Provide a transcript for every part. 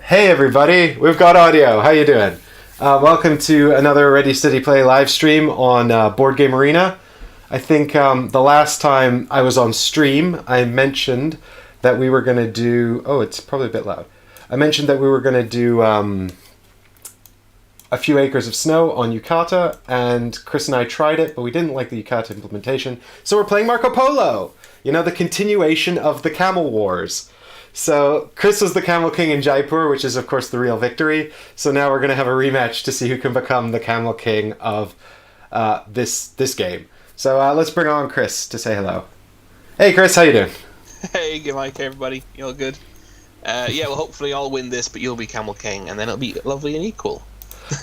Hey everybody, we've got audio. How you doing? Welcome to another Ready Steady Play live stream on Board Game Arena. I think the last time I was on stream, I mentioned that we were going to do... Oh, it's probably a bit loud. I mentioned that we were going to do A Few Acres of Snow on Yukata, and Chris and I tried it, but we didn't like the Yukata implementation, so we're playing Marco Polo! You know, the continuation of the Camel Wars. So Chris was the Camel King in Jaipur, which is of course the real victory. So now we're going to have a rematch to see who can become the Camel King of this game. So let's bring on Chris to say hello. Hey Chris, how you doing? Hey, good Mike, everybody. You all good? Yeah, well, hopefully I'll win this, but you'll be Camel King, and then it'll be lovely and equal.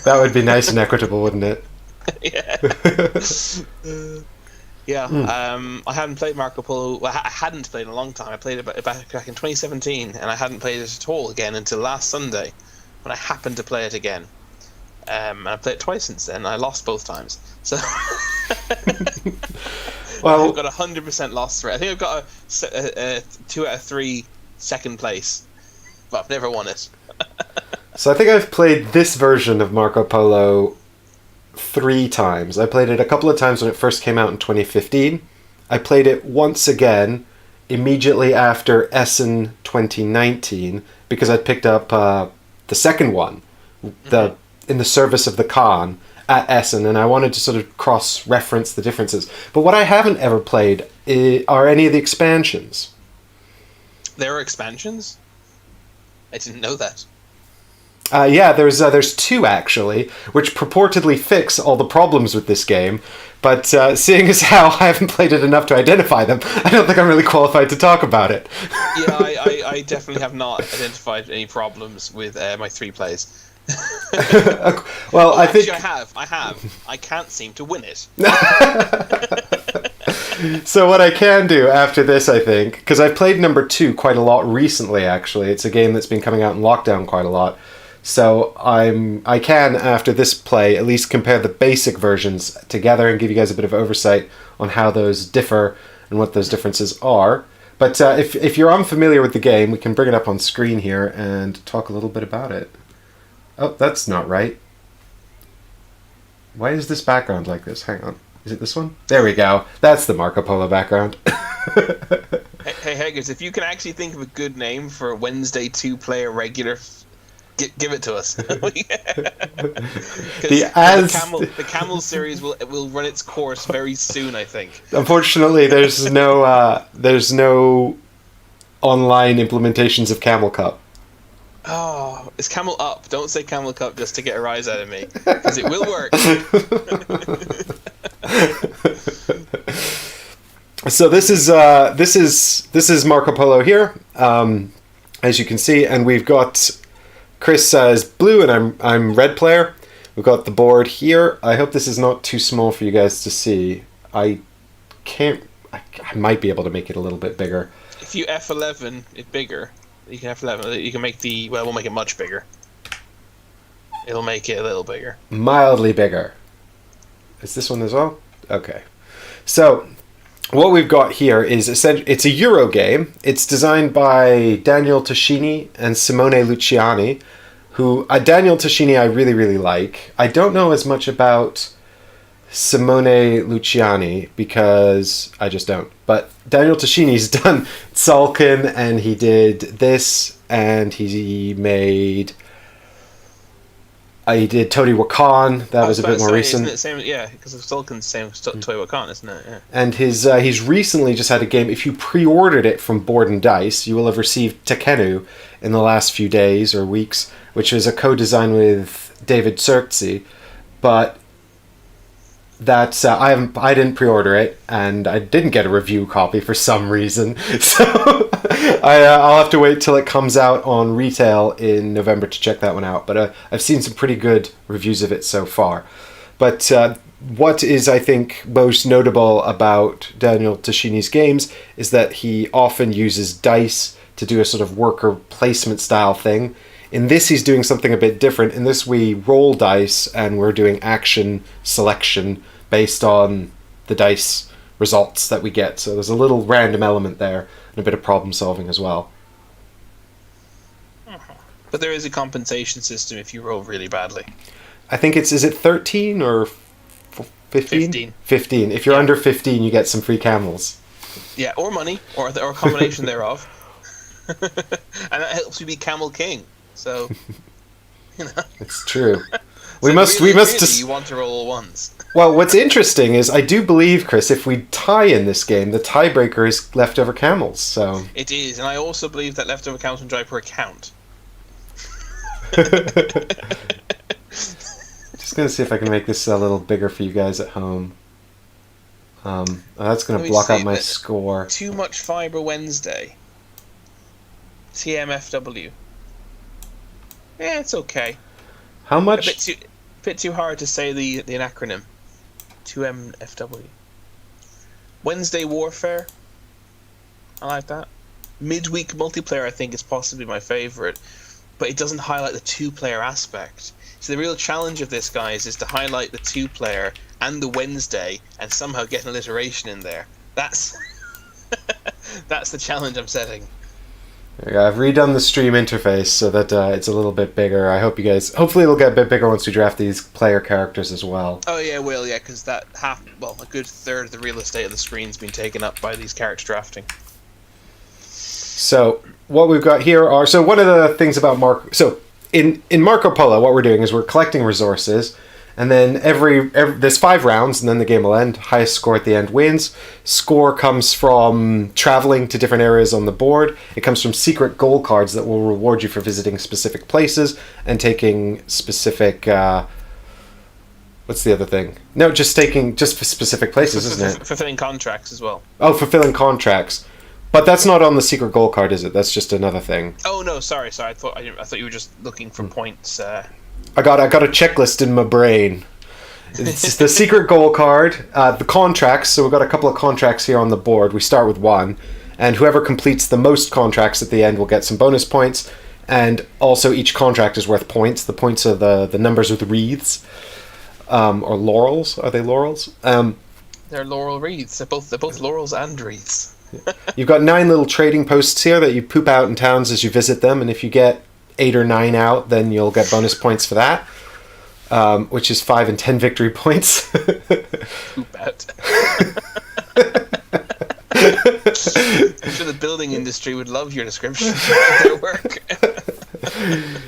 That would be nice and equitable, wouldn't it? Yeah. Yeah, I hadn't played Marco Polo. Well, I hadn't played in a long time. I played it back in 2017, and I hadn't played it at all again until last Sunday, when I happened to play it again. And I played it twice since then. And I lost both times, so well, I've got 100% loss rate. I think I've got a 2 out of 3 second place, but I've never won it. So I think I've played this version of Marco Polo 3 times. I played it a couple of times when it first came out in 2015. I played it once again immediately after Essen 2019 because I picked up the second one, in the service of the Khan at Essen, and I wanted to sort of cross-reference the differences. But what I haven't ever played are any of the expansions. There are expansions? I didn't know that. Yeah, there's 2 actually, which purportedly fix all the problems with this game, but seeing as how I haven't played it enough to identify them, I don't think I'm really qualified to talk about it. Yeah, I definitely have not identified any problems with my 3 plays. Well, I think I have. I can't seem to win it. So what I can do after this, I think, because I've played number 2 quite a lot recently, actually. It's a game that's been coming out in lockdown quite a lot. So I can, after this play, at least compare the basic versions together and give you guys a bit of oversight on how those differ and what those differences are. But if you're unfamiliar with the game, we can bring it up on screen here and talk a little bit about it. Oh, that's not right. Why is this background like this? Hang on. Is it this one? There we go. That's the Marco Polo background. Hey, Haggers, if you can actually think of a good name for a Wednesday 2-player regular... Give it to us. The Camel series will run its course very soon, I think. Unfortunately, there's no online implementations of Camel Cup. Oh, it's Camel Up. Don't say Camel Cup just to get a rise out of me, because it will work. So this is Marco Polo here, as you can see, and we've got Chris is blue and I'm red player. We've got the board here. I hope this is not too small for you guys to see. I might be able to make it a little bit bigger. If you F11 it bigger, you can F11. You can make it won't make it much bigger. It'll make it a little bigger. Mildly bigger. Is this one as well? Okay. So what we've got here is it's a Euro game. It's designed by Daniele Tascini and Simone Luciani, who Daniele Tascini I really, really like. I don't know as much about Simone Luciani because I just don't. But Daniele Tascini's done Sulkin, and he did this, and he did Todi Wakan. That was a bit more recent. Isn't it same? Yeah, because Sulkin's same Todi Wakan, isn't it? Yeah. And he's recently just had a game. If you pre-ordered it from Board and Dice, you will have received Tekenu in the last few days or weeks, which is a co-design with David Xerxes. But that's I didn't pre-order it, and I didn't get a review copy for some reason. So I'll have to wait till it comes out on retail in November to check that one out. But I've seen some pretty good reviews of it so far. But what is, I think, most notable about Daniele Tascini's games is that he often uses dice to do a sort of worker placement style thing. In this, he's doing something a bit different. In this, we roll dice and we're doing action selection based on the dice results that we get. So there's a little random element there and a bit of problem solving as well. But there is a compensation system if you roll really badly. I think is it 13 or 15? 15. If you're under 15, you get some free camels. Yeah, or money, or a combination thereof. And that helps you be Camel King. So, you know. It's true. So we must. You want to roll all ones. Well, what's interesting is I do believe, Chris, if we tie in this game, the tiebreaker is leftover camels. So it is, and I also believe that leftover camels can drive per account. Just gonna see if I can make this a little bigger for you guys at home. That's gonna block out my score. Too much fiber Wednesday. TMFW. Yeah, it's okay. How much? A bit too hard to say the acronym. 2MFW. Wednesday Warfare. I like that. Midweek multiplayer, I think, is possibly my favorite, but it doesn't highlight the two-player aspect. So the real challenge of this, guys, is to highlight the two-player and the Wednesday and somehow get an alliteration in there. That's that's the challenge I'm setting. I've redone the stream interface so that it's a little bit bigger. I hope you guys... Hopefully it'll get a bit bigger once we draft these player characters as well. Oh yeah, it will, yeah, because a good third of the real estate of the screen's been taken up by these character drafting. So what we've got here are... So one of the things about Marco... So in Marco Polo, what we're doing is we're collecting resources, and then there's 5 rounds, and then the game will end. Highest score at the end wins. Score comes from traveling to different areas on the board. It comes from secret goal cards that will reward you for visiting specific places and taking specific... what's the other thing? No, just for specific places, isn't it? Fulfilling contracts as well. Oh, fulfilling contracts. But that's not on the secret goal card, is it? That's just another thing. Oh no, sorry. I thought you were just looking for points. I got a checklist in my brain. It's the secret goal card, the contracts. So we've got a couple of contracts here on the board. We start with 1, and whoever completes the most contracts at the end will get some bonus points. And also, each contract is worth points. The points are the numbers with wreaths, or laurels. Are they laurels? They're laurel wreaths. They're both laurels and wreaths. You've got 9 little trading posts here that you poop out in towns as you visit them, and if you get 8 or 9 out, then you'll get bonus points for that, which is 5 and 10 victory points. Poop out. I'm sure the building industry would love your description of their work.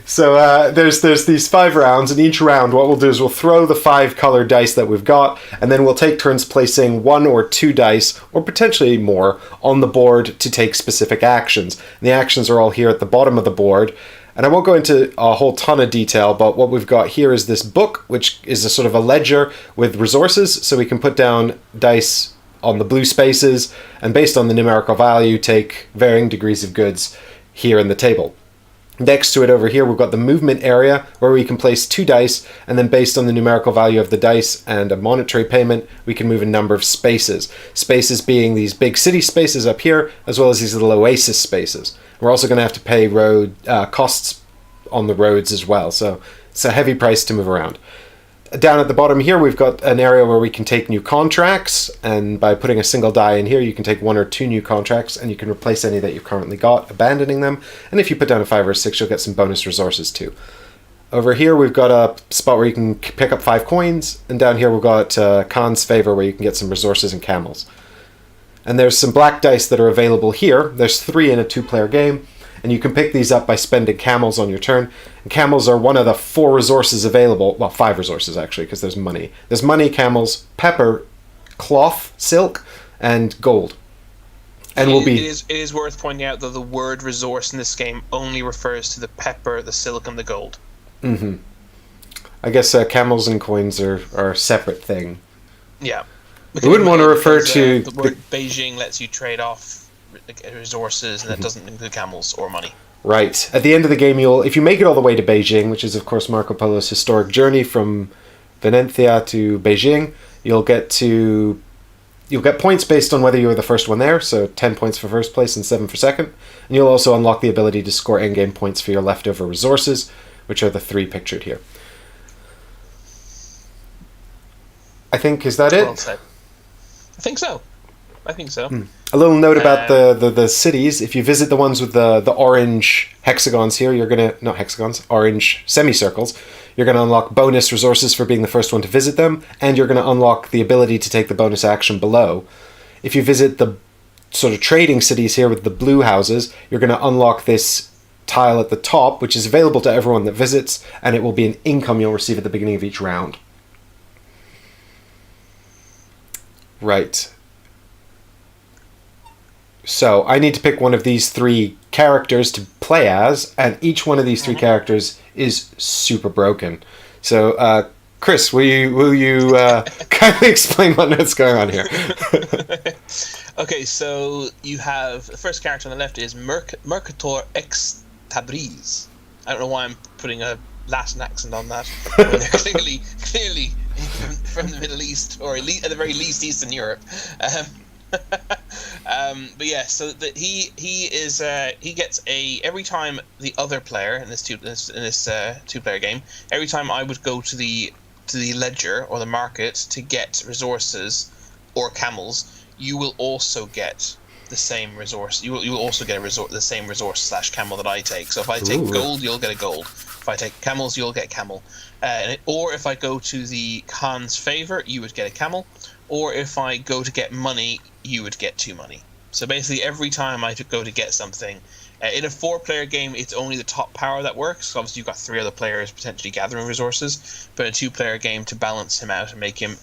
So there's these 5 rounds, and each round what we'll do is we'll throw the 5 colored dice that we've got, and then we'll take turns placing 1 or 2 dice, or potentially more, on the board to take specific actions. And the actions are all here at the bottom of the board. And I won't go into a whole ton of detail, but what we've got here is this book, which is a sort of a ledger with resources, so we can put down dice on the blue spaces, and based on the numerical value, take varying degrees of goods here in the table. Next to it over here, we've got the movement area, where we can place 2 dice, and then based on the numerical value of the dice and a monetary payment, we can move a number of spaces. Spaces being these big city spaces up here, as well as these little oasis spaces. We're also going to have to pay road costs on the roads as well, so it's a heavy price to move around. Down at the bottom here, we've got an area where we can take new contracts, and by putting a single die in here, you can take 1 or 2 new contracts, and you can replace any that you've currently got, abandoning them. And if you put down a 5 or a 6, you'll get some bonus resources too. Over here, we've got a spot where you can pick up 5 coins, and down here we've got Khan's Favor, where you can get some resources and camels. And there's some black dice that are available here. There's 3 in a 2-player game, and you can pick these up by spending camels on your turn. And camels are one of the 4 resources available, well, 5 resources actually, because there's money. There's money, camels, pepper, cloth, silk, and gold. And it is worth pointing out that the word resource in this game only refers to the pepper, the silk, and the gold. Mm-hmm. I guess camels and coins are a separate thing. Yeah. We wouldn't want to refer to... The word Beijing lets you trade off resources, and that doesn't include camels or money. Right. At the end of the game, if you make it all the way to Beijing, which is, of course, Marco Polo's historic journey from Venetia to Beijing, you'll get points based on whether you were the first one there, so 10 points for first place and 7 for second. And you'll also unlock the ability to score endgame points for your leftover resources, which are the 3 pictured here. I think, is that it? Well said. I think so. I think so. A little note about the cities. If you visit the ones with the orange hexagons here, you're going to... Not hexagons, orange semicircles. You're going to unlock bonus resources for being the first one to visit them, and you're going to unlock the ability to take the bonus action below. If you visit the sort of trading cities here with the blue houses, you're going to unlock this tile at the top, which is available to everyone that visits, and it will be an income you'll receive at the beginning of each round. Right. So I need to pick one of these 3 characters to play as, and each one of these 3 characters is super broken. So, Chris, will you kindly explain what's going on here? Okay, so you have the first character on the left is Mercator X Tabriz. I don't know why I'm putting a Latin accent on that. They're clearly from the Middle East, or at the very least Eastern Europe. But yeah, so that he gets every time the other player in this two-player game, every time I would go to the ledger or the market to get resources or camels, you will also get the same resource. You will also get the same resource / camel that I take. So if I take gold, you'll get a gold. If I take camels, you'll get camel. Or if I go to the Khan's favor, you would get a camel. Or if I go to get money, you would get 2 money. So basically, every time I go to get something, in a 4-player game, it's only the top power that works. So obviously, you've got 3 other players potentially gathering resources. But in a 2-player game, to balance him out and make him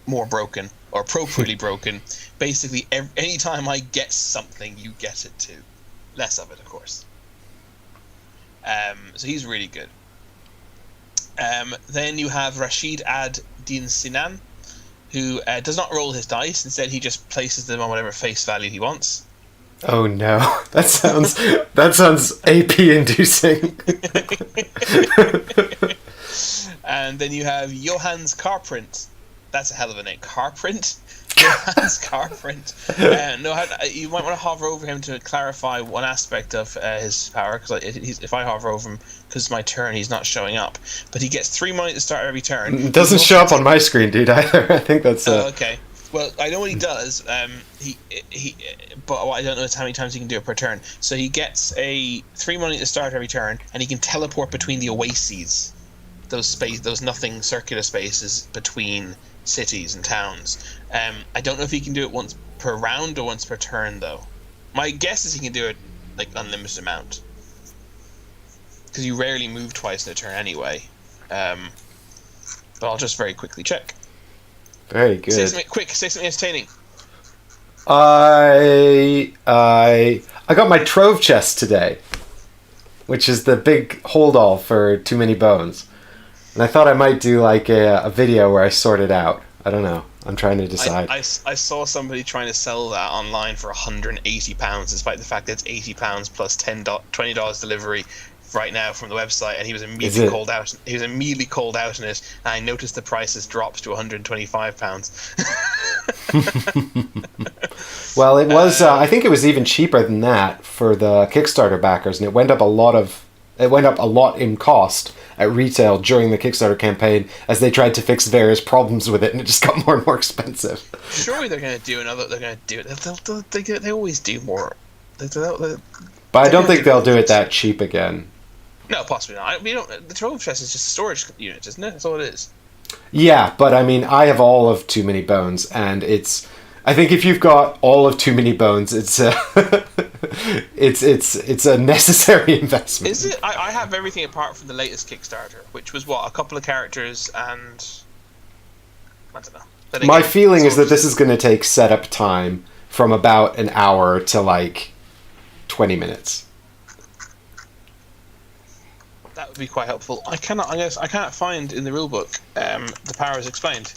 more broken or appropriately broken, basically, any time I get something, you get it too. Less of it, of course. So he's really good. Then you have Rashid ad-Din Sinan, who does not roll his dice. Instead, he just places them on whatever face value he wants. Oh no, that sounds AP inducing. And then you have Johannes Carprint. That's a hell of a name, Carprint. Johannes Carprint. You might want to hover over him to clarify one aspect of his power, because if I hover over him, because it's my turn, he's not showing up. But he gets 3 money to start every turn. It doesn't show up on my screen, dude, either. I think that's... okay. Well, I know what he does. But I don't know how many times he can do it per turn. So he gets 3 money to start every turn, and he can teleport between the oases, those nothing circular spaces between cities and towns. I don't know if he can do it once per round or once per turn, though. My guess is he can do it like unlimited amount, because you rarely move twice in a turn anyway. But I'll just very quickly check. Very good. Say something entertaining. I got my trove chest today, which is the big hold all for Too Many Bones. And I thought I might do like a video where I sort it out. I don't know. I'm trying to decide. I saw somebody trying to sell that online for £180, despite the fact that it's £80 plus $20 delivery right now from the website, and he was immediately called out. He was immediately called out on it, and I noticed the price has dropped to £125. Well, it was. I think it was even cheaper than that for the Kickstarter backers, and it went up a lot in cost at retail during the Kickstarter campaign as they tried to fix various problems with it, and it just got more and more expensive. Surely they're going to do another. They're going to do it. They always do more. But I don't think they'll do it that cheap again. No, possibly not. The trove chest is just a storage unit, isn't it? That's all it is. Yeah, but I mean, I have all of Too Many Bones, and it's. I think if you've got all of Too Many Bones, it's a it's a necessary investment. Is it? I have everything apart from the latest Kickstarter, which was a couple of characters and I don't know. My feeling is that this is going to take setup time from about an hour to like 20 minutes. That would be quite helpful. I cannot find in the rulebook the powers explained.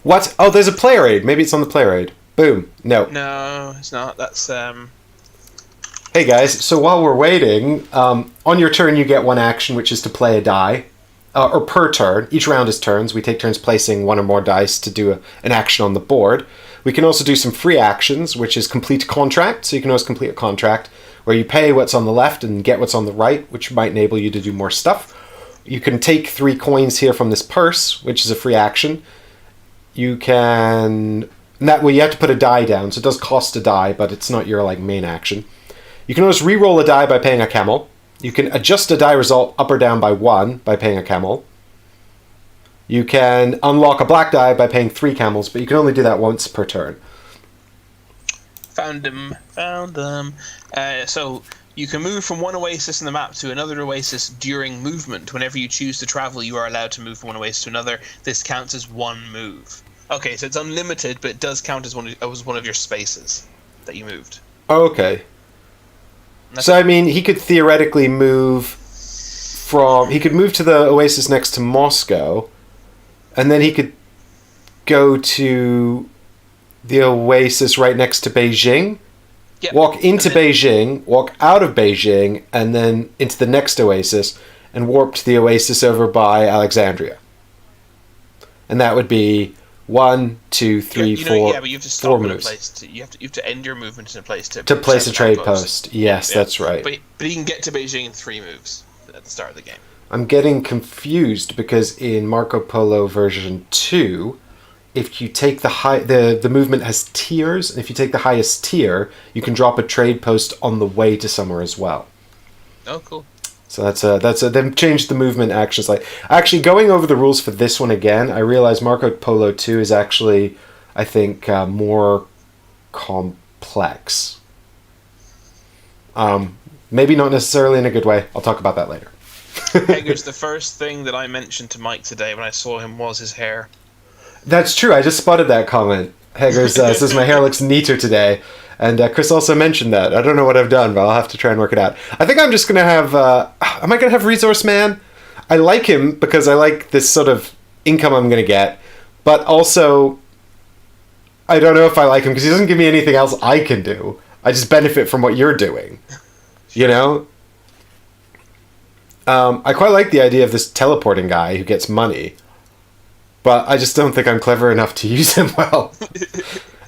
What? Oh, there's a player aid. Maybe it's on the player aid. Boom. No. No, it's not. That's Hey guys, so while we're waiting, on your turn you get one action, which is to play a die. Or per turn. Each round is turns. We take turns placing one or more dice to do an action on the board. We can also do some free actions, which is complete a contract. So you can always complete a contract where you pay what's on the left and get what's on the right, which might enable you to do more stuff. You can take 3 coins here from this purse, which is a free action. You can And that way you have to put a die down, so it does cost a die, but it's not your main action. You can always re-roll a die by paying a camel. You can adjust a die result up or down by 1 by paying a camel. You can unlock a black die by paying 3 camels, but you can only do that once per turn. Found them. So you can move from one oasis in the map to another oasis during movement. Whenever you choose to travel, you are allowed to move from one oasis to another. This counts as one move. Okay, so it's unlimited, but it does count as one of your spaces that you moved. Okay. So, I mean, he could theoretically move he could move to the oasis next to Moscow, and then he could go to the oasis right next to Beijing, walk into Beijing, walk out of Beijing, and then into the next oasis, and warp to the oasis over by Alexandria. And that would be 1, 2, 3, 4. Yeah, but you have to stop in a moves. place. You have to end your movement in a place to place a trade post. Yes, that's right. But he can get to Beijing in 3 moves at the start of the game. I'm getting confused because in Marco Polo version 2, if you take the movement has tiers, and if you take the highest tier, you can drop a trade post on the way to somewhere as well. Oh, cool. So they've changed the movement actions. Actually, going over the rules for this one again, I realized Marco Polo 2 is actually, I think, more complex. Maybe not necessarily in a good way. I'll talk about that later. Hager's, the first thing that I mentioned to Mike today when I saw him was his hair. That's true. I just spotted that comment. Hager's says my hair looks neater today. And Chris also mentioned that. I don't know what I've done, but I'll have to try and work it out. I think I'm just going to have... am I going to have Resource Man? I like him because I like this sort of income I'm going to get. But also, I don't know if I like him because he doesn't give me anything else I can do. I just benefit from what you're doing. You know? I quite like the idea of this teleporting guy who gets money. But I just don't think I'm clever enough to use him well.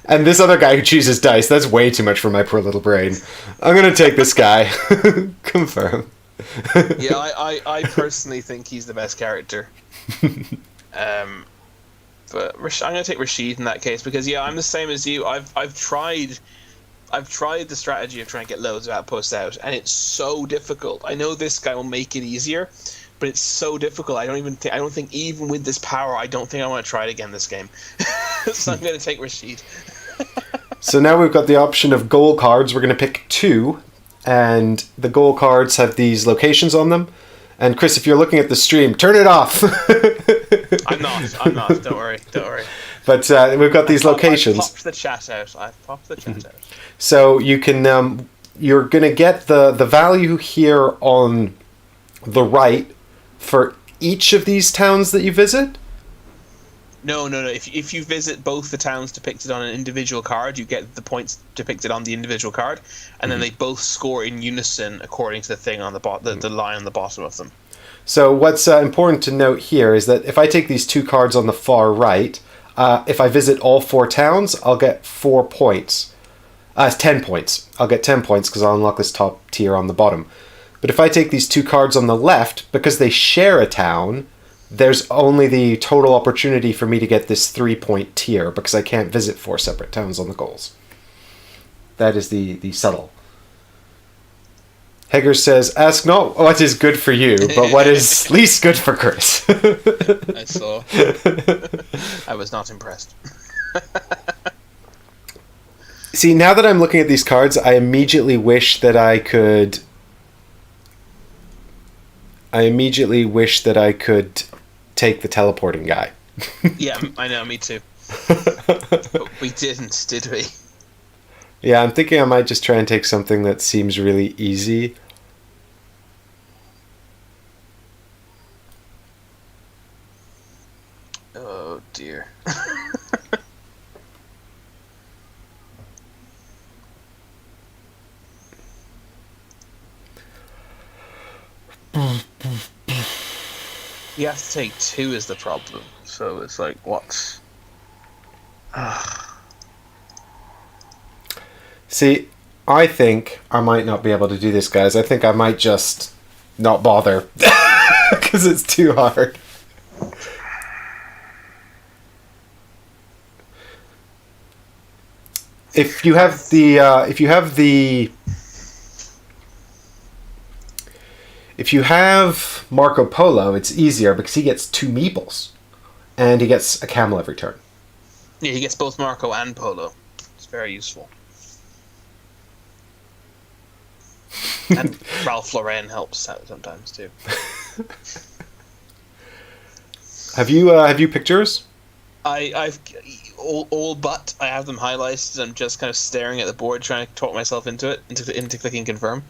And this other guy who chooses dice, that's way too much for my poor little brain. I'm going to take this guy. Confirm. Yeah, I personally think he's the best character. But I'm going to take Rashid in that case because, yeah, I'm the same as you. I've tried the strategy of trying to get loads of outposts out, and it's so difficult. I know this guy will make it easier, but it's so difficult. I don't think even with this power, I don't think I want to try it again this game. So I'm going to take Rashid. So now we've got the option of goal cards. We're going to pick 2, and the goal cards have these locations on them. And Chris, if you're looking at the stream, turn it off. I'm not. Don't worry. But we've got these locations. I've popped the chat out. So you can, you're going to get the value here on the right for each of these towns that you visit. No. If you visit both the towns depicted on an individual card, you get the points depicted on the individual card, and then they both score in unison according to the thing on the line on the bottom of them. So what's important to note here is that if I take these 2 cards on the far right, if I visit all 4 towns, I'll get 4 points. It's 10 points. I'll get 10 points because I'll unlock this top tier on the bottom. But if I take these 2 cards on the left, because they share a town, there's only the total opportunity for me to get this 3-point tier because I can't visit 4 separate towns on the goals. That is the subtle. Hager says, ask not what is good for you, but what is least good for Chris. I saw. I was not impressed. See, now that I'm looking at these cards, I immediately wish that I could take the teleporting guy. Yeah, I know, me too. But we didn't, did we? Yeah, I'm thinking I might just try and take something that seems really easy. Oh, dear. You have to take 2 is the problem. So it's like, what? See, I think I might not be able to do this, guys. I think I might just not bother. Because it's too hard. if you have the if you have Marco Polo, it's easier because he gets 2 meeples, and he gets a camel every turn. Yeah, he gets both Marco and Polo. It's very useful. And Ralph Lauren helps out sometimes too. Have you picked yours? I've all but I have them highlighted. I'm just kind of staring at the board, trying to talk myself into it, into clicking confirm.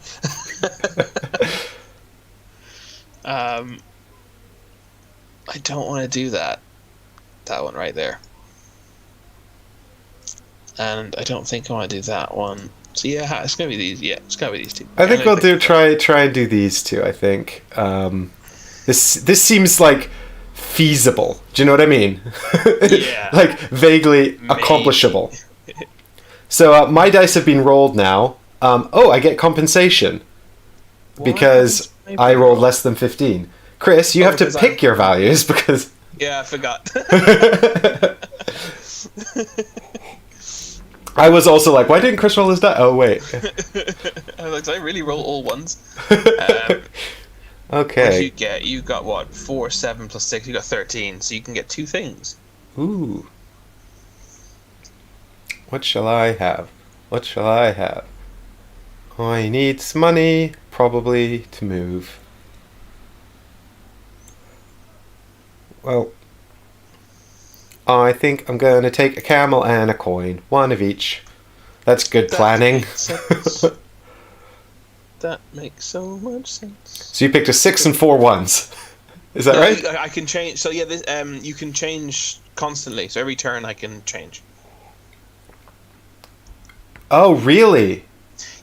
I don't want to do that. That one right there. And I don't think I want to do that one. So yeah, it's gonna be these. Yeah, it's gotta be these 2. I think we'll try and do these 2. I think this seems like feasible. Do you know what I mean? Yeah. Like vaguely accomplishable. So my dice have been rolled now. I get compensation because I rolled less than 15. Chris, you have to pick your values because. Yeah, I forgot. I was also like, why didn't Chris roll his die? Oh, wait. I was like, did I really roll all ones? Okay. What did you get? You got what? 4, 7 plus 6. You got 13, so you can get 2 things. Ooh. What shall I have? What shall I have? I need some money, probably, to move. Well, I think I'm going to take a camel and a coin. 1 of each. That's good planning. That makes so much sense. So you picked a 6 and 4 ones. Is that right? I can change. So yeah, this, you can change constantly. So every turn I can change. Oh, really?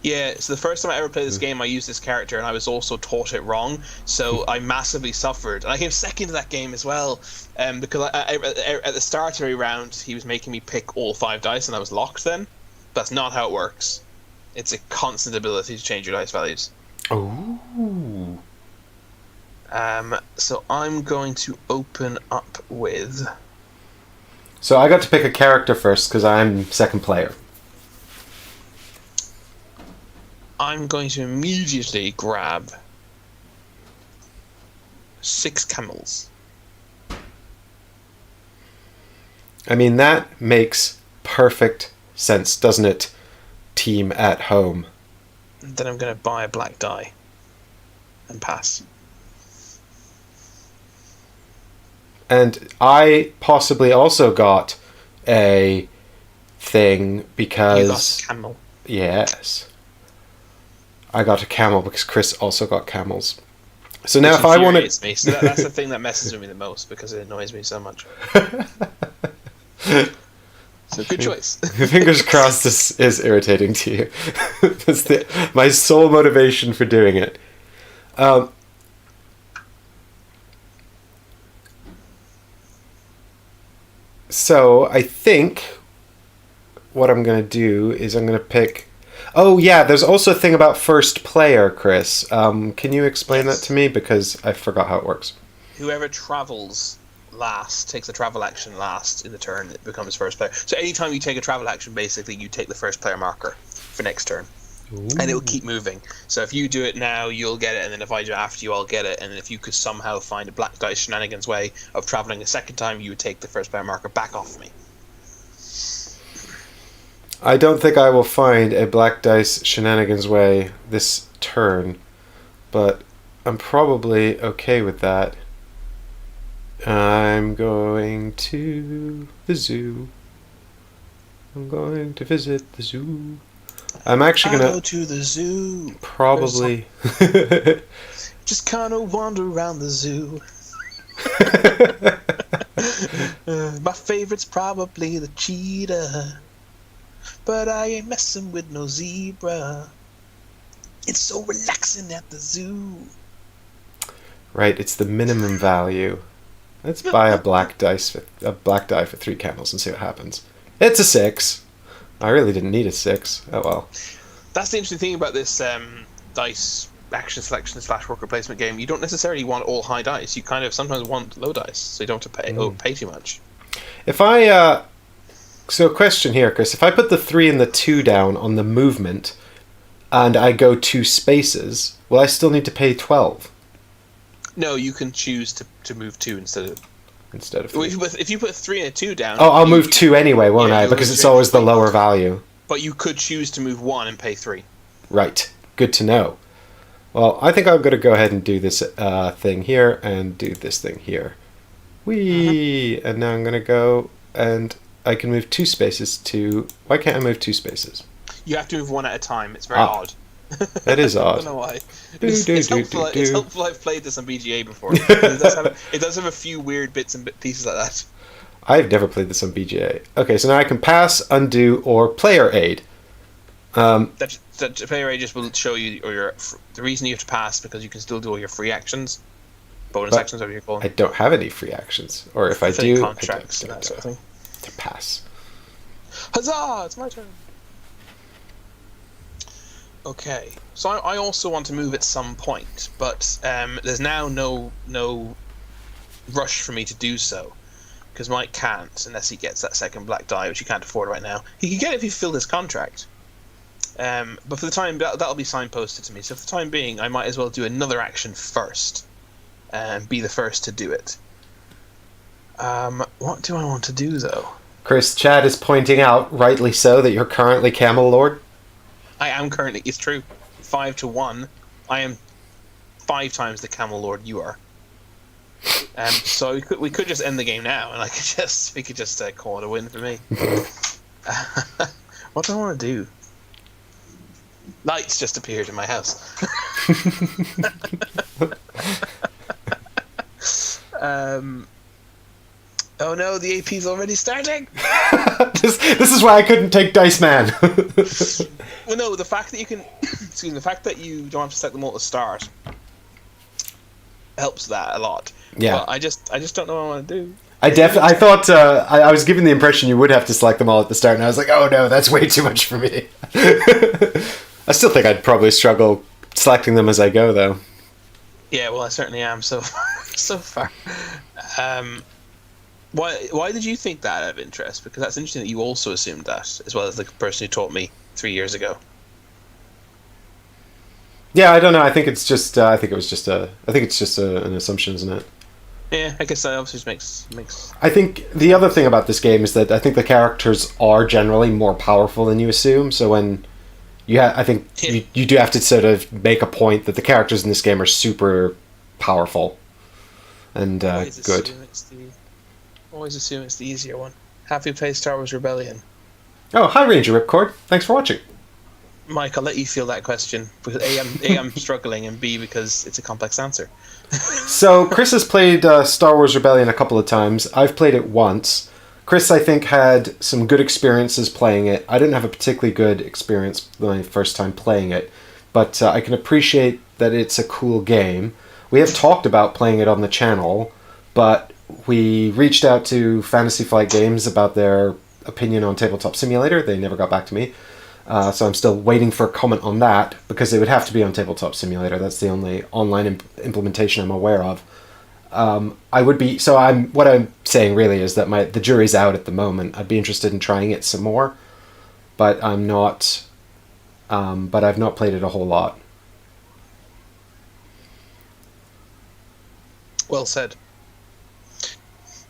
Yeah, so the first time I ever played this game, I used this character, and I was also taught it wrong, so I massively suffered. And I came second in that game as well, because at the start of every round, he was making me pick all 5 dice, and I was locked then. That's not how it works. It's a constant ability to change your dice values. Ooh. So I'm going to open up with... So I got to pick a character first, because I'm second player. I'm going to immediately grab 6 camels. I mean, that makes perfect sense, doesn't it? Team at home. Then I'm going to buy a black die and pass. And I possibly also got a thing because... You got a camel. Yes. I got a camel because Chris also got camels. So now if I want to... So that's the thing that messes with me the most because it annoys me so much. So good choice. Fingers crossed this is irritating to you. That's my sole motivation for doing it. So I think what I'm going to do is I'm going to pick... Oh yeah, there's also a thing about first player, Chris. Can you explain that to me? Because I forgot how it works. Whoever travels last takes the travel action last in the turn. It becomes first player. So anytime you take a travel action, basically you take the first player marker for next turn. Ooh. And it will keep moving. So if you do it now, you'll get it, and then if I do it after you, I'll get it. And if you could somehow find a black dice shenanigans way of traveling a second time, you would take the first player marker back off me. I don't think I will find a black dice shenanigans way this turn, but I'm probably okay with that. I'm going to the zoo. I'm going to visit the zoo. I'm actually gonna go to the zoo. Probably. Just kind of wander around the zoo. My favorite's probably the cheetah, but I ain't messing with no zebra. It's so relaxing at the zoo. Right, it's the minimum value. Let's buy a black die for 3 camels and see what happens. It's a 6. I really didn't need a 6. Oh well. That's the interesting thing about this dice action selection / worker placement game. You don't necessarily want all high dice. You kind of sometimes want low dice, so you don't have to pay too much. If I So question here, Chris. If I put the 3 and the 2 down on the movement, and I go 2 spaces, will I still need to pay 12? No, you can choose to move 2 instead of 3. If you put 3 and a 2 down... Oh, I'll move 2 anyway, won't I? Because it's always the lower value. But you could choose to move 1 and pay 3. Right. Good to know. Well, I think I'm going to go ahead and do this thing here and do this thing here. Whee! And now I'm going to go and I can move 2 spaces to... Why can't I move 2 spaces? You have to move 1 at a time. It's very odd. That is odd. I don't know why. It's helpful I've played this on BGA before. It does have a few weird bits and pieces like that. I've never played this on BGA. Okay, so now I can pass, undo, or player aid. That player aid just will show you the reason you have to pass, because you can still do all your free actions, bonus actions, whatever you call them. I don't have any free actions, or if I do, contracts and that sort of thing. To pass. Huzzah! It's my turn. Okay, so I also want to move at some point, but there's now no rush for me to do so, because Mike can't unless he gets that second black die, which he can't afford right now. He can get it if he filled his contract. But for the time, that'll be signposted to me. So for the time being, I might as well do another action first, and be the first to do it. What do I want to do, though? Chris, Chad is pointing out, rightly so, that you're currently Camel Lord. I am currently. It's true. 5-1. I am 5 times the Camel Lord you are. So we could just end the game now, and we could just call it a win for me. What do I want to do? Lights just appeared in my house. Oh no, the AP's already starting. This is why I couldn't take Dice Man. Well, no, the fact that you can, the fact that you don't have to set them all to start helps that a lot. Yeah. But I just don't know what I want to do. I thought I was given the impression you would have to select them all at the start, and I was like, oh no, that's way too much for me. I still think I'd probably struggle selecting them as I go, though. Yeah, well, I certainly am so far. Why did you think that out of interest? Because that's interesting that you also assumed that, as well as the person who taught me 3 years ago. Yeah, I don't know. I think it's just. I think it's just an assumption, isn't it? Yeah, I guess that obviously makes. I think the other thing about this game is that I think the characters are generally more powerful than you assume. So when I think you do have to sort of make a point that the characters in this game are super powerful and good. Always assume it's the easier one. Have you played Star Wars Rebellion? Oh, hi Ranger Ripcord. Thanks for watching. Mike, I'll let you feel that question, because A, I'm struggling, and B, because it's a complex answer. So, Chris has played Star Wars Rebellion a couple of times. I've played it once. Chris, I think, had some good experiences playing it. I didn't have a particularly good experience my first time playing it, but I can appreciate that it's a cool game. We have talked about playing it on the channel, but we reached out to Fantasy Flight Games about their opinion on Tabletop Simulator. They never got back to me. So I'm still waiting for a comment on that, because it would have to be on Tabletop Simulator. That's the only online implementation I'm aware of. What I'm saying really is that the jury's out at the moment. I'd be interested in trying it some more, but I'm not. But I've not played it a whole lot. Well said.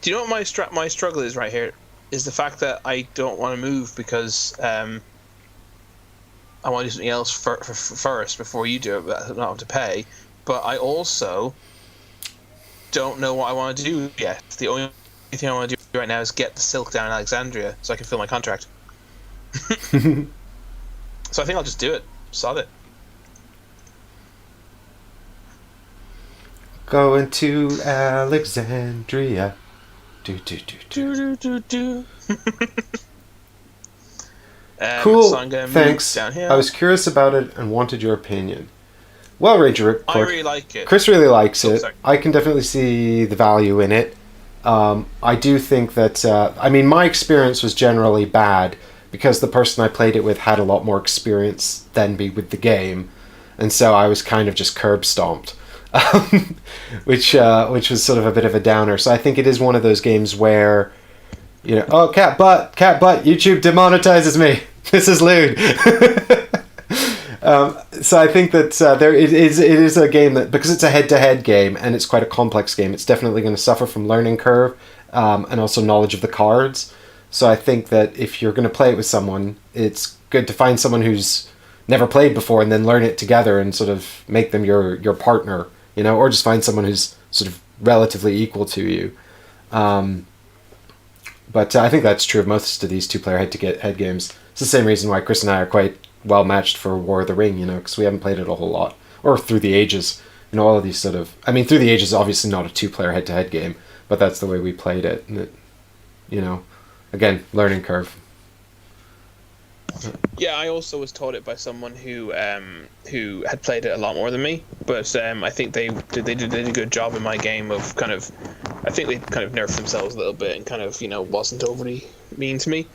Do you know what my struggle is right here? Is the fact that I don't want to move because I want to do something else first before you do it, but I don't have to pay. But I also don't know what I want to do yet. The only thing I want to do right now is get the silk down in Alexandria so I can fill my contract. So I think I'll just do it. Sod it. Going to Alexandria. Do. Cool, so thanks. I was curious about it and wanted your opinion. Well, Ranger Ripcord, I really like it. Chris really likes it. Sorry. I can definitely see the value in it. I do think that... my experience was generally bad because the person I played it with had a lot more experience than me with the game. And so I was kind of just curb stomped. Which was sort of a bit of a downer. So I think it is one of those games where You know, oh, cat butt, YouTube demonetizes me. This is lewd. So I think that it is a game that, because it's a head-to-head game and it's quite a complex game, it's definitely going to suffer from learning curve and also knowledge of the cards. So I think that if you're going to play it with someone, it's good to find someone who's never played before and then learn it together and sort of make them your partner, you know, or just find someone who's sort of relatively equal to you. But I think that's true of most of these two-player head-to-head games. It's the same reason why Chris and I are quite well matched for War of the Ring, you know, because we haven't played it a whole lot. Or Through the Ages. You know, all of these sort of... I mean, Through the Ages is obviously not a two-player head-to-head game, but that's the way we played it. And it, you know, again, learning curve. Yeah, I also was taught it by someone who had played it a lot more than me, but I think they did a good job in my game of kind of, I think they kind of nerfed themselves a little bit and kind of, you know, wasn't overly mean to me.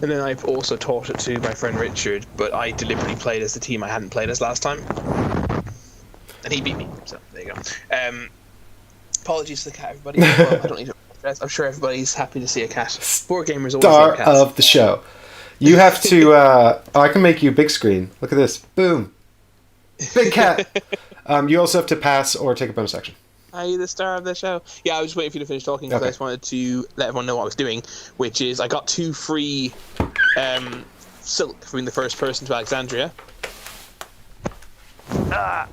And then I've also taught it to my friend Richard, but I deliberately played as the team I hadn't played as last time, and he beat me. So there you go. Apologies to the cat, everybody. Well, I don't need to apologize. I'm sure everybody's happy to see a cat. Board gamers always Star like cats. of the show. You have to... I can make you big screen. Look at this. Boom. Big cat. You also have to pass or take a bonus action. Are you the star of the show? Yeah, I was just waiting for you to finish talking because I just wanted to let everyone know what I was doing, which is I got 2 free silk from being the first person to Alexandria. Ah!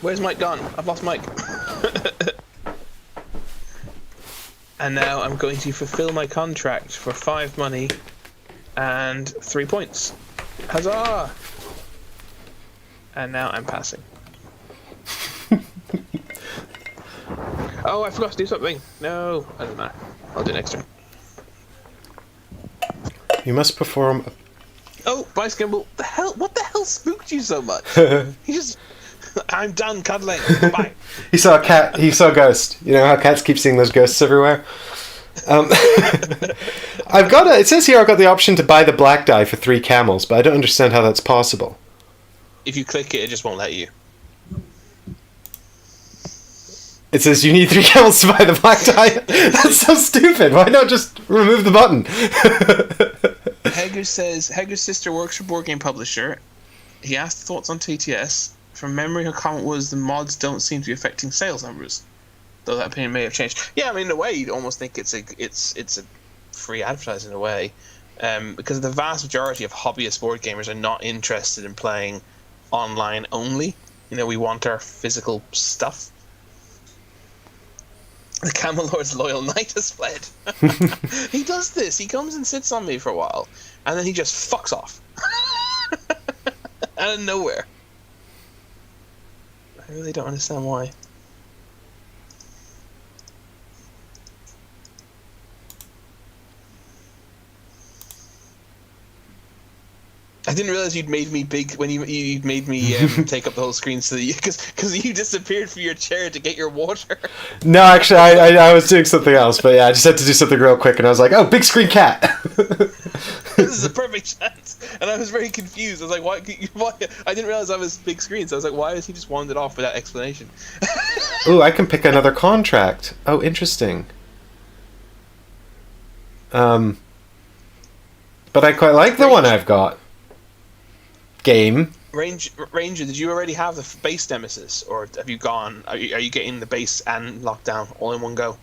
Where's Mike gone? I've lost Mike. And now I'm going to fulfill my contract for 5 money and 3 points. Huzzah! And now I'm passing. Oh, I forgot to do something. No, doesn't matter. I'll do it next turn. You must perform... Oh, Bryce Kimball. The hell? What the hell spooked you so much? He just... I'm done cuddling. Bye. He saw a cat. He saw a ghost. You know how cats keep seeing those ghosts everywhere? I've got it says here I've got the option to buy the black die for 3 camels, but I don't understand how that's possible. If you click it, it just won't let you. It says you need 3 camels to buy the black die. That's so stupid. Why not just remove the button? Hager says Hager's sister works for board game publisher. He asked thoughts on TTS. From memory, her comment was the mods don't seem to be affecting sales numbers, though that opinion may have changed. Yeah, I mean, in a way, you'd almost think it's a free advertising in a way, because the vast majority of hobbyist board gamers are not interested in playing online only. You know, we want our physical stuff. The Camel Lord's loyal knight has fled. He does this. He comes and sits on me for a while, and then he just fucks off out of nowhere. I really don't understand why. I didn't realize you'd made me big when you made me take up the whole screen so that you because you disappeared from your chair to get your water. No, actually, I was doing something else, but yeah, I just had to do something real quick, and I was like, oh, big screen cat. This is a perfect chance, and I was very confused. I was like, why? I didn't realize I was big screen, so I was like, why has he just wandered off without explanation? Ooh, I can pick another contract. Oh, interesting. But I quite like the one I've got. Game. Ranger, did you already have the base nemesis, or have you gone? Are you getting the base and lockdown all in one go?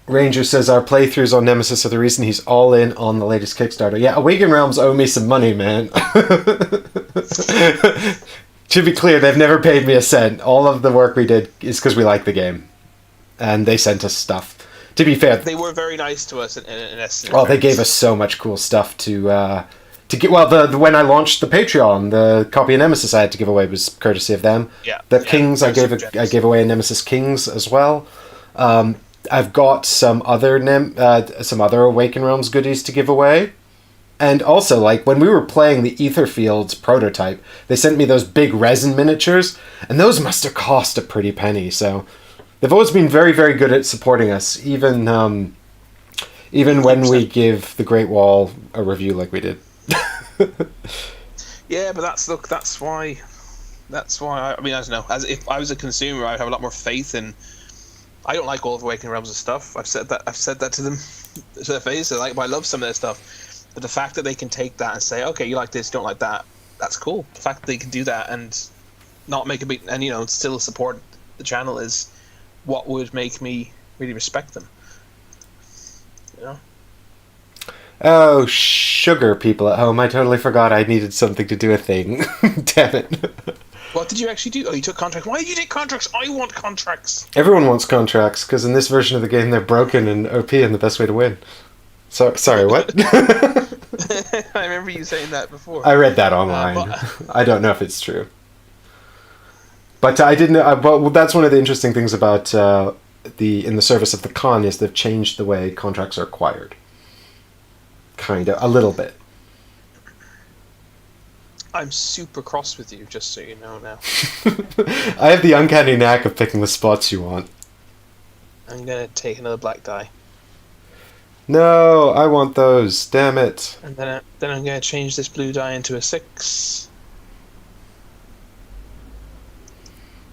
Ranger says our playthroughs on Nemesis are the reason he's all in on the latest Kickstarter. Yeah, Awakened Realms owe me some money, man. To be clear, they've never paid me a cent. All of the work we did is because we like the game, and they sent us stuff. To be fair, they were very nice to us in essence. Oh, they gave us so much cool stuff to get. Well, the when I launched the Patreon, the copy of Nemesis I had to give away was courtesy of them. Yeah. The Kings I gave away a Nemesis Kings as well. I've got some other Awakened Realms goodies to give away. And also, like, when we were playing the Etherfields prototype, they sent me those big resin miniatures, and those must have cost a pretty penny, so they've always been very, very good at supporting us, even when we give The Great Wall a review like we did. Yeah, but that's why That's why I mean, I don't know. As if I was a consumer, I'd have a lot more faith in. I don't like all of Awakening Realms of stuff. I've said that to them to their face. I love some of their stuff, but the fact that they can take that and say, okay, you like this, you don't like that, that's cool. The fact that they can do that and not make a big and still support the channel is what would make me really respect them. You know. Oh, sugar, people at home! I totally forgot I needed something to do a thing. Damn it. What did you actually do? Oh, you took contracts. Why did you take contracts? I want contracts. Everyone wants contracts, because in this version of the game they're broken and OP and the best way to win. So, sorry, what? I remember you saying that before. I read that online. I don't know if it's true. But I didn't. Well, that's one of the interesting things about in the service of the con is they've changed the way contracts are acquired. Kind of, a little bit. I'm super cross with you, just so you know now. I have the uncanny knack of picking the spots you want. I'm gonna take another black die. No, I want those. Damn it. And then I'm gonna change this blue die into a 6.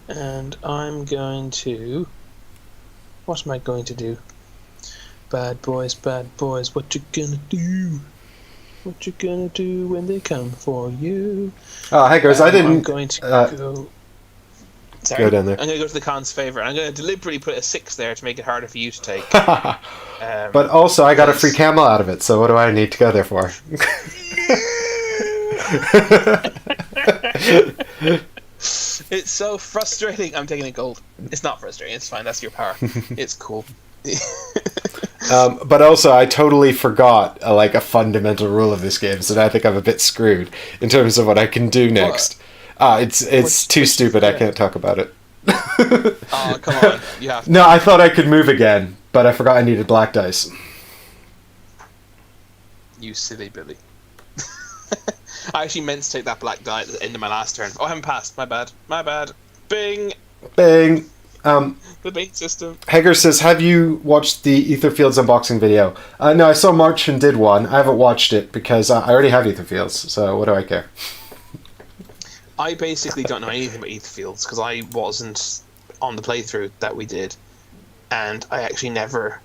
And I'm going to... What am I going to do? Bad boys, what you gonna do? What you gonna do when they come for you? Oh, hey guys, I didn't... I'm going to go... Sorry, go down there. I'm going to go to the con's favour. I'm going to deliberately put a 6 there to make it harder for you to take. But also, I got a free camel out of it, so what do I need to go there for? It's so frustrating. I'm taking a gold. It's not frustrating. It's fine. That's your power. It's cool. But also, I totally forgot a fundamental rule of this game, so now I think I'm a bit screwed in terms of what I can do next. It's too stupid. I can't talk about it. Oh, come on! You have to. No, I thought I could move again, but I forgot I needed black dice. You silly Billy. I actually meant to take that black die at the end of my last turn. Oh, I haven't passed. My bad. Bing. Bing. The bait system. Hager says, have you watched the Etherfields unboxing video? No, I saw Marchin did one. I haven't watched it because I already have Etherfields, so what do I care? I basically don't know anything about Etherfields because I wasn't on the playthrough that we did, and I actually never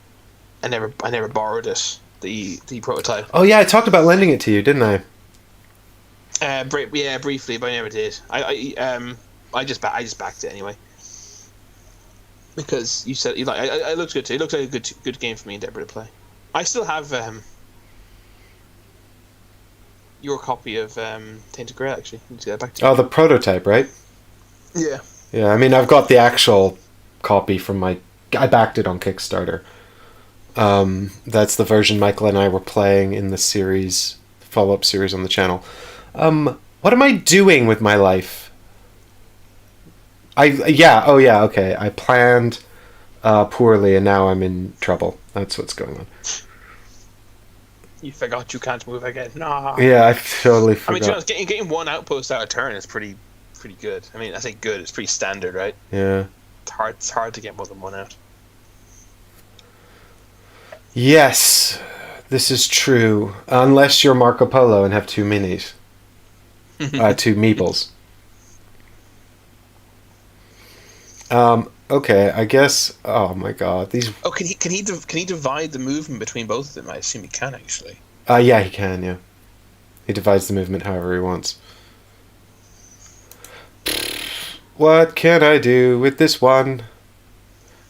borrowed it, the prototype. Oh yeah, I talked about lending it to you, didn't I? Yeah, briefly, but I never did. I just backed it anyway. Because you said it looked good too. It looked like a good game for me and Deborah to play. I still have your copy of Tainted Grail actually. I need to get it back to you. Oh, the prototype, right? Yeah. Yeah, I mean I've got the actual copy from I backed it on Kickstarter. That's the version Michael and I were playing in the series, follow-up series on the channel. What am I doing with my life? Okay. I planned poorly and now I'm in trouble. That's what's going on. You forgot you can't move again. Nah. Yeah, I totally forgot. I mean, to be honest, getting one outpost out of turn is pretty good. I mean, I say good, it's pretty standard, right? Yeah. It's hard to get more than one out. Yes, this is true. Unless you're Marco Polo and have 2 minis. 2 meeples. Okay, I guess. Oh my God, these. Oh, can he divide the movement between both of them? I assume he can actually. Yeah, he can. Yeah, he divides the movement however he wants. What can I do with this one?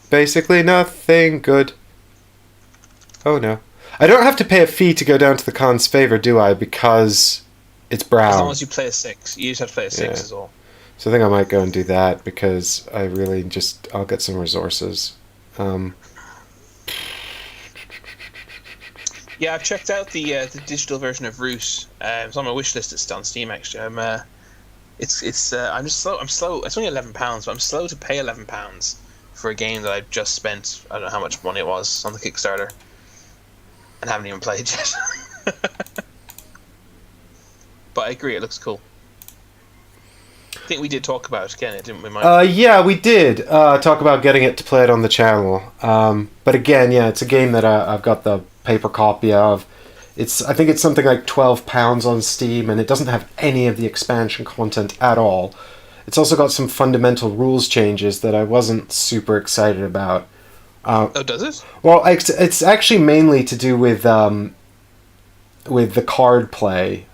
Basically nothing good. Oh no, I don't have to pay a fee to go down to the con's favor, do I? Because it's brown. As long as you play a 6, you just have to play a 6 is all. So I think I might go and do that because I really I'll get some resources. Yeah, I've checked out the digital version of Root. It's on my wish list. It's on Steam actually. I'm just slow. I'm slow. It's only £11, but I'm slow to pay £11 for a game that I've just spent. I don't know how much money it was on the Kickstarter, and haven't even played yet. But I agree, it looks cool. I think we did talk about it again, didn't we, Mike? Yeah, we did talk about getting it to play it on the channel. But again, yeah, it's a game that I've got the paper copy of. I think it's something like £12 on Steam, and it doesn't have any of the expansion content at all. It's also got some fundamental rules changes that I wasn't super excited about. Oh, does it? Well, it's actually mainly to do with the card play,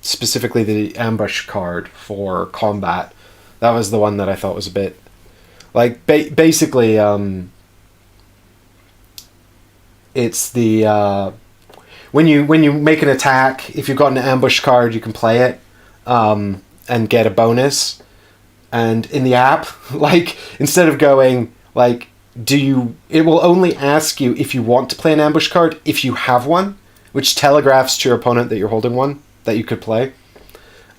specifically the ambush card for combat. That was the one that I thought was a bit like basically. It's the when you make an attack, if you've got an ambush card, you can play it and get a bonus. And in the app, like instead of going like, it will only ask you if you want to play an ambush card if you have one, which telegraphs to your opponent that you're holding one that you could play.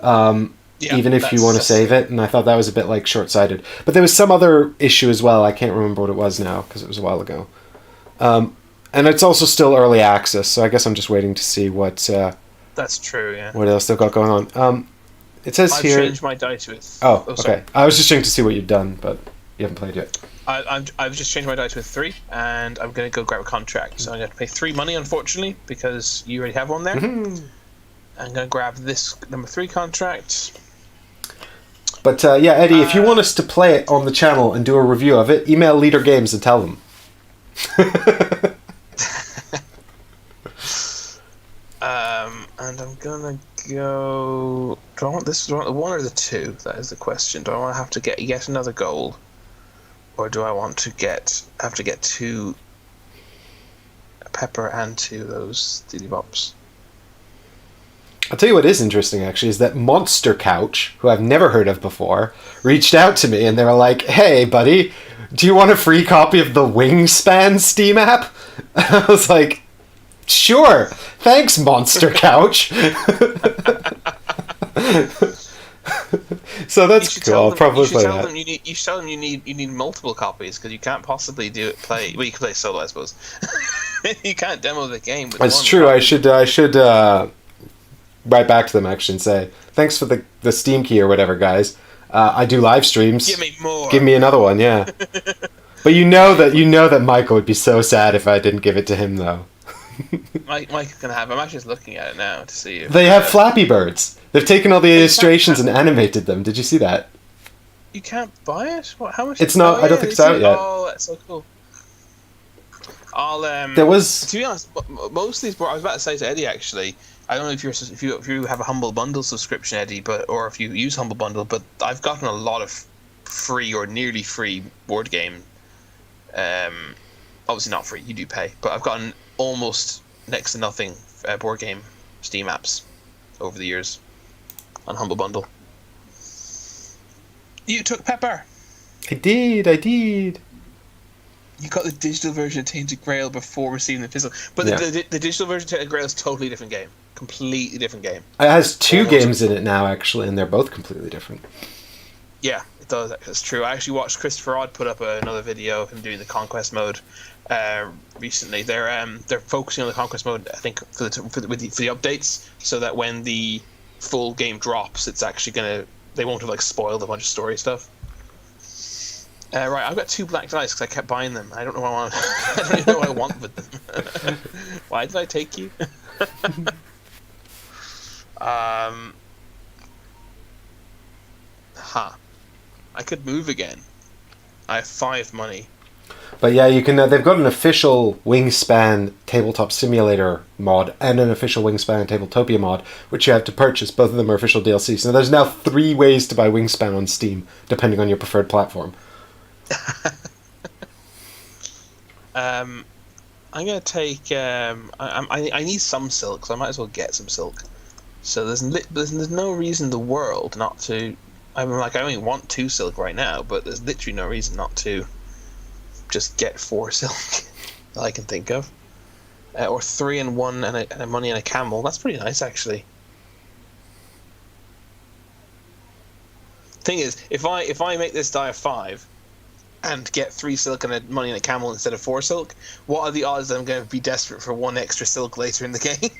Even if you want to save it, and I thought that was a bit like short-sighted. But there was some other issue as well. I can't remember what it was now because it was a while ago. And it's also still early access, so I guess I'm just waiting to see what. That's true. Yeah. What else they've got going on? It says I've here. I've changed my dice with. Oh, okay. I was just checking to see what you've done, but you haven't played yet. I've just changed my dice with 3, and I'm going to go grab a contract. So I'm going to pay 3 money, unfortunately, because you already have one there. Mm-hmm. I'm going to grab this number 3 contract. But yeah, Eddie, if you want us to play it on the channel and do a review of it, email Leader Games and tell them. And I'm gonna go. Do I want this? Do I want the 1 or the 2? That is the question. Do I want to have to get yet another gold, or do I want to have to get 2 pepper and 2 of those Dilly Bops? I'll tell you what is interesting, actually, is that Monster Couch, who I've never heard of before, reached out to me and they were like, "Hey, buddy, do you want a free copy of the Wingspan Steam app?" I was like, "Sure, thanks, Monster Couch." So that's cool. I'll probably play that. You should tell them you need multiple copies because you can't possibly play. Well, you can play solo, I suppose. You can't demo the game. It's true. Copy. I should write back to them actually and say thanks for the Steam key or whatever, guys. I do live streams. Give me more. Give me another one, yeah. But you know that Michael would be so sad if I didn't give it to him, though. Mike can have. I'm actually just looking at it now to see if they have Flappy Birds. They've taken all the illustrations and animated them. Did you see that? You can't buy it. What? How much? It's not. I don't think it's out yet. Oh, that's so cool. There was. To be honest, most of these. I was about to say to Eddie actually. I don't know if you have a Humble Bundle subscription, Eddie, or if you use Humble Bundle, but I've gotten a lot of free or nearly free board game. Obviously not free, you do pay, but I've gotten almost next to nothing board game Steam apps over the years on Humble Bundle. You took Pepper. I did. You got the digital version of Tainted Grail before receiving the physical, but yeah. the digital version of Tainted Grail is a totally different game. Completely different game. It has 2 games in it now, actually, and they're both completely different. Yeah, it does. That's true. I actually watched Christopher Odd put up another video of him doing the Conquest mode recently. They're focusing on the Conquest mode, I think, for the updates, so that when the full game drops, it's actually they won't have spoiled a bunch of story stuff. Right, I've got 2 black dice because I kept buying them. I don't know what I want. I don't even know what I want with them. Why did I take you? I could move again. I have 5 money. But yeah, you can. They've got an official Wingspan Tabletop Simulator mod and an official Wingspan Tabletopia mod, which you have to purchase. Both of them are official DLC. So there's now 3 ways to buy Wingspan on Steam, depending on your preferred platform. I'm gonna take. I need some silk, so I might as well get some silk. So there's no reason in the world not to. I only want 2 silk right now, but there's literally no reason not to just get 4 silk that I can think of, or 3 and 1 and a money and a camel. That's pretty nice, actually. Thing is, if I make this die a 5 and get 3 silk and a money and a camel instead of 4 silk, what are the odds that I'm going to be desperate for 1 extra silk later in the game?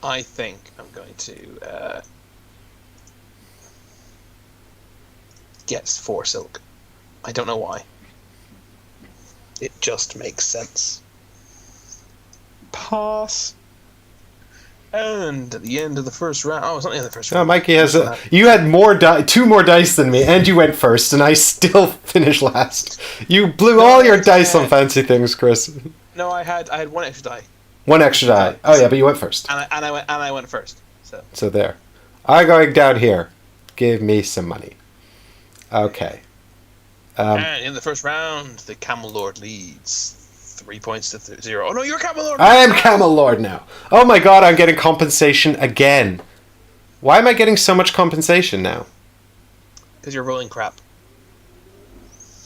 I think I'm going to get 4 silk. I don't know why. It just makes sense. Pass. And at the end of the first round... Oh, it's not the end of the first Oh, round. Mikey has you had two more dice than me, and you went first, and I still finished last. You blew all your dice on fancy things, Chris. No, I had one extra die. One extra die. Oh yeah, but you went first. And I went first. So there. I'm going down here. Give me some money. Okay. And in the first round, the Camel Lord leads 3 points to 0. Oh no, you're Camel Lord! I am Camel Lord now. Oh my god, I'm getting compensation again. Why am I getting so much compensation now? Because you're rolling crap.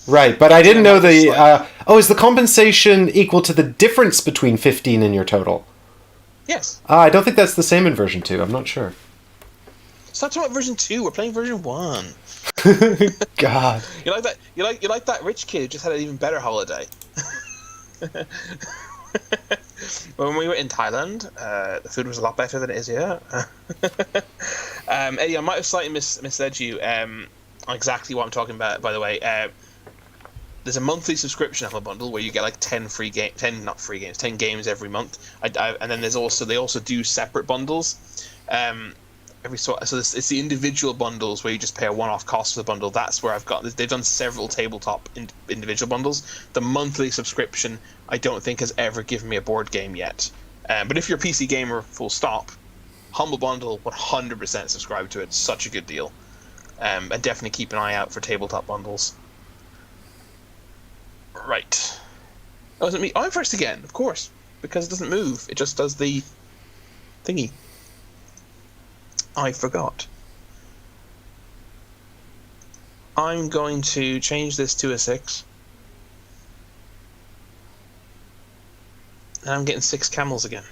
Right, but I didn't know the... is the compensation equal to the difference between 15 and your total? Yes. I don't think that's the same in version 2. I'm not sure. Stop talking about version 2. We're playing version 1. God. You like that? You like that rich kid who just had an even better holiday. When we were in Thailand, the food was a lot better than it is here. Eddie, I might have slightly misled you on exactly what I'm talking about. By the way, there's a monthly subscription Apple bundle where you get like 10 games every month. And then they also do separate bundles. It's the individual bundles where you just pay a one-off cost for the bundle. That's where they've done several tabletop individual bundles. The monthly subscription I don't think has ever given me a board game yet. But if you're a PC gamer, full stop, Humble Bundle, 100% subscribe to it. Such a good deal. And definitely keep an eye out for tabletop bundles. Right. Oh, is it me? Oh, I'm first again, of course. Because it doesn't move. It just does the thingy. I forgot. I'm going to change this to a 6. And I'm getting 6 camels again.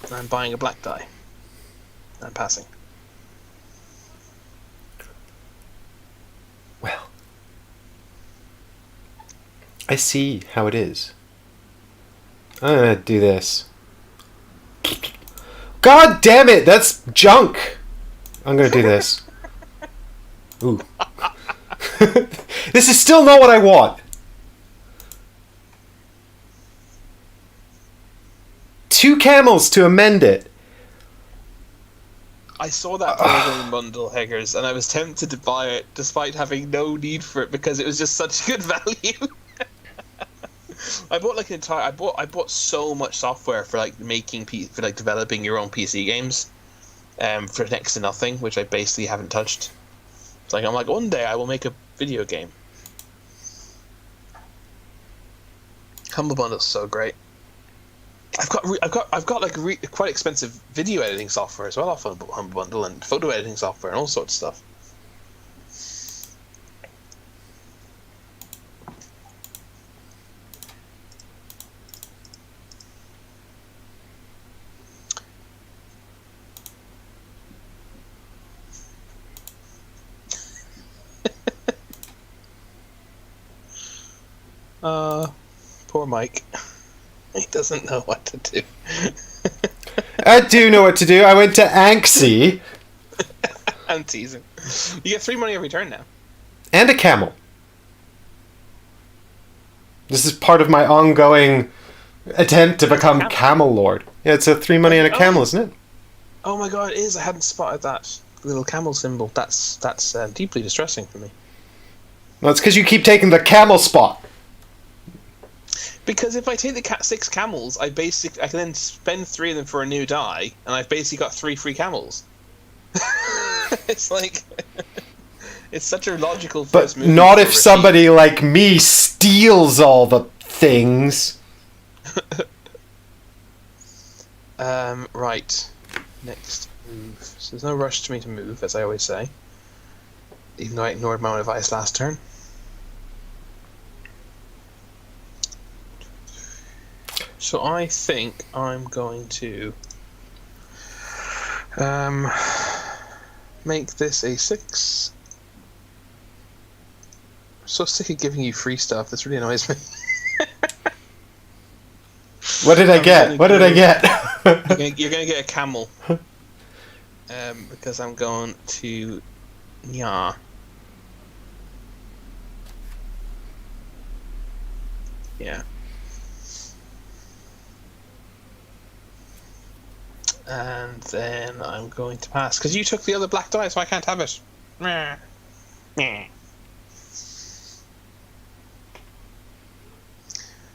And I'm buying a black die. I'm passing. Well, I see how it is. I'm gonna do this. God damn it, that's junk! I'm gonna do this. Ooh. This is still not what I want. 2 camels to amend it. I saw that Polo bundle, Heggers, and I was tempted to buy it despite having no need for it because it was just such good value. I bought so much software for like developing your own PC games, for next to nothing, which I basically haven't touched. It's like I'm like, one day I will make a video game. Humble Bundle's so great. I've got like quite expensive video editing software as well off Humble Bundle, and photo editing software and all sorts of stuff. Poor Mike. He doesn't know what to do. I do know what to do. I went to Anxie. I'm teasing. You get 3 money every turn now. And a camel. This is part of my ongoing attempt to become Camel Lord. Yeah, it's a 3 money and a camel, isn't it? Oh my god, it is. I hadn't spotted that little camel symbol. That's deeply distressing for me. Well, it's because you keep taking the camel spot. Because if I take the 6 camels, I can then spend 3 of them for a new die, and I've basically got 3 free camels. It's like it's such a logical first move. But not if somebody like me steals all the things. Right. Next move. So there's no rush to me to move, as I always say. Even though I ignored my own advice last turn. So I think I'm going to make this a 6. I'm so sick of giving you free stuff. This really annoys me. What did I get? What did I get? You're going to get a camel. Because I'm going to... Yeah. Yeah. And then I'm going to pass. Because you took the other black die, so I can't have it. Meh. Meh.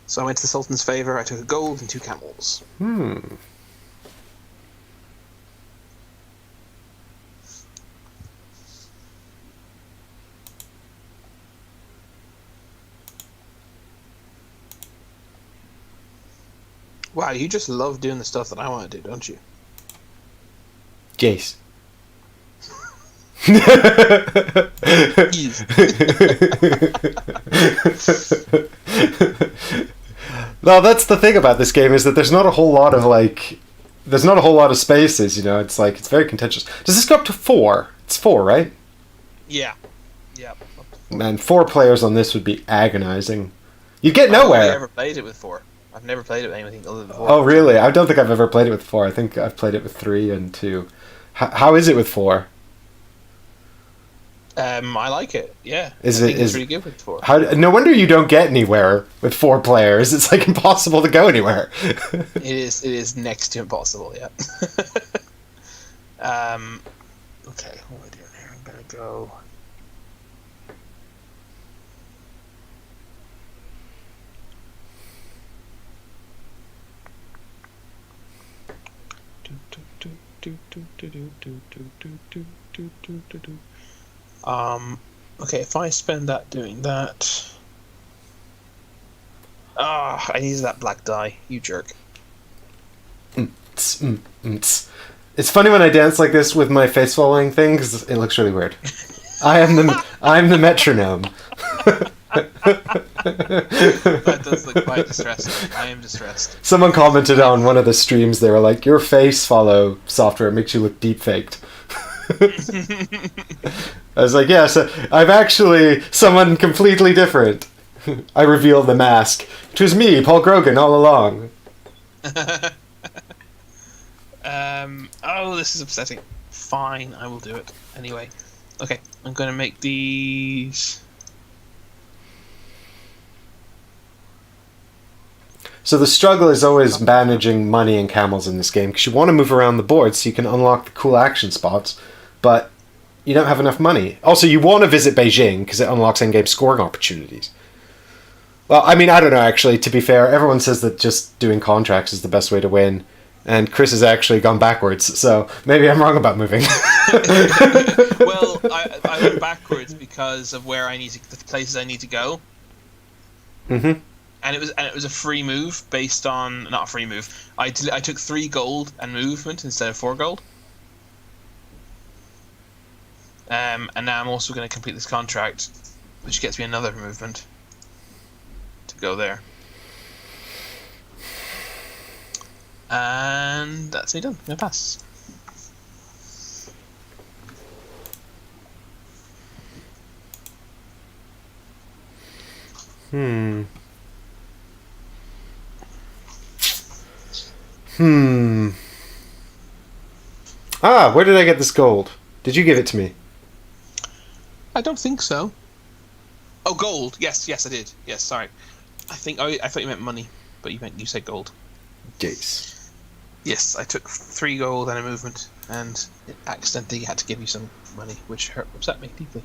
So I went to the Sultan's favour. I took a gold and 2 camels. Wow, you just love doing the stuff that I want to do, don't you? Jace. No, that's the thing about this game, is that there's not a whole lot of spaces, you know. It's like, it's very contentious. Does this go up to 4? It's 4, right? Yeah. Yeah. Man, 4 players on this would be agonizing. You'd get nowhere. I've never played it with 4. I've never played it with anything other than 4. Oh, really? I don't think I've ever played it with 4. I think I've played it with 3 and 2. How is it with 4? I like it. Yeah, it's pretty good with 4. No wonder you don't get anywhere with 4 players. It's like impossible to go anywhere. It is next to impossible. Yeah. Okay, what am I doing here? I'm gonna go. Okay, if I spend that doing that... I needed that black die, you jerk. It's funny when I dance like this with my face following thing, because it looks really weird. I'm the metronome. That does look quite distressing. I am distressed. Someone commented on one of the streams, they were like, your face follow software makes you look deep faked. I was like, yeah, so I'm actually someone completely different. I revealed the mask. It was me, Paul Grogan, all along. Oh, this is upsetting. Fine, I will do it. Anyway. Okay, I'm going to make these... So the struggle is always managing money and camels in this game, because you want to move around the board so you can unlock the cool action spots, but you don't have enough money. Also, you want to visit Beijing, because it unlocks in-game scoring opportunities. Well, I mean, I don't know, actually, to be fair. Everyone says that just doing contracts is the best way to win, and Chris has actually gone backwards, so maybe I'm wrong about moving. Well, I went backwards because of where the places I need to go. Mm-hmm. And it was a free move based on... Not a free move. I took 3 gold and movement instead of 4 gold. And now I'm also going to complete this contract, which gets me another movement to go there. And that's me done. I'm going to pass. Where did I get this gold? Did you give it to me? I don't think so. Oh, gold. Yes, I did. Yes, sorry. I thought you meant money, but you said gold. Jace. Yes, I took 3 gold and a movement, and it accidentally had to give you some money, which upset me deeply.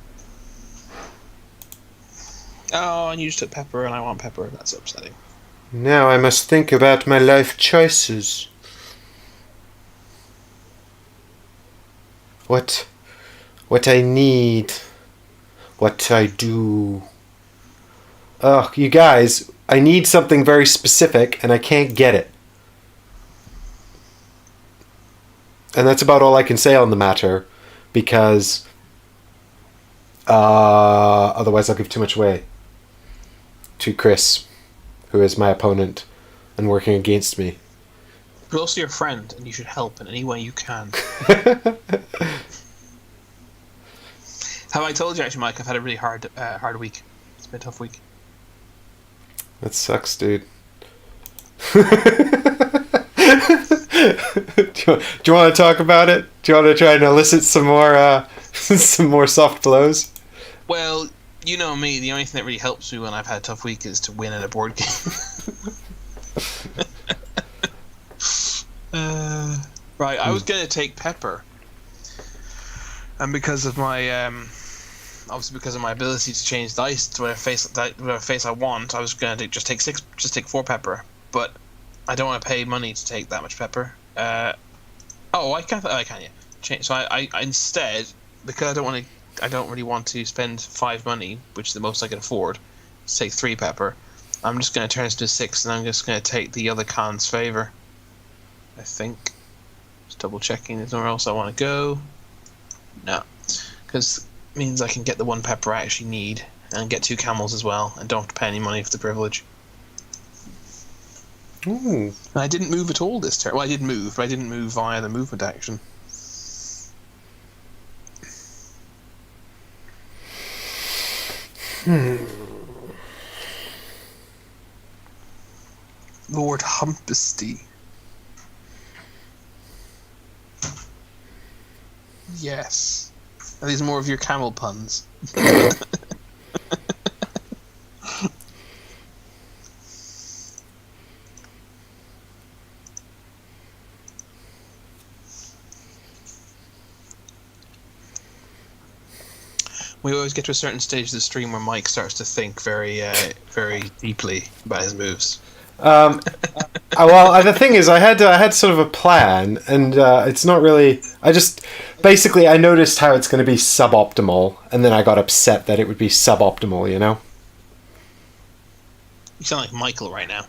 Oh, and you just took pepper, and I want pepper. That's upsetting. Now I must think about my life choices. What I need. What I do. Ugh, you guys, I need something very specific, and I can't get it. And that's about all I can say on the matter, because otherwise I'll give too much away to Chris, who is my opponent and working against me. But also your friend, and you should help in any way you can. Have I told you, actually, Mike, I've had a really hard week. It's been a tough week. That sucks, dude. Do you want to talk about it? Do you want to try and elicit some more soft blows? Well, you know me, the only thing that really helps me when I've had a tough week is to win at a board game. Right, I was going to take pepper, and because of my obviously because of my ability to change dice to whatever face I want, I was going to just take 4 pepper. But I don't want to pay money to take that much pepper. I can. Yeah. So I instead, because I don't really want to spend 5 money, which is the most I can afford, to take 3 pepper. I'm just going to turn this to 6, and I'm just going to take the other Khan's favor. I think. Just double checking. There's nowhere else I want to go. No, because it means I can get the 1 pepper I actually need, and get 2 camels as well, and don't have to pay any money for the privilege. Ooh. And I didn't move at all this turn. Well, I did move, but I didn't move via the movement action. Lord Humpesty. Yes. Are these more of your camel puns? We always get to a certain stage of the stream where Mike starts to think very, very deeply about his moves. Well, the thing is, I had sort of a plan, and it's not really. I noticed how it's going to be suboptimal, and then I got upset that it would be suboptimal. You know. You sound like Michael right now.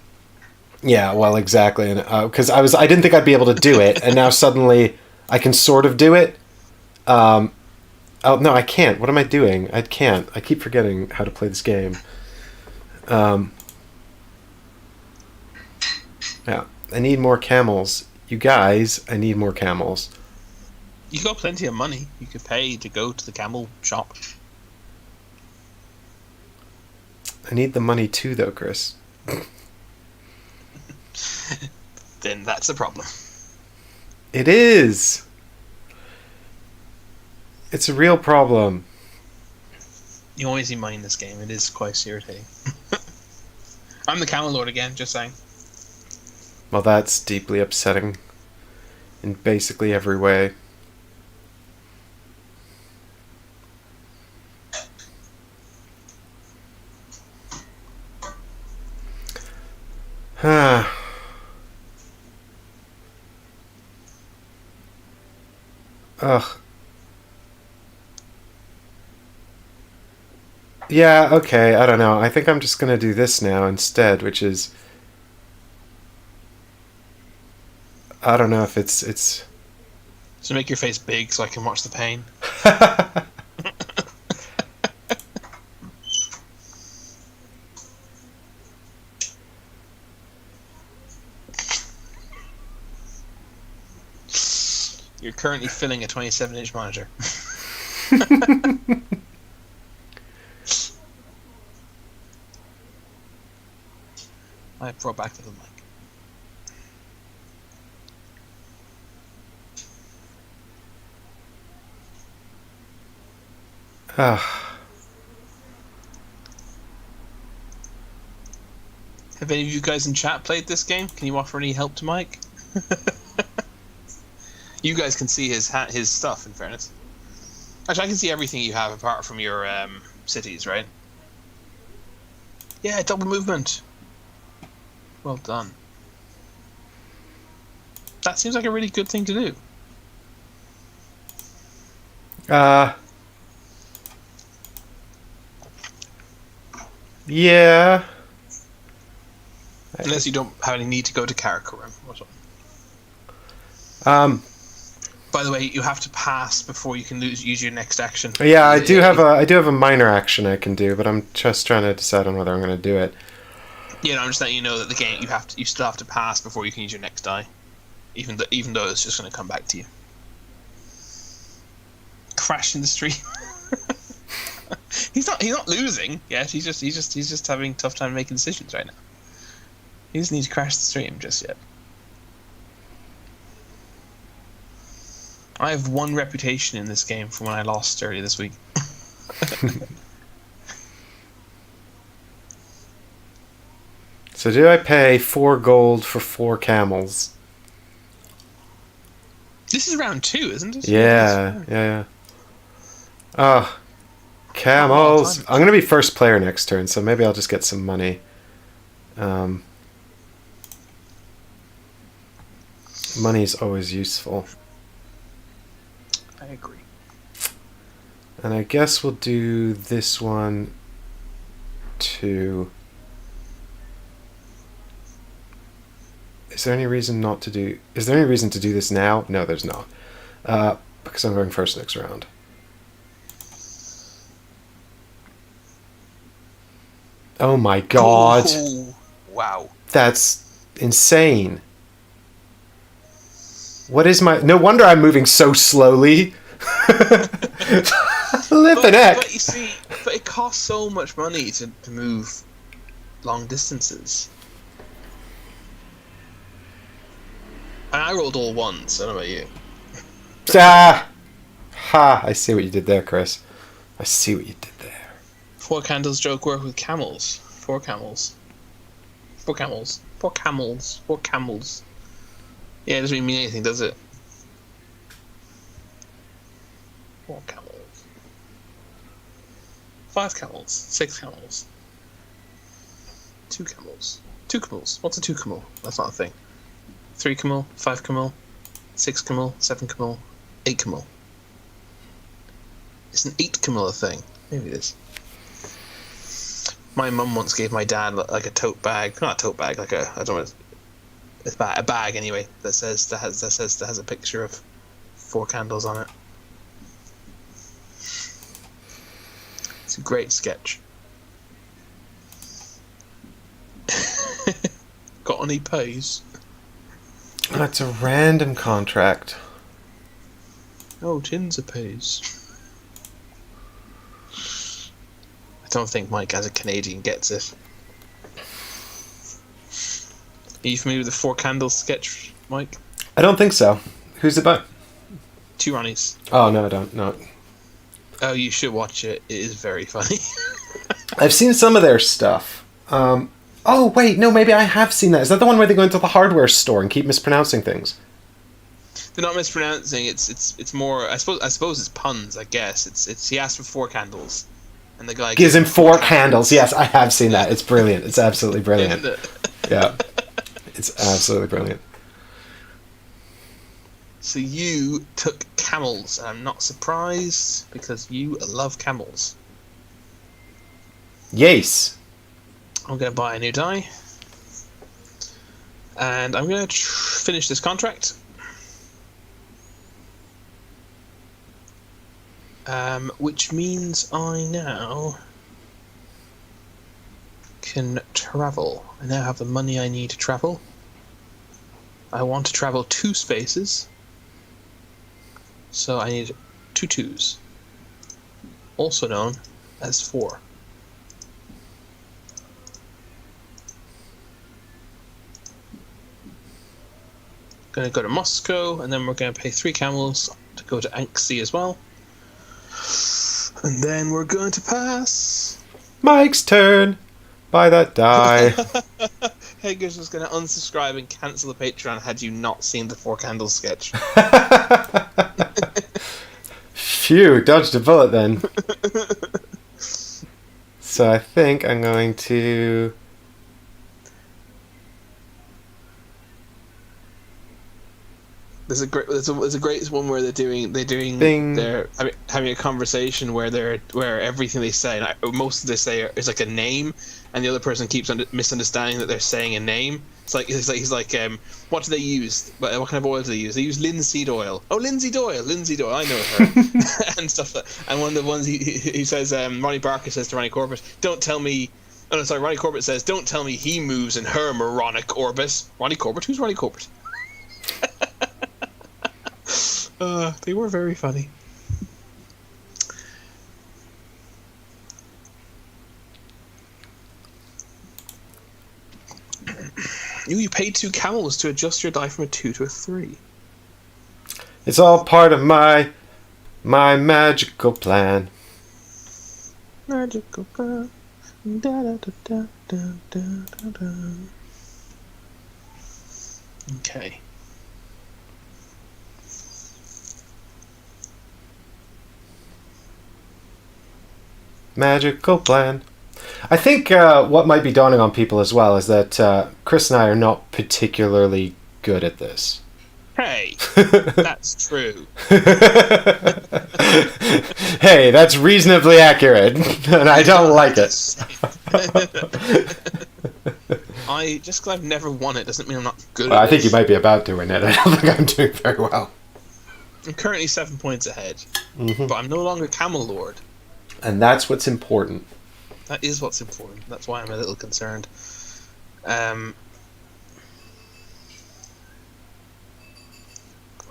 Yeah, well, exactly, and because I didn't think I'd be able to do it, and now suddenly I can sort of do it. Oh no, I can't. What am I doing? I can't. I keep forgetting how to play this game. Yeah, I need more camels. You guys, I need more camels. You got plenty of money. You could pay to go to the camel shop. I need the money too, though, Chris. Then that's a problem. It is. It's a real problem. You always need money in this game. It is quite irritating. I'm the camel lord again, just saying. Well, that's deeply upsetting in basically every way. Ugh. Yeah, okay, I don't know. I think I'm just gonna do this now instead, which is... I don't know if it's... So make your face big so I can watch the pain. You're currently filling a 27-inch monitor. I brought back to the mic. Have any of you guys in chat played this game? Can you offer any help to Mike? You guys can see his stuff, in fairness. Actually, I can see everything you have apart from your cities, right? Yeah, double movement. Well done. That seems like a really good thing to do. Yeah. Unless you don't have any need to go to Karakoram or something. By the way, you have to pass before you can use your next action. Yeah, I do have a minor action I can do, but I'm just trying to decide on whether I'm going to do it. Yeah, no, I'm just letting you know that the game you still have to pass before you can use your next die, even though it's just going to come back to you. Crash in the stream. He's not losing yet. He's just having a tough time making decisions right now. He doesn't need to crash the stream just yet. I have one reputation in this game from when I lost earlier this week. So do I pay 4 gold for 4 camels? This is round 2, isn't it? Yeah. Oh, camels. time. I'm going to be first player next turn, so maybe I'll just get some money. Money's always useful. I agree. And I guess we'll do this one too. Is there any reason not to do... Is there any reason to do this now? No, there's not. Because I'm going first next round. Oh my god. Ooh, wow. That's insane. What is my... No wonder I'm moving so slowly. Flippin' heck. But you see, but it costs so much money to move long distances. And I rolled all ones, I don't know about you. Ah! Ha! I see what you did there, Chris. I see what you did there. 4 candles joke work with camels. 4 camels. 4 camels. 4 camels. 4 camels. Yeah, it doesn't really mean anything, does it? 4 camels. 5 camels. 6 camels. 2 camels. 2 camels. What's a 2 camel? That's not a thing. 3 camel. 5 camel. 6 camel. 7 camel. 8 camel. Is an 8 camel a thing? Maybe it is. My mum once gave my dad like a tote bag. Not a tote bag, like a... I don't know. It's a bag anyway that has a picture of 4 candles on it. It's a great sketch. Got any pays? That's a random contract. Oh, tins of pays. I don't think Mike, as a Canadian, gets it. Are you familiar with the 4 candles sketch, Mike? I don't think so. Who's it by? 2 Ronnies. Oh, no, I don't. No. Oh, you should watch it. It is very funny. I've seen some of their stuff. Oh, wait, no, maybe I have seen that. Is that the one where they go into the hardware store and keep mispronouncing things? They're not mispronouncing. It's more. I suppose it's puns. I guess it's. He asked for 4 candles, and the guy Gives him 4 candles. Yes, I have seen that. It's brilliant. It's absolutely brilliant. Yeah, it's absolutely brilliant. So you took camels, and I'm not surprised because you love camels. Yes. I'm going to buy a new die, and I'm going to finish this contract. Which means I now can travel. I now have the money I need to travel. I want to travel 2 spaces, so I need 2 2s, also known as 4. Going to go to Moscow, and then we're going to pay 3 camels to go to Anxi as well. And then we're going to pass. Mike's turn. Buy that die. Hager's was going to unsubscribe and cancel the Patreon had you not seen the 4 candles sketch. Phew, dodged a bullet then. So I think I'm going to... There's a great one where they're having a conversation where everything they say, most of they say is like a name, and the other person keeps misunderstanding that they're saying a name. He's like, what do they use? What kind of oil do they use? They use linseed oil. Oh, Lindsay Doyle, I know her, and stuff like that. And one of the ones he says, Ronnie Barker says to Ronnie Corbett, "Don't tell me." Oh no, sorry, Ronnie Corbett says, "Don't tell me he moves in her moronic orbit." Ronnie Corbett? Who's Ronnie Corbett? They were very funny. You paid 2 camels to adjust your die from a 2 to a 3. It's all part of my magical plan. Magical plan. Da, da, da, da, da, da, da, da. Okay. Magical plan. I think what might be dawning on people as well is that Chris and I are not particularly good at this. Hey, that's true. Hey, that's reasonably accurate, and I don't like it. Just because I've never won it doesn't mean I'm not good Well, at it. I think you might be about to win it. I don't think I'm doing very well. I'm currently 7 points ahead, but I'm no longer Camel Lord. And that's what's important. That is what's important. That's why I'm a little concerned.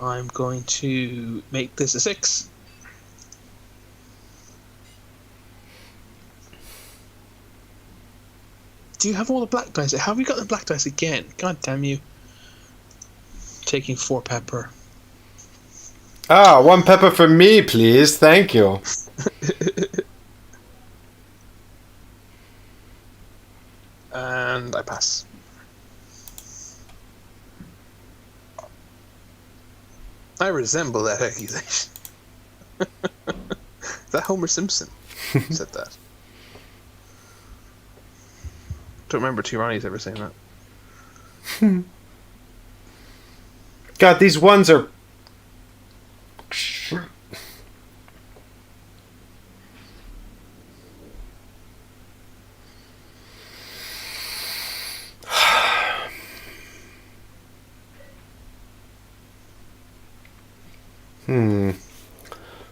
I'm going to make this a 6. Do you have all the black dice? How have you got the black dice again? God damn you. Taking 4 pepper. Ah, 1 pepper for me, please. Thank you. And I pass. I resemble that accusation. Is that Homer Simpson said that? Don't remember Tirani's ever saying that. God, these ones are...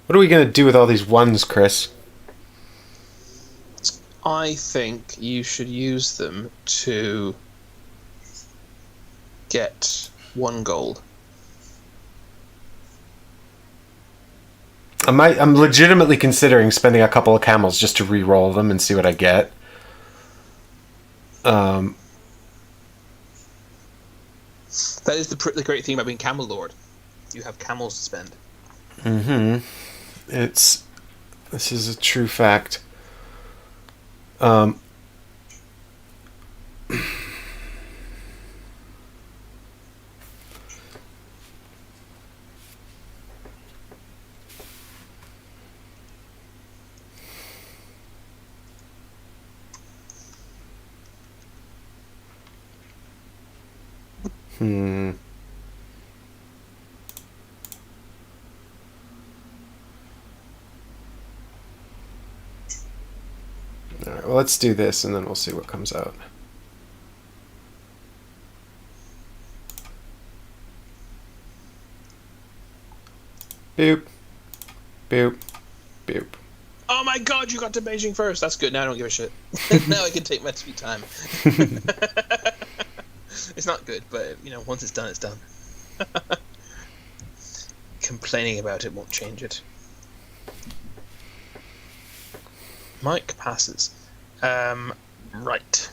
What are we going to do with all these ones, Chris? I think you should use them to get 1 gold. I'm legitimately considering spending a couple of camels just to re-roll them and see what I get. That is the great thing about being Camel Lord. You have camels to spend. This is a true fact. Alright, well, let's do this and then we'll see what comes out. Boop. Boop. Boop. Oh my god, you got to Beijing first. That's good. Now I don't give a shit. Now I can take my sweet time. It's not good, but once it's done, it's done. Complaining about it won't change it. Mike passes. Right.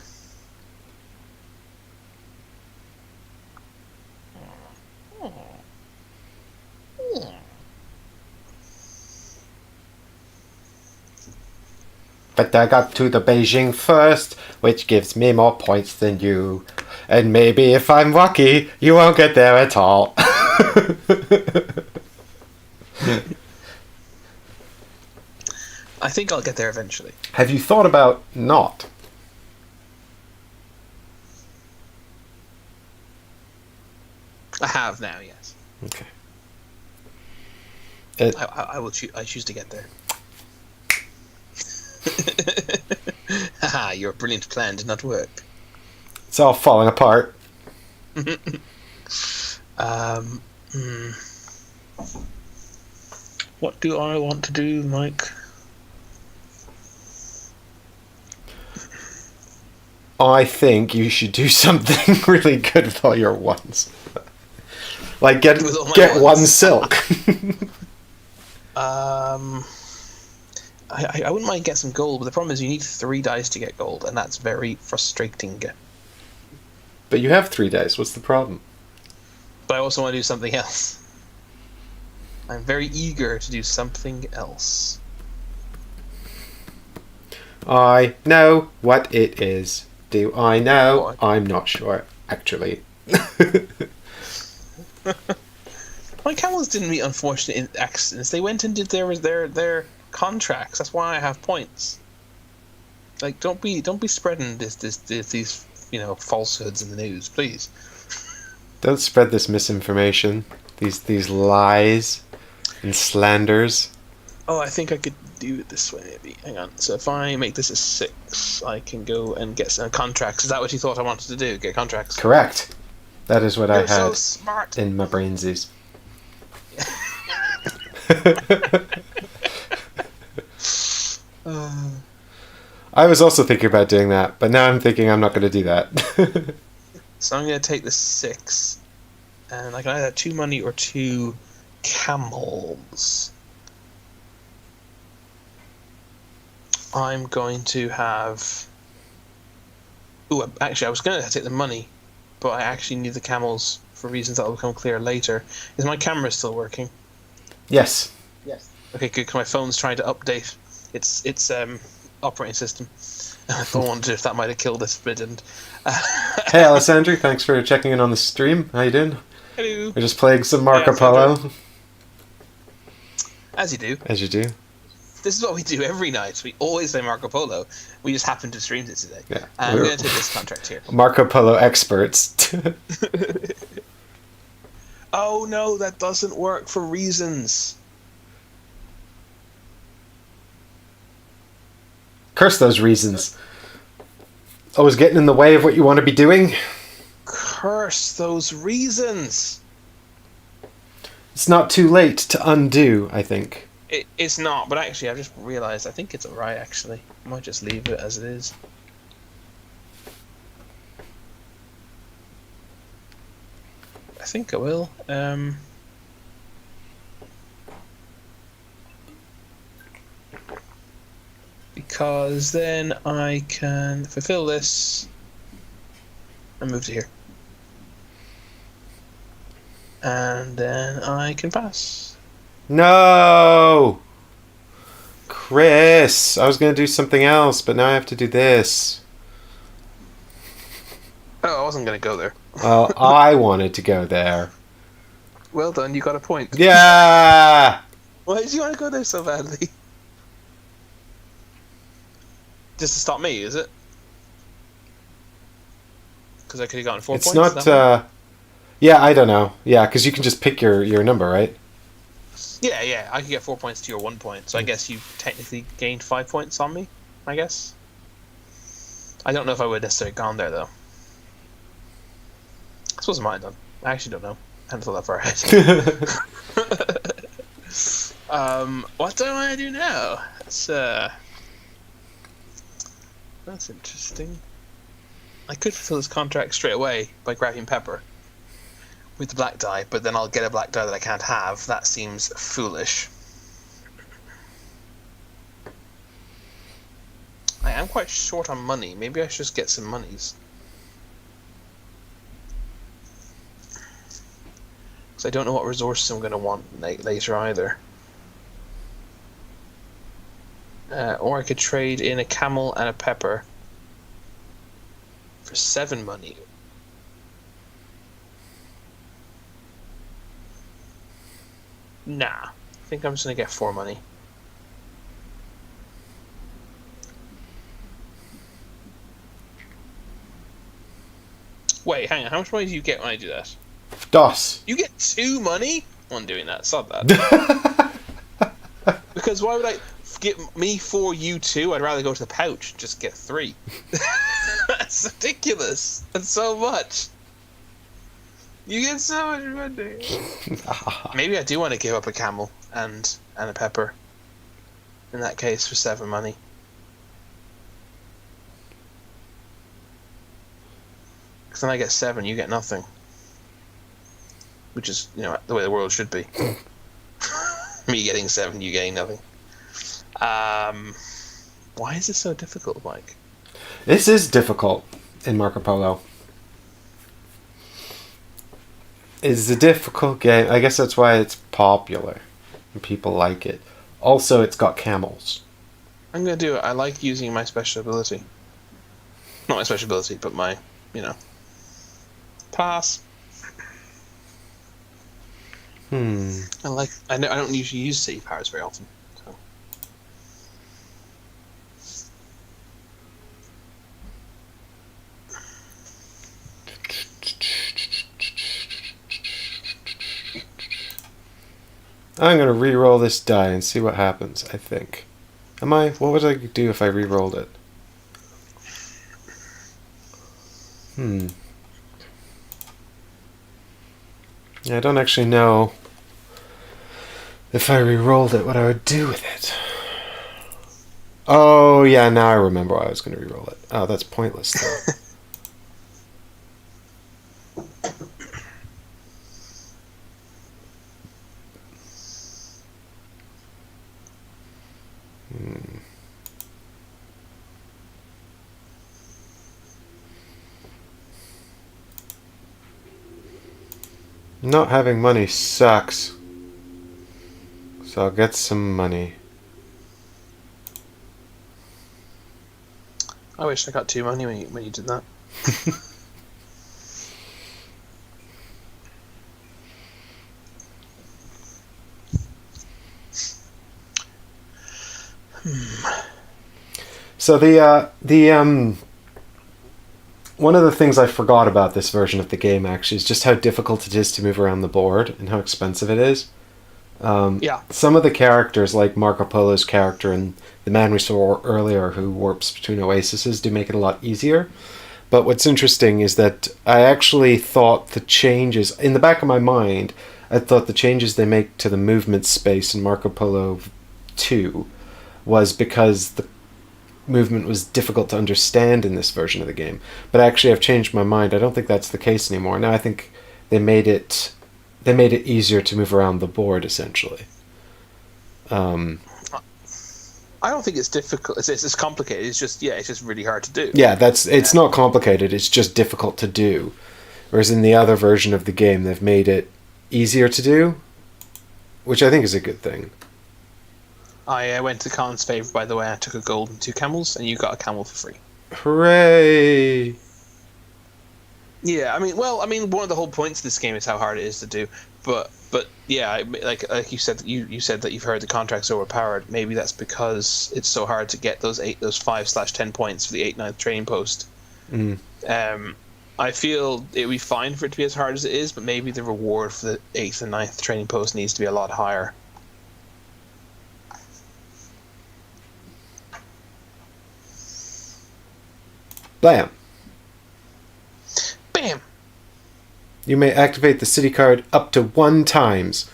But I got to the Beijing first, which gives me more points than you. And maybe if I'm lucky, you won't get there at all. I think I'll get there eventually. Have you thought about not? I have now, yes. Okay. I will. I choose to get there. Haha! Your brilliant plan did not work. It's all falling apart. What do I want to do, Mike? I think you should do something really good with all your ones. Like get ones. 1 silk. I wouldn't mind getting some gold, but the problem is you need 3 dice to get gold, and that's very frustrating. But you have 3 dice. What's the problem? But I also want to do something else. I'm very eager to do something else. I know what it is. Do I know? I'm not sure, actually. My camels didn't meet unfortunate accidents. They went and did their contracts. That's why I have points. Like, don't be spreading these falsehoods in the news, please. Don't spread this misinformation, these lies and slanders. Oh, I think I could do it this way, maybe. Hang on. So if I make this a 6, I can go and get some contracts. Is that what you thought I wanted to do? Get contracts? Correct. That is what I had so smart. in my brainsies. I was also thinking about doing that, but now I'm thinking I'm not going to do that. So I'm going to take the 6, and I can either have 2 money or 2 camels. I'm going to have... Ooh, actually, I was going to take the money, but I actually need the camels for reasons that will become clear later. Is my camera still working? Yes. Okay, good, because my phone's trying to update its operating system. I wondered if that might have killed it, but it didn't. Hey, Alessandro, thanks for checking in on the stream. How you doing? Hello. We're just playing some Marco Polo. As you do. As you do. This is what we do every night. We always play Marco Polo. We just happen to stream it today. Yeah. And we're going to take this contract here. Marco Polo experts. Oh no, that doesn't work for reasons. Curse those reasons. Always getting in the way of what you want to be doing. Curse those reasons. It's not too late to undo, I think. It's not, but actually I've just realised I think it's alright actually. I might just leave it as it is. I think I will. Because then I can fulfill this and move to here. And then I can pass. No! Chris! I was going to do something else, but now I have to do this. Oh, I wasn't going to go there. Well, I wanted to go there. Well done, you got a point. Yeah! Why did you want to go there so badly? Just to stop me, is it? Because I could have gotten 4 points. It's not, yeah, I don't know. Yeah, because you can just pick your number, right? Yeah, I could get 4 points to your 1 point, so I guess you technically gained 5 points on me, I guess. I don't know if I would necessarily gone there, though. I suppose I might have done. I actually don't know. I hadn't thought that far ahead. What do I want to do now? That's interesting. I could fulfill this contract straight away by grabbing pepper with the black die, but then I'll get a black die that I can't have. That seems foolish. I am quite short on money. Maybe I should just get some monies. Because I don't know what resources I'm going to want later either. Or I could trade in a camel and a pepper for 7 money. Nah, I think I'm just going to get 4 money. Wait, hang on, how much money do you get when I do that? DOS. You get 2 money? I'm doing that, sod that. Because why would I get me 4, you 2? I'd rather go to the pouch and just get 3. That's ridiculous. That's so much. You get so much money. Maybe I do want to give up a camel and a pepper. In that case, for 7 money. Because then I get 7, you get nothing. Which is, the way the world should be. Me getting 7, you getting nothing. Why is this so difficult, Mike? This is difficult in Marco Polo. It's a difficult game. I guess that's why it's popular and people like it. Also, it's got camels. I'm going to do it. I like using my special ability. Not my special ability, but my, pass. I don't usually use city powers very often. So. I'm going to re-roll this die and see what happens, I think. What would I do if I re-rolled it? Yeah, I don't actually know if I re-rolled it, what I would do with it. Oh, yeah, now I remember why I was going to re-roll it. Oh, that's pointless, though. Not having money sucks. So I'll get some money. I wish I got 2 money when you did that. So one of the things I forgot about this version of the game actually is just how difficult it is to move around the board and how expensive it is. Yeah. Some of the characters, like Marco Polo's character and the man we saw earlier who warps between oases, do make it a lot easier. But what's interesting is that I actually thought the changes, in the back of my mind, I thought the changes they make to the movement space in Marco Polo 2 was because the movement was difficult to understand in this version of the game. But actually I've changed my mind. I don't think that's the case anymore. Now I think they made it easier to move around the board, essentially. I don't think it's difficult. It's complicated. It's just really hard to do. Yeah, it's not complicated. It's just difficult to do. Whereas in the other version of the game, they've made it easier to do, which I think is a good thing. I went to Colin's favour, by the way. I took a gold and 2 camels, and you got a camel for free. Hooray! Yeah, I mean, one of the whole points of this game is how hard it is to do. But yeah, like you said, you said that you've heard the contract's overpowered. Maybe that's because it's so hard to get those 5/10 points for the 8th, 9th training post. I feel it would be fine for it to be as hard as it is, but maybe the reward for the 8th and 9th training post needs to be a lot higher. Blam! Bam! You may activate the city card up to 1 times.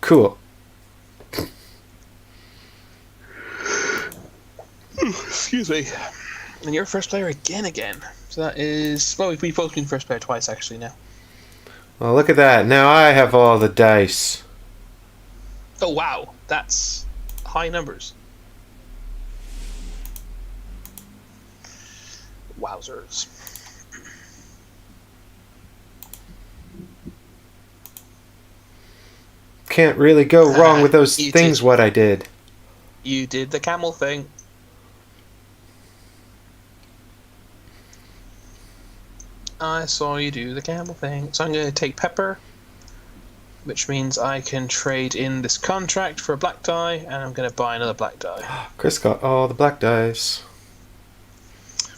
Cool. Excuse me. And you're first player again. So that is... Well, we've both been first player twice, actually, now. Well, look at that. Now I have all the dice. Oh, wow. That's high numbers. Wowzers. Can't really go wrong with those things, what I did. You did the camel thing. I saw you do the camel thing. So I'm going to take pepper, which means I can trade in this contract for a black die, and I'm going to buy another black die. Chris got all the black dice.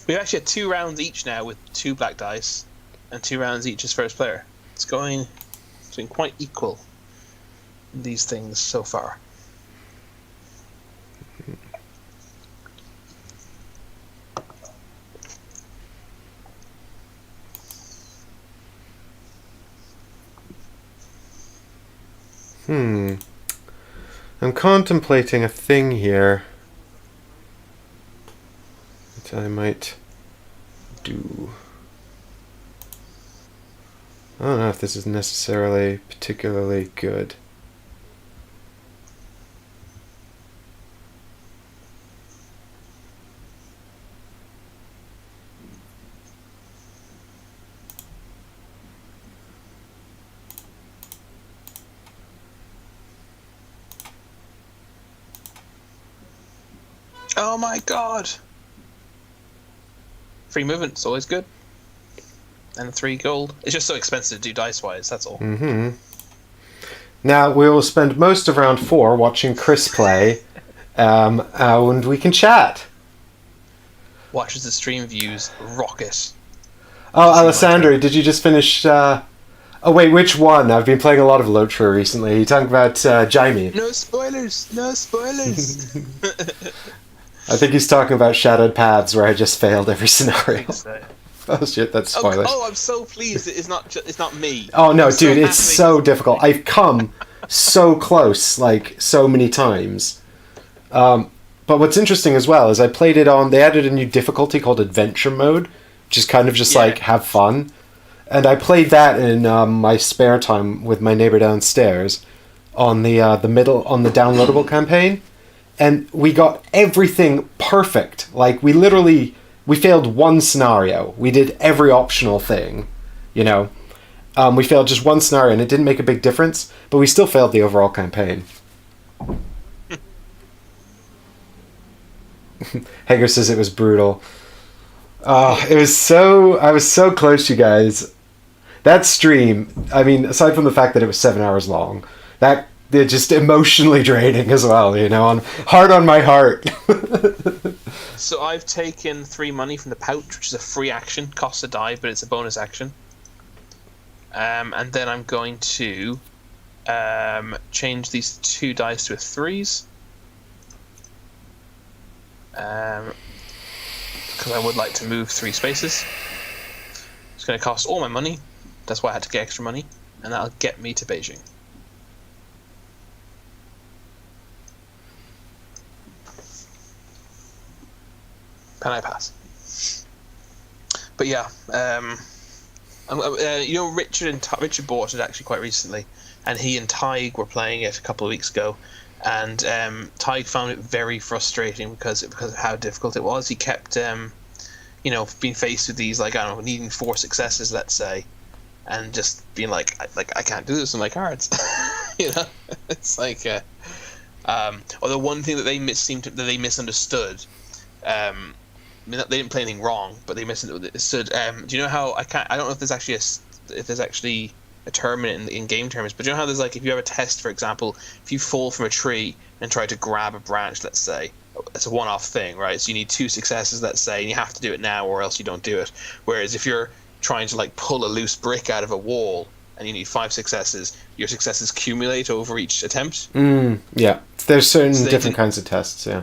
We've actually had 2 rounds each now with 2 black dice, and 2 rounds each as first player. It's been quite equal in these things so far. I'm contemplating a thing here that I might do. I don't know if this is necessarily particularly good. Oh my god! Free movement is always good. And 3 gold. It's just so expensive to do dice-wise, that's all. Now, we will spend most of round 4 watching Chris play, and we can chat. Watch as the stream views rocket. Oh, Alessandro, did you just finish... Oh wait, which one? I've been playing a lot of Lotra recently. Are you talking about Jaime? No spoilers! No spoilers! I think he's talking about Shadowed Paths, where I just failed every scenario. Oh shit, that's spoilers. Oh, I'm so pleased it's not me. Oh no, dude, it's so difficult. I've come so close, like, so many times. But what's interesting as well is I played it on... They added a new difficulty called Adventure Mode, which is kind of just like, have fun. And I played that in my spare time with my neighbor downstairs on the downloadable campaign. And we got everything perfect. Like, we failed one scenario. We did every optional thing, you know. We failed just one scenario, and it didn't make a big difference, but we still failed the overall campaign. Hager says it was brutal. I was so close, you guys. That stream, I mean, aside from the fact that it was 7 hours long, that... They're just emotionally draining as well, you know, hard on my heart. So I've taken 3 money from the pouch, which is a free action, costs a die, but it's a bonus action. And then I'm going to change these 2 dice to a 3s. Because I would like to move 3 spaces. It's going to cost all my money. That's why I had to get extra money. And that'll get me to Beijing. Can I pass? But yeah, you know, Richard bought it actually quite recently, and he and Tig were playing it a couple of weeks ago, and Tig found it very frustrating because of how difficult it was. He kept, you know, being faced with these, like, I don't know, needing 4 successes, let's say, and just being like I can't do this on my cards. You know, it's like, or the one thing that they misunderstood. I mean, they didn't play anything wrong, but they misunderstood. Do you know how I don't know if there's actually a term in game terms, but do you know how there's, like, if you have a test, for example, if you fall from a tree and try to grab a branch, let's say, it's a one-off thing, right? So you need 2 successes, let's say, and you have to do it now, or else you don't do it. Whereas if you're trying to, like, pull a loose brick out of a wall and you need 5 successes, your successes accumulate over each attempt. Yeah, there's certain different kinds of tests. Yeah.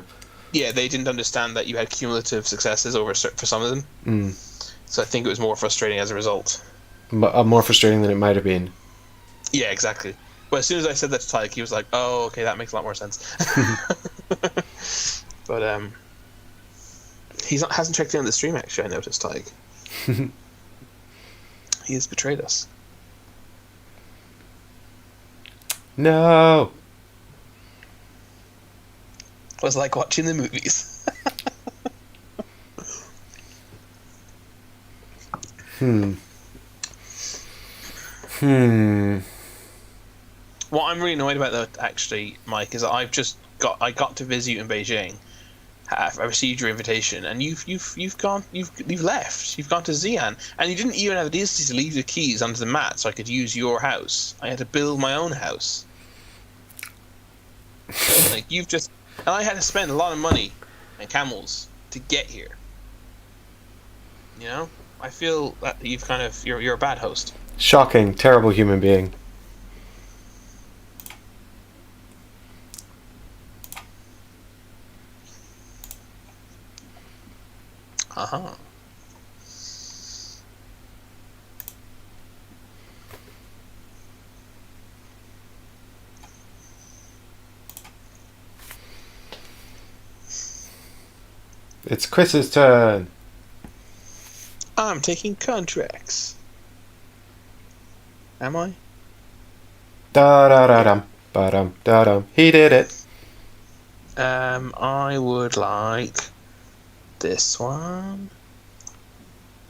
Yeah, they didn't understand that you had cumulative successes for some of them. So I think it was more frustrating as a result. More frustrating than it might have been. Yeah, exactly. Well, as soon as I said that to Tyke, he was like, "Oh, okay, that makes a lot more sense." But hasn't checked in on the stream. Actually, I noticed, Tyke. He has betrayed us. No. It was like watching the movies. What I'm really annoyed about, though, actually, Mike, is that I got to visit you in Beijing. I received your invitation, and you've left. You've gone to Xi'an, and you didn't even have the decency to leave the keys under the mat so I could use your house. I had to build my own house. Like, and I had to spend a lot of money and camels to get here. You know, I feel that you're a bad host. Shocking, terrible human being. Uh-huh. It's Chris's turn. I'm taking contracts. Am I? Da-da-da-dum, ba-dum, da-dum. He did it. I would like this one.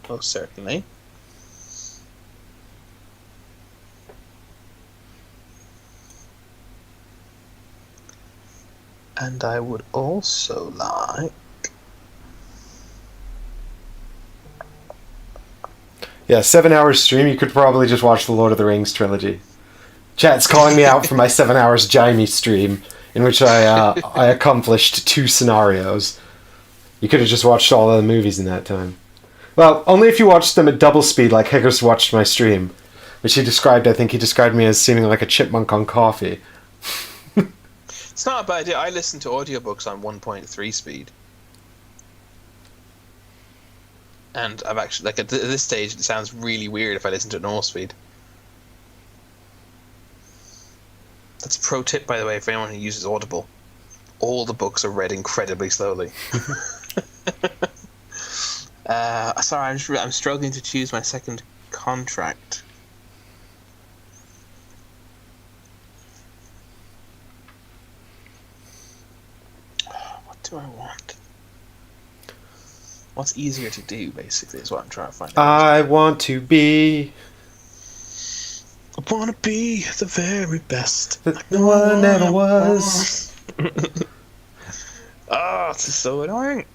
Oh, certainly. And I would also like... Yeah, 7 hours stream, you could probably just watch the Lord of the Rings trilogy. Chat's calling me out for my 7 hours Jaime stream, in which I accomplished 2 scenarios. You could have just watched all of the movies in that time. Well, only if you watched them at double speed like Higgers watched my stream. which he described me as seeming like a chipmunk on coffee. It's not a bad idea. I listen to audiobooks on 1.3 speed. And I've actually, like, at this stage, it sounds really weird if I listen to it normal speed. That's a pro tip, by the way, for anyone who uses Audible. All the books are read incredibly slowly. Sorry, I'm struggling to choose my second contract. What do I want? What's easier to do, basically, is what I'm trying to find out. I want to be the very best. That no one ever was. Oh, this is so annoying.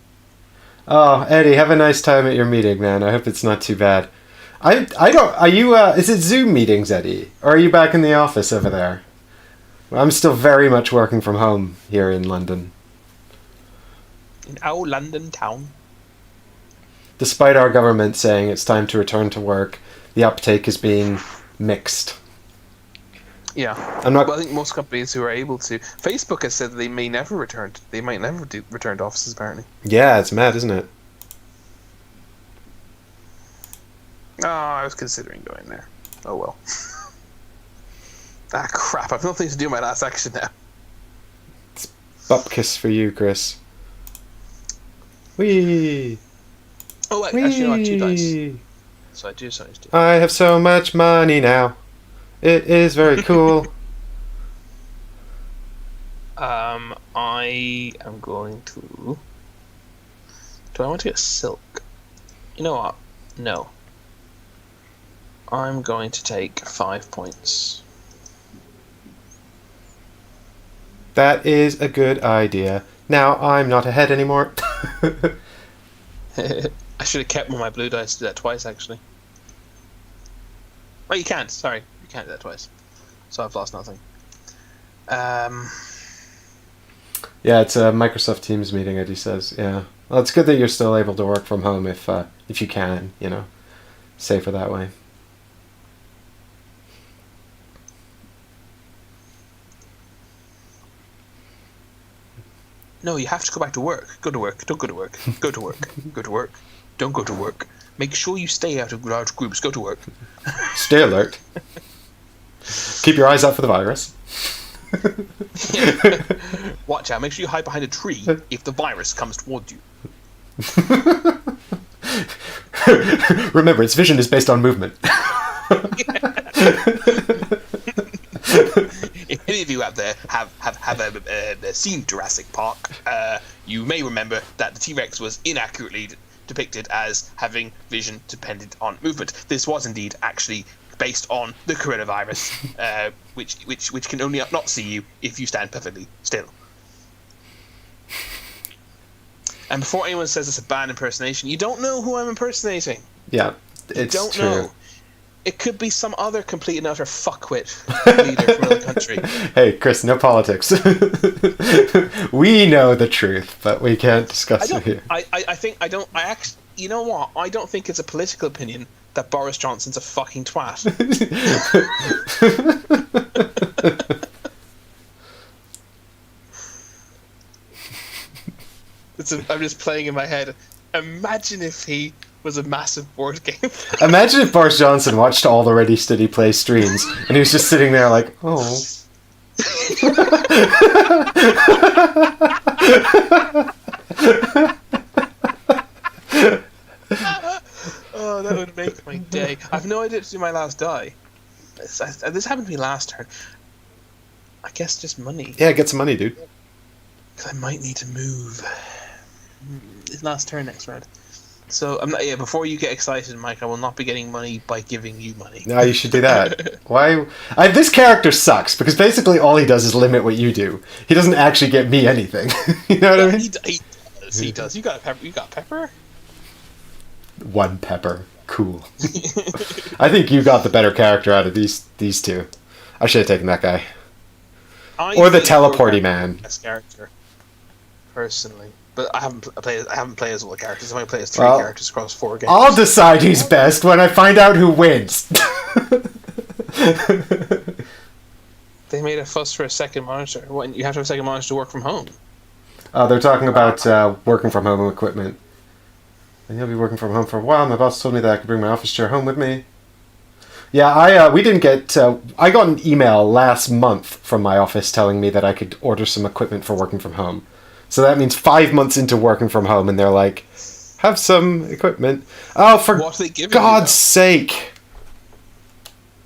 Oh, Eddie, have a nice time at your meeting, man. I hope it's not too bad. I don't... Are you... is it Zoom meetings, Eddie? Or are you back in the office over there? Well, I'm still very much working from home here in London. In our London town. Despite our government saying it's time to return to work, the uptake is being mixed. Yeah. Well, I think most companies who are able to... Facebook has said that they may never return... They might never return to offices, apparently. Yeah, it's mad, isn't it? Oh, I was considering going there. Oh, well. Ah, crap. I've nothing to do my last action now. It's bupkiss for you, Chris. Whee! Oh, wait. Actually, you know what? 2 dice. So I do something to do. I have so much money now. It is very cool. I am going to... Do I want to get silk? You know what? No. I'm going to take 5 points. That is a good idea. Now I'm not ahead anymore. I should have kept one of my blue dice to do that twice, actually. Oh, you can't. Sorry. You can't do that twice. So I've lost nothing. Yeah, it's a Microsoft Teams meeting, Eddie says. Yeah. Well, it's good that you're still able to work from home if you can, you know. Safer that way. No, you have to go back to work. Go to work. Don't go to work. Go to work. Go to work. Don't go to work. Make sure you stay out of large groups. Go to work. Stay alert. Keep your eyes out for the virus. Watch out. Make sure you hide behind a tree if the virus comes towards you. Remember, its vision is based on movement. If any of you out there have seen Jurassic Park, you may remember that the T-Rex was inaccurately depicted as having vision dependent on movement. This was indeed actually based on the coronavirus, which can only not see you if you stand perfectly still. And before anyone says it's a bad impersonation, you don't know who I'm impersonating. Yeah, it's you don't true. know. It could be some other complete and utter fuckwit leader from another country. Hey, Chris, no politics. We know the truth, but we can't discuss it here. You know what? I don't think it's a political opinion that Boris Johnson's a fucking twat. I'm just playing in my head. Imagine if he was a massive board game. Imagine if Boris Johnson watched all the Ready Steady Play streams and he was just sitting there like, oh. Oh, that would make my day. I've no idea to do my last die. This happened to me last turn. I guess just money. Yeah, get some money, dude. Because I might need to move. It's last turn next round. So before you get excited, Mike, I will not be getting money by giving you money. No, you should do that. Why? This character sucks because basically all he does is limit what you do. He doesn't actually get me anything. You know what I mean? He does. You got pepper? 1 pepper. Cool. I think you got the better character out of these two. I should have taken that guy. Or the teleporty man. Best character, personally. But I haven't played as all the characters. I've only played as 3 characters across 4 games. I'll decide who's best when I find out who wins. They made a fuss for a second monitor. What, you have to have a second monitor to work from home? They're talking about working from home equipment. And you'll be working from home for a while. My boss told me that I could bring my office chair home with me. Yeah, we didn't get... I got an email last month from my office telling me that I could order some equipment for working from home. So that means 5 months into working from home, and they're like, have some equipment. Oh, for God's sake!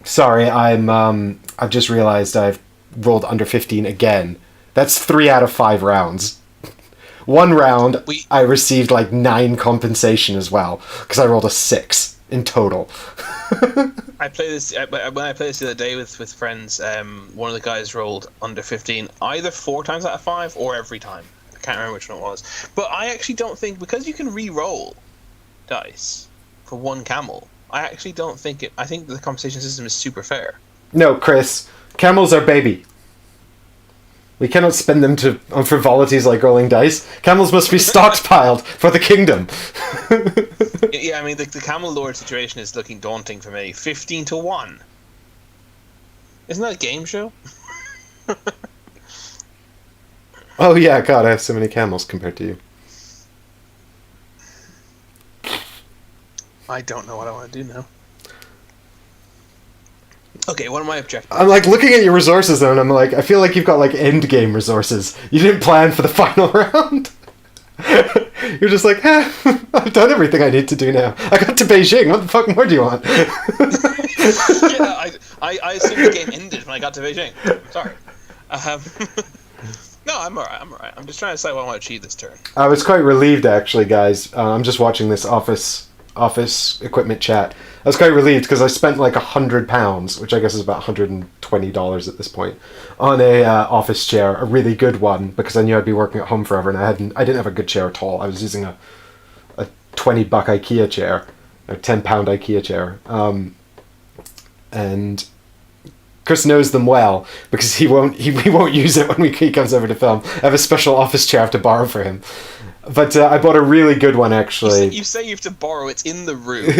Sorry, I've just realized I've rolled under 15 again. That's 3 out of 5 rounds. One round, I received like 9 compensation as well, because I rolled a 6 in total. I play this when I played this the other day with friends. One of the guys rolled under 15 either 4 times out of 5 or every time. I can't remember which one it was. But I actually don't think, because you can re-roll dice for one camel, I actually don't think it. I think the compensation system is super fair. No, Chris, camels are baby. We cannot spend them on frivolities like rolling dice. Camels must be stockpiled for the kingdom. Yeah, I mean, the camel lord situation is looking daunting for me. 15-1. Isn't that a game show? Oh yeah, God, I have so many camels compared to you. I don't know what I want to do now. Okay, what are my objectives? I'm like looking at your resources though, and I'm like, I feel like you've got like end game resources. You didn't plan for the final round. You're just like, I've done everything I need to do now. I got to Beijing. What the fuck more do you want? Yeah, I assumed the game ended when I got to Beijing. Sorry. No, I'm alright. I'm just trying to decide what I want to achieve this turn. I was quite relieved, actually, guys. I'm just watching this office equipment chat. I was quite relieved because I spent like £100, which I guess is about $120 at this point, on a office chair, a really good one, because I knew I'd be working at home forever, and I didn't have a good chair at all. I was using a $20 IKEA chair, a £10 IKEA chair, and Chris knows them well because he won't use it when he comes over to film. I have a special office chair I have to borrow for him. But I bought a really good one, actually. You say you have to borrow, it's in the room.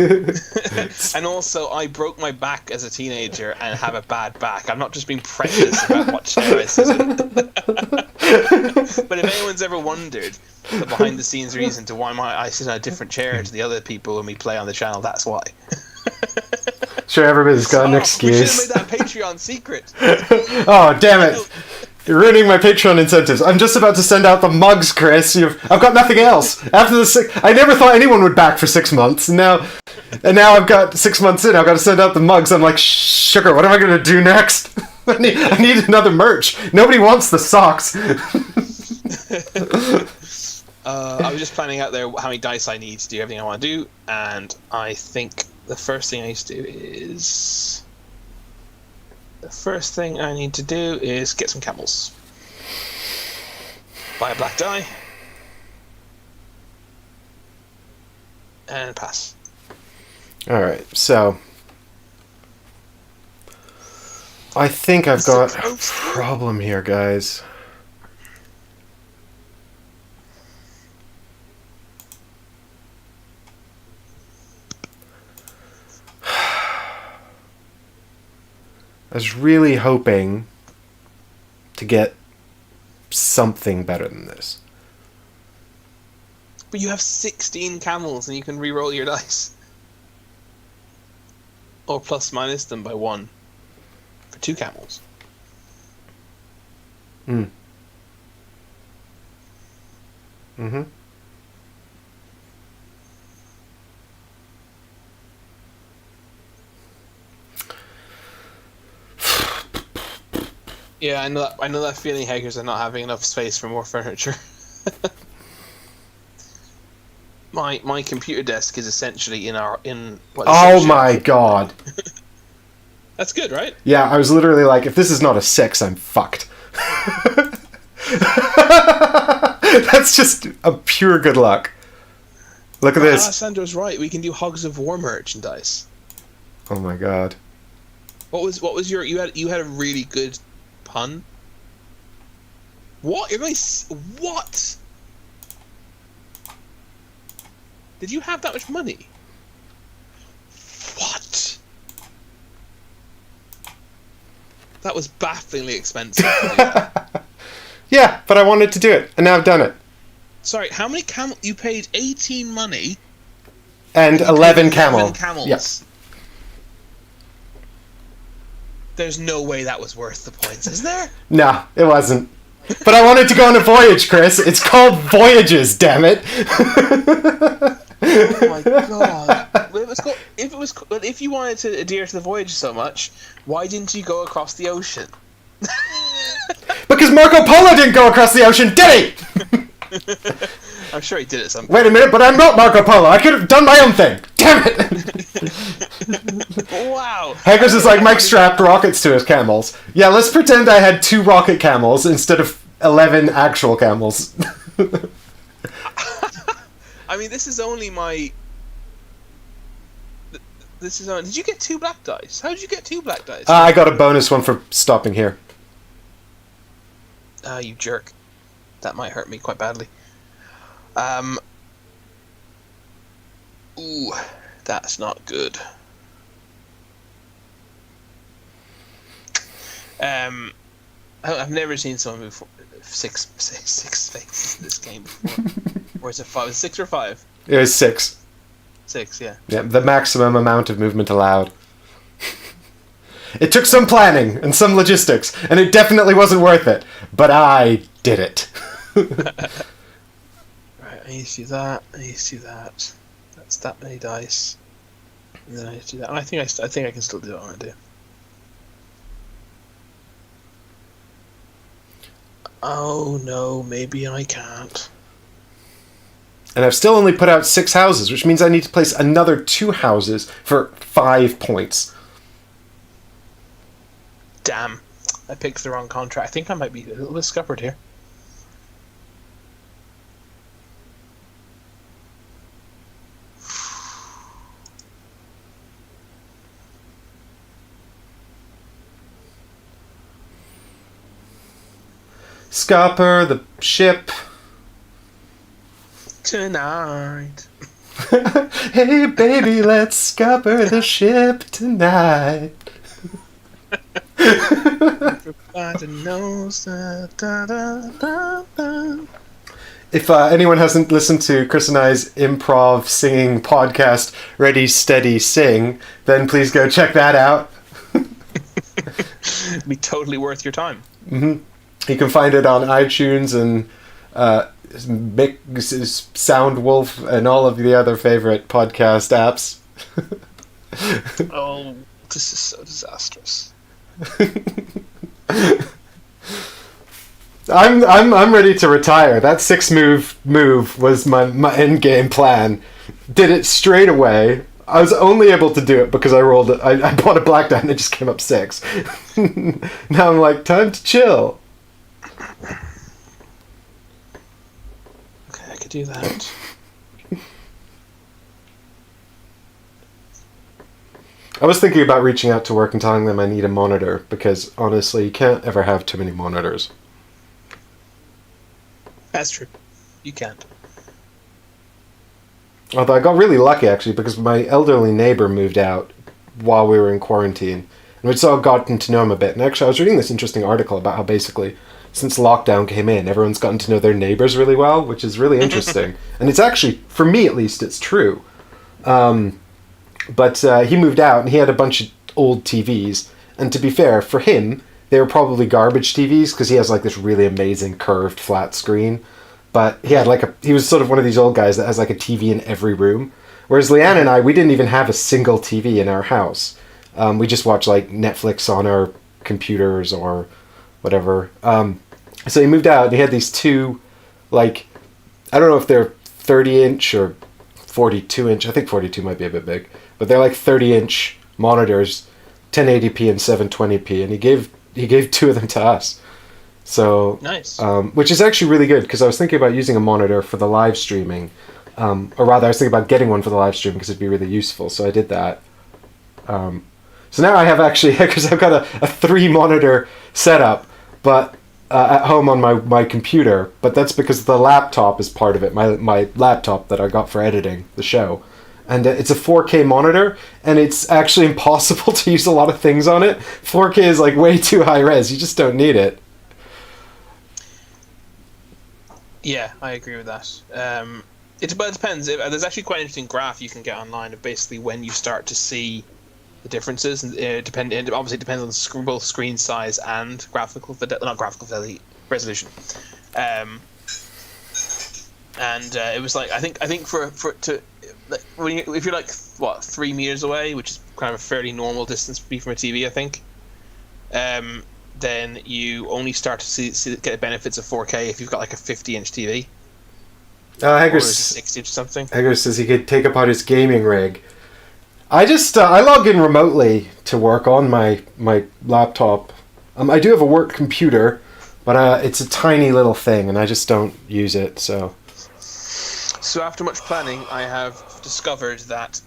And also, I broke my back as a teenager and have a bad back. I'm not just being precious about what chair I sit in. But if anyone's ever wondered the behind-the-scenes reason to why I sit on a different chair to the other people when we play on the channel, that's why. Sure, everybody's got an excuse. We should have made that Patreon secret. Oh, damn it. You're ruining my Patreon incentives. I'm just about to send out the mugs, Chris. I've got nothing else. After I never thought anyone would back for 6 months. And now I've got 6 months in. I've got to send out the mugs. I'm like, sugar, what am I going to do next? I need another merch. Nobody wants the socks. I was just planning out there how many dice I need to do everything I want to do. And I think the first thing I need to do is... get some camels. Buy a black die. And pass. Alright, so... I think I've got a problem here, guys. I was really hoping to get something better than this. But you have 16 camels and you can re-roll your dice. Or plus minus them by 1. For 2 camels. Mm-hmm. Yeah, I know that feeling, Hackers, are not having enough space for more furniture. My computer desk is essentially oh my god. That's good, right? Yeah, I was literally like, if this is not a 6, I'm fucked. That's just a pure good luck. Look at this. Alessandra's right. We can do Hogs of War merchandise. Oh my god. What was your you had a really good pun? What? What? Did you have that much money? What? That was bafflingly expensive to do that. Yeah, but I wanted to do it, and now I've done it. Sorry, how many camels? You paid 18 money. And 11 camels. Yes. There's no way that was worth the points, is there? No, it wasn't. But I wanted to go on a voyage, Chris. It's called Voyages, damn it. Oh my god! If you wanted to adhere to the voyage so much, why didn't you go across the ocean? Because Marco Polo didn't go across the ocean, did he? I'm sure he did it sometime. Wait a minute, but I'm not Marco Polo. I could have done my own thing. Damn it! Wow. Haggers is like Mike strapped rockets to his camels. Yeah, let's pretend I had 2 rocket camels instead of 11 actual camels. I mean, this is only my... Did you get 2 black dice? How did you get 2 black dice? I got a bonus one for stopping here. You jerk. That might hurt me quite badly. Ooh, that's not good. I've never seen someone move 6 spaces in this game before. Or is it 5? 6 or 5? It was 6. 6, yeah. Yeah, the maximum amount of movement allowed. It took some planning and some logistics, and it definitely wasn't worth it. But I did it. Right, I need to do that. I need to do that. That's that many dice. And then I need to do that. And I think I can still do what I want to do. Oh no, maybe I can't. And I've still only put out 6 houses, which means I need to place another 2 houses for 5 points. Damn. I picked the wrong contract. I think I might be a little bit scuppered here. Scupper the ship. Tonight. Hey baby, let's scupper the ship tonight. Everybody knows that. Da, da, da, da. If anyone hasn't listened to Chris and I's improv singing podcast, Ready, Steady, Sing, then please go check that out. Be totally worth your time. Mm-hmm. You can find it on iTunes and Soundwolf and all of the other favorite podcast apps. Oh, this is so disastrous. I'm ready to retire. That 6 move was my end game plan. Did it straight away. I was only able to do it because I rolled it. I bought a black die and it just came up 6. Now I'm like, time to chill. Okay, I could do that. I was thinking about reaching out to work and telling them I need a monitor because honestly, you can't ever have too many monitors. That's true. You can't. Although I got really lucky actually because my elderly neighbor moved out while we were in quarantine. And we'd sort of gotten to know him a bit. And actually I was reading this interesting article about how basically since lockdown came in, everyone's gotten to know their neighbors really well, which is really interesting. And it's actually, for me at least, it's true. But he moved out and he had a bunch of old TVs. And to be fair, for him, they were probably garbage TVs because he has like this really amazing curved flat screen. But he had he was sort of one of these old guys that has like a TV in every room. Whereas Leanne and I, we didn't even have a single TV in our house. We just watched like Netflix on our computers or whatever. So he moved out and he had these 2, like, I don't know if they're 30-inch or 42-inch. I think 42 might be a bit big. But they're like 30-inch monitors, 1080p and 720p. And he gave 2 of them to us. So nice. Which is actually really good because I was thinking about using a monitor for the live streaming. Or rather, I was thinking about getting one for the live stream because it'd be really useful. So I did that. So now I have actually, because I've got a 3-monitor setup, but at home on my computer. But that's because the laptop is part of it. My laptop that I got for editing the show And it's a 4K monitor, and it's actually impossible to use a lot of things on it. 4K is like way too high res. You just don't need it. Yeah, I agree with that. It depends. There's actually quite an interesting graph you can get online of basically when you start to see the differences, and it obviously depends on both screen size and not graphical fidelity, resolution. It was like I think if you're like 3 meters away, which is kind of a fairly normal distance to be from a TV, I think. Then you only start to get the benefits of 4K if you've got like a 50-inch TV. Hager 60 or something. Hager says he could take apart his gaming rig. I log in remotely to work on my laptop. I do have a work computer, but it's a tiny little thing, and I just don't use it. So after much planning, I have discovered that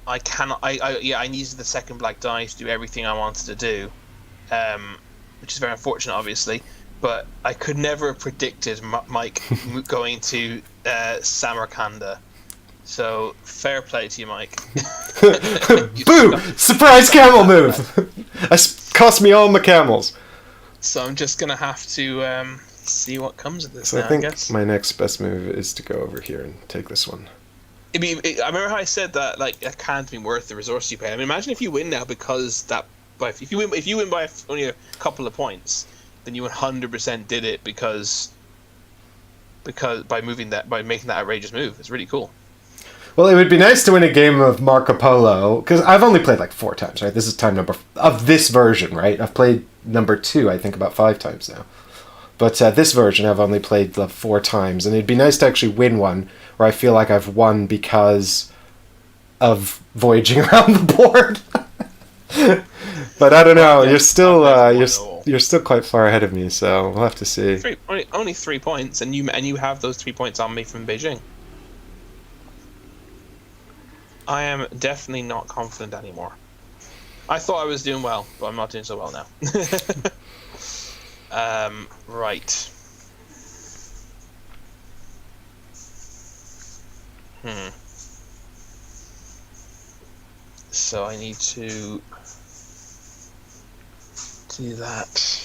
I cannot. I needed the second black die to do everything I wanted to do, which is very unfortunate, obviously. But I could never have predicted Mike going to Samarkanda. So fair play to you, Mike. Boo! Surprise camel move! Cost me all my camels. So I'm just gonna have to see what comes of this. So now, I think I guess. my next best move is to go over here and take this one. I remember how I said that it can't be worth the resource you pay. I mean, imagine if you win now because that. But if you win by only a couple of points, then you 100% did it because by making that outrageous move. It's really cool. Well, it would be nice to win a game of Marco Polo, because I've only played like 4 times, right? This is time number of this version, right? I've played number 2, I think, about 5 times now. But this version I've only played 4 times, and it'd be nice to actually win one where I feel like I've won because of voyaging around the board. But I don't know. You're still you're still quite far ahead of me, so we'll have to see. Only 3 points, and you have those 3 points on me from Beijing. I am definitely not confident anymore. I thought I was doing well, but I'm not doing so well now. Right. So I need to do that.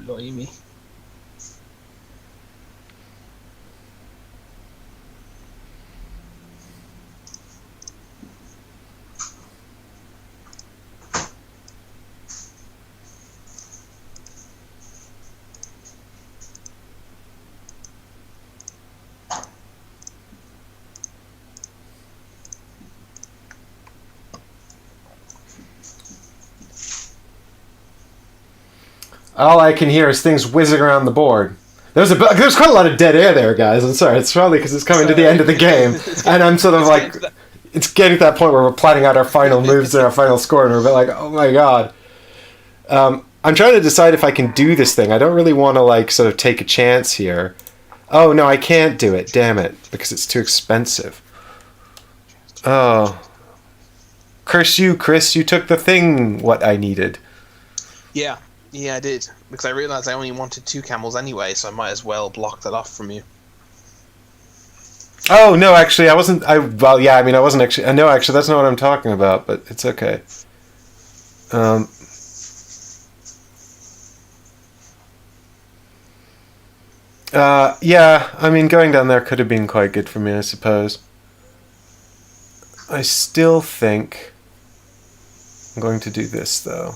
Blimey. All I can hear is things whizzing around the board. There's quite a lot of dead air there, guys. I'm sorry. It's probably because it's coming to the end of the game, and I'm sort of like, it's getting to that point where we're planning out our final moves and our final score, and we're a bit like, oh my god. I'm trying to decide if I can do this thing. I don't really want to sort of take a chance here. Oh no, I can't do it. Damn it, because it's too expensive. Oh, curse you, Chris! You took the thing. What I needed. Yeah, I did. Because I realised I only wanted 2 camels anyway, so I might as well block that off from you. Oh, no, actually, I wasn't... I wasn't actually... No, actually, that's not what I'm talking about, but it's okay. Yeah, I mean, going down there could have been quite good for me, I suppose. I still think I'm going to do this, though.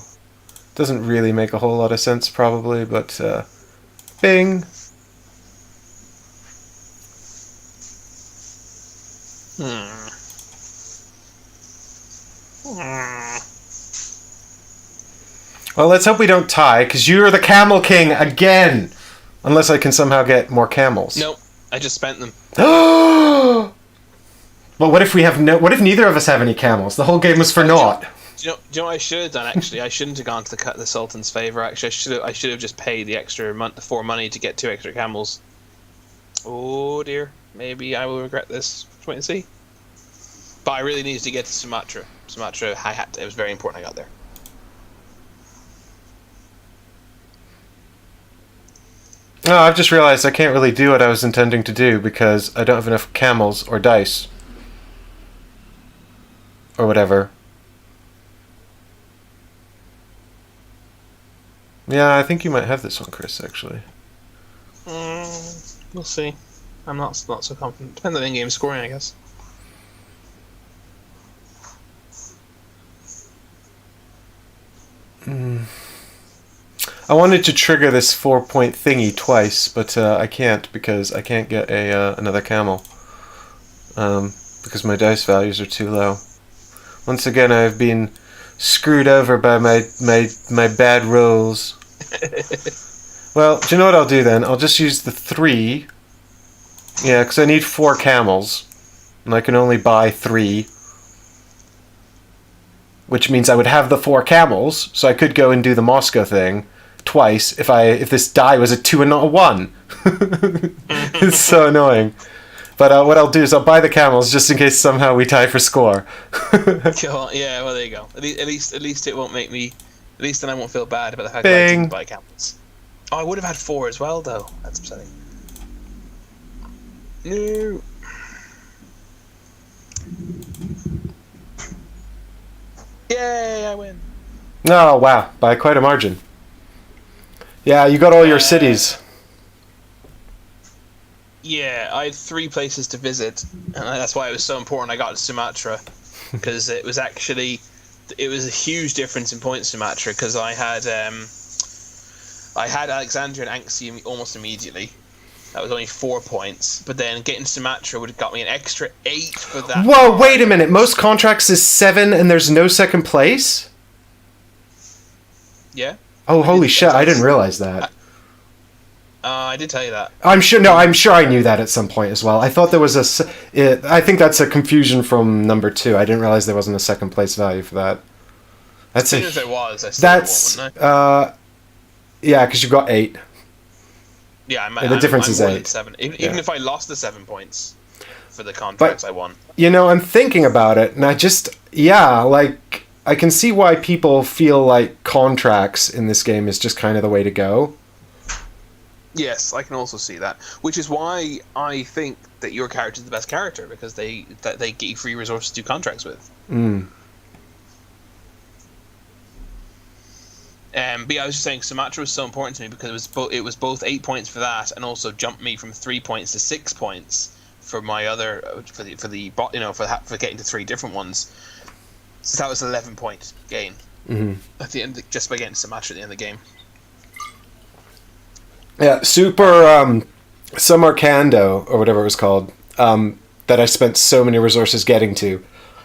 Doesn't really make a whole lot of sense, probably, but bing. Well, let's hope we don't tie, because you're the Camel King again. Unless I can somehow get more camels. Nope, I just spent them. Well, what if neither of us have any camels? The whole game was for naught. Do you know what I should have done? Actually, I shouldn't have gone to the Sultan's favor. Actually, I should have just paid the extra money to get 2 extra camels. Oh dear, maybe I will regret this. Wait and see. But I really needed to get to Sumatra. Sumatra, it was very important I got there. No, I've just realized I can't really do what I was intending to do because I don't have enough camels or dice. Or whatever. Yeah, I think you might have this one, Chris, actually. We'll see. I'm not so confident. Depends on in-game scoring, I guess. I wanted to trigger this 4-point thingy twice, but I can't because I can't get another camel. Because my dice values are too low. Once again, I've been screwed over by my bad rolls. Well, do you know what I'll do then? I'll just use the 3. Yeah, because I need 4 camels. And I can only buy 3. Which means I would have the 4 camels, so I could go and do the Moscow thing twice if this die was a 2 and not a 1. It's so annoying. But what I'll do is I'll buy the camels just in case somehow we tie for score. Yeah, well there you go. At least it won't make me. At least then I won't feel bad about the fact that I didn't buy camels. Oh, I would have had 4 as well though. That's upsetting. No. Yay! I win. Oh wow! By quite a margin. Yeah, you got all your cities. Yeah, I had 3 places to visit, and that's why it was so important I got to Sumatra, because it was a huge difference in points Sumatra, because I had Alexandria and Anxi almost immediately. That was only 4 points, but then getting Sumatra would have got me an extra 8 for that. Whoa! Wait a minute. Most contracts is 7, and there's no second place. Yeah. Oh, holy shit! I didn't realize that. I did tell you that. I'm sure I knew that at some point as well. I thought there was I think that's a confusion from number 2. I didn't realize there wasn't a second place value for that. As soon as there was, I still wouldn't I? Yeah, because you've got 8. Yeah, the difference is 8. 7. Even if I lost the 7 points for the contracts I won. You know, I'm thinking about it, and I can see why people feel like contracts in this game is just kind of the way to go. Yes, I can also see that. Which is why I think that your character is the best character, because they get you free resources to do contracts with. But yeah, I was just saying Sumatra was so important to me because it was both 8 points for that, and also jumped me from 3 points to 6 points for my other for getting to 3 different ones. So that was an 11-point gain at the end, just by getting Sumatra at the end of the game. Yeah, Super Samarkando, or whatever it was called, that I spent so many resources getting to,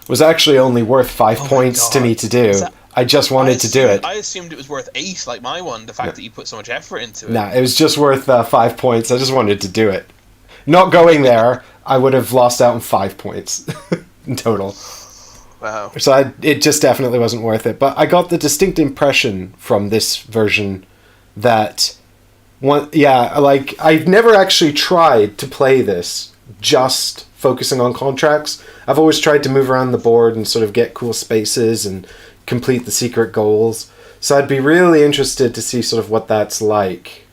was actually only worth 5 points to me to do. I just wanted to do it. I assumed it was worth 8, like my one, the fact that you put so much effort into it. Nah, it was just worth 5 points. I just wanted to do it. Not going there, I would have lost out on 5 points in total. Wow. So it just definitely wasn't worth it. But I got the distinct impression from this version that... I've never actually tried to play this just focusing on contracts. I've always tried to move around the board and sort of get cool spaces and complete the secret goals. So I'd be really interested to see sort of what that's like.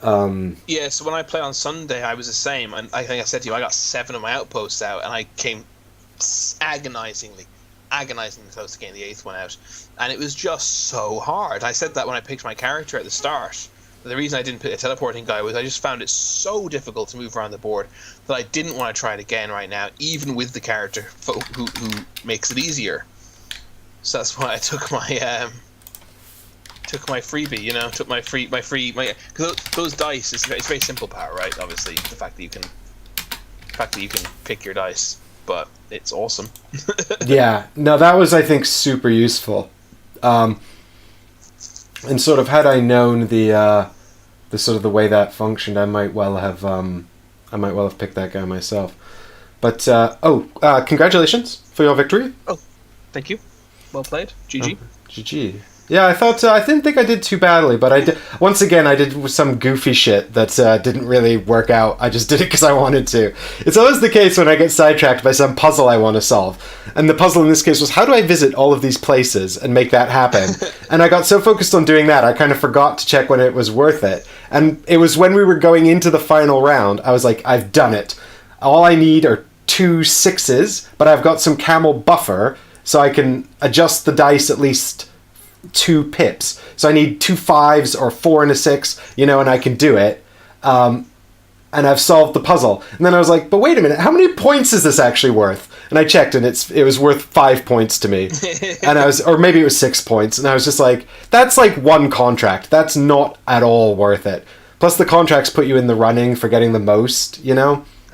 Yeah, so when I play on Sunday, I was the same. And I think I said to you, I got 7 of my outposts out, and I came agonizingly close to getting the 8th one out. And it was just so hard. I said that when I picked my character at the start. The reason I didn't pick a teleporting guy was I just found it so difficult to move around the board that I didn't want to try it again right now, even with the character who makes it easier. So that's why I took my freebie, you know, because those dice it's very simple power, right? Obviously, the fact that you can pick your dice, but it's awesome. Yeah, no, that was, I think, super useful. And sort of had I known the sort of the way that functioned, I might well have picked that guy myself. But congratulations for your victory. Oh, thank you. Well played. GG. GG. Yeah, I thought I didn't think I did too badly, but I did. Once again, I did some goofy shit that didn't really work out. I just did it because I wanted to. It's always the case when I get sidetracked by some puzzle I want to solve, and the puzzle in this case was how do I visit all of these places and make that happen? And I got so focused on doing that, I kind of forgot to check when it was worth it. And it was when we were going into the final round, I was like, I've done it. All I need are 2 6s, but I've got some camel buffer, so I can adjust the dice at least 2 pips. So I need 2 5s or 4 and a 6, and I can do it. And I've solved the puzzle. And then I was like, but wait a minute, how many points is this actually worth? And I checked, and it was worth 5 points to me. And or maybe it was 6 points. And I was just like, that's like 1 contract. That's not at all worth it. Plus the contracts put you in the running for getting the most,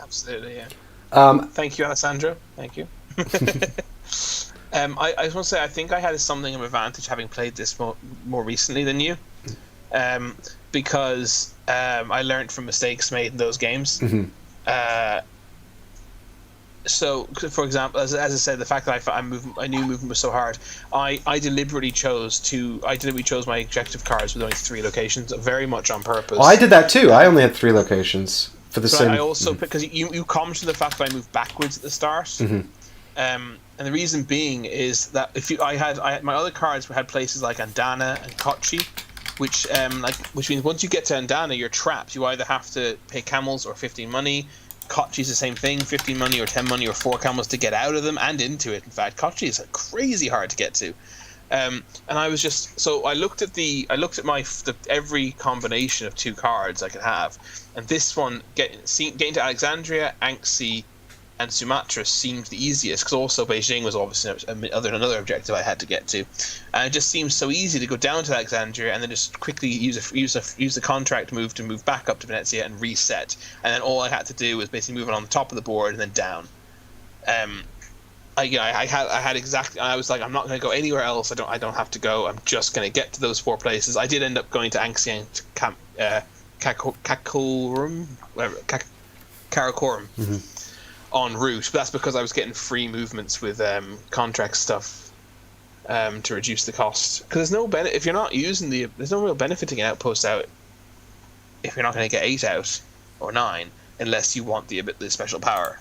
Absolutely, yeah. Thank you, Alessandro. Thank you. I just want to say, I think I had something of an advantage having played this more recently than you, because I learned from mistakes made in those games. Mm-hmm. So, for example, as I said, the fact that I knew movement was so hard, I deliberately chose my objective cards with only 3 locations, very much on purpose. Oh, I did that too. I only had 3 locations for the same. I also, because you come to the fact that I moved backwards at the start. Mm-hmm. And the reason being is that I had my other cards had places like Andana and Kochi, which means once you get to Andana, you're trapped. You either have to pay camels or 15 money. Kochi's the same thing, 15 money or 10 money or 4 camels to get out of them and into it. In fact, Kochi is crazy hard to get to. And I was just I looked at every combination of 2 cards I could have, and this one getting to Alexandria, Anxi, and Sumatra seemed the easiest, because also Beijing was obviously another objective I had to get to, and it just seemed so easy to go down to Alexandria and then just quickly use the contract move to move back up to Venezia and reset, and then all I had to do was basically move it on the top of the board and then down. I had exactly. I was like, I'm not going to go anywhere else. I don't have to go. I'm just going to get to those 4 places. I did end up going to Anxi and Karakorum. Mm-hmm. En route, but that's because I was getting free movements with contract stuff to reduce the cost. Because there's no benefit if you're not using there's no real benefit to get outposts out if you're not going to get 8 out or 9 unless you want the special power,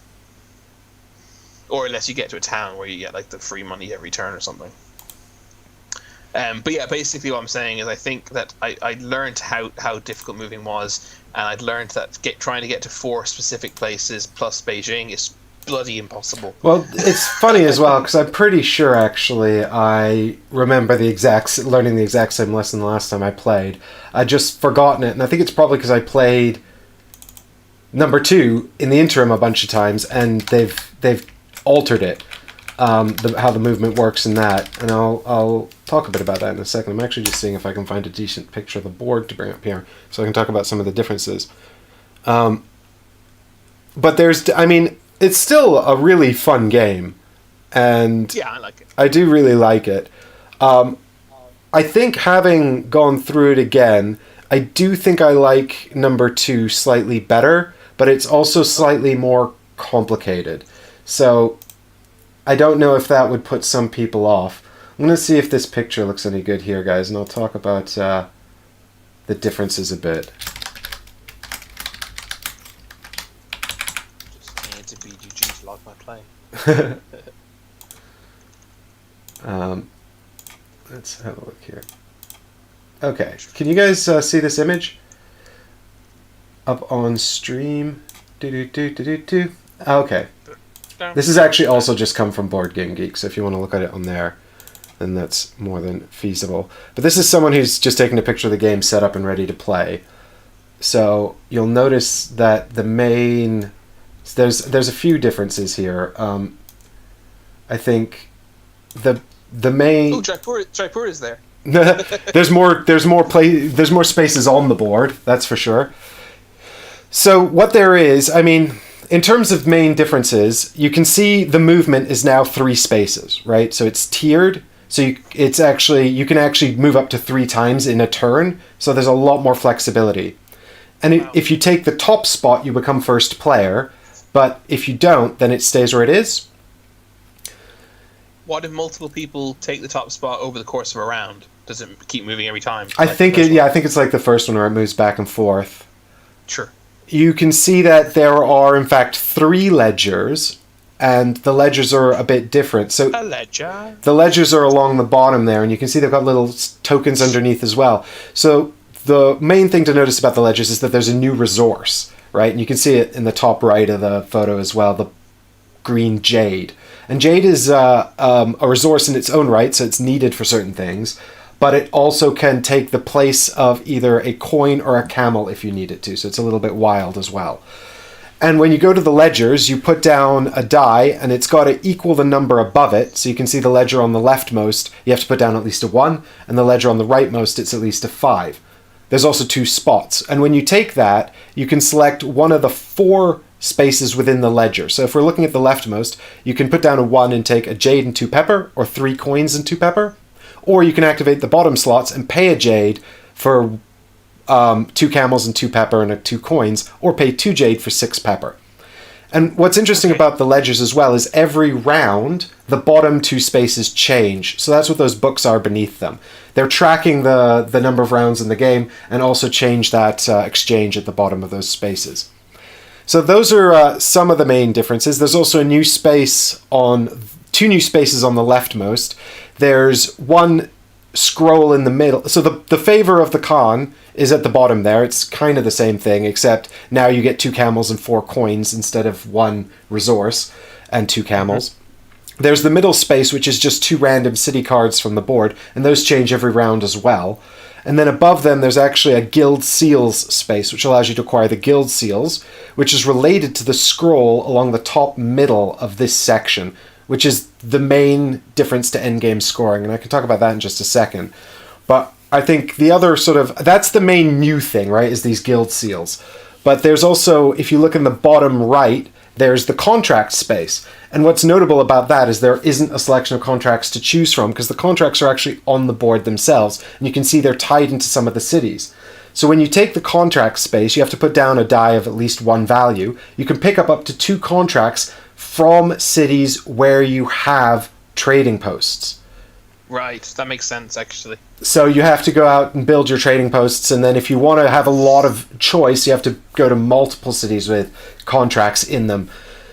or unless you get to a town where you get like the free money every turn or something. But yeah, basically what I'm saying is I think that I learned how difficult moving was, and I'd learned that trying to get to 4 specific places plus Beijing is bloody impossible. Well, it's funny as well, because I'm pretty sure actually I remember learning the exact same lesson the last time I played. I'd just forgotten it, and I think it's probably because I played number 2 in the interim a bunch of times, and they've altered it. How the movement works in that, and I'll talk a bit about that in a second. I'm actually just seeing if I can find a decent picture of the board to bring up here, so I can talk about some of the differences. But it's still a really fun game, and yeah, I like it. I do really like it. I think having gone through it again, I do think I like number 2 slightly better, but it's also slightly more complicated. So I don't know if that would put some people off. I'm going to see if this picture looks any good here, guys, and I'll talk about the differences a bit. Just need to BGG to log my play. Let's have a look here. Okay, can you guys see this image? Up on stream. Okay. This has actually also just come from Board Game Geek, so if you want to look at it on there, then that's more than feasible. But this is someone who's just taken a picture of the game set up and ready to play. So you'll notice that there's a few differences here. I think the main. Oh, Jaipur is there. there's more spaces on the board, that's for sure. So what there is, in terms of main differences, you can see the movement is now 3 spaces, right? So it's tiered. So you can actually move up to 3 times in a turn. So there's a lot more flexibility. And Wow. if you take the top spot, you become first player. But if you don't, then it stays where it is. What if multiple people take the top spot over the course of a round? Does it keep moving every time? I think it's like the first one where it moves back and forth. Sure. You can see that there are, in fact, 3 ledgers, and the ledgers are a bit different. So a ledger. The ledgers are along the bottom there, and you can see they've got little tokens underneath as well. So the main thing to notice about the ledgers is that there's a new resource, right? And you can see it in the top right of the photo as well, the green jade. And jade is a resource in its own right, so it's needed for certain things. But it also can take the place of either a coin or a camel if you need it to. So it's a little bit wild as well. And when you go to the ledgers, you put down a die, and it's got to equal the number above it. So you can see the ledger on the leftmost, you have to put down at least a 1, and the ledger on the rightmost, it's at least a 5. There's also 2 spots. And when you take that, you can select one of the 4 spaces within the ledger. So if we're looking at the leftmost, you can put down a 1 and take a jade and 2 pepper, or 3 coins and 2 pepper. Or you can activate the bottom slots and pay a jade for 2 camels and 2 pepper and 2 coins, or pay 2 jade for 6 pepper. And what's interesting about the ledgers as well is every round, the bottom 2 spaces change. So that's what those books are beneath them. They're tracking the number of rounds in the game, and also change that exchange at the bottom of those spaces. So those are some of the main differences. There's also a new space on 2 new spaces on the leftmost. There's 1 scroll in the middle. So the favor of the Khan is at the bottom there. It's kind of the same thing, except now you get 2 camels and 4 coins instead of 1 resource and 2 camels. Mm-hmm. There's the middle space, which is just 2 random city cards from the board, and those change every round as well. And then above them, there's actually a Guild Seals space, which allows you to acquire the Guild Seals, which is related to the scroll along the top middle of this section, which is the main difference to endgame scoring. And I can talk about that in just a second. But I think the other that's the main new thing, right, is these Guild Seals. But there's also, if you look in the bottom right, there's the contract space. And what's notable about that is there isn't a selection of contracts to choose from, because the contracts are actually on the board themselves. And you can see they're tied into some of the cities. So when you take the contract space, you have to put down a die of at least 1 value. You can pick up to 2 contracts from cities where you have trading posts. Right, that makes sense, actually. So you have to go out and build your trading posts, and then if you want to have a lot of choice, you have to go to multiple cities with contracts in them.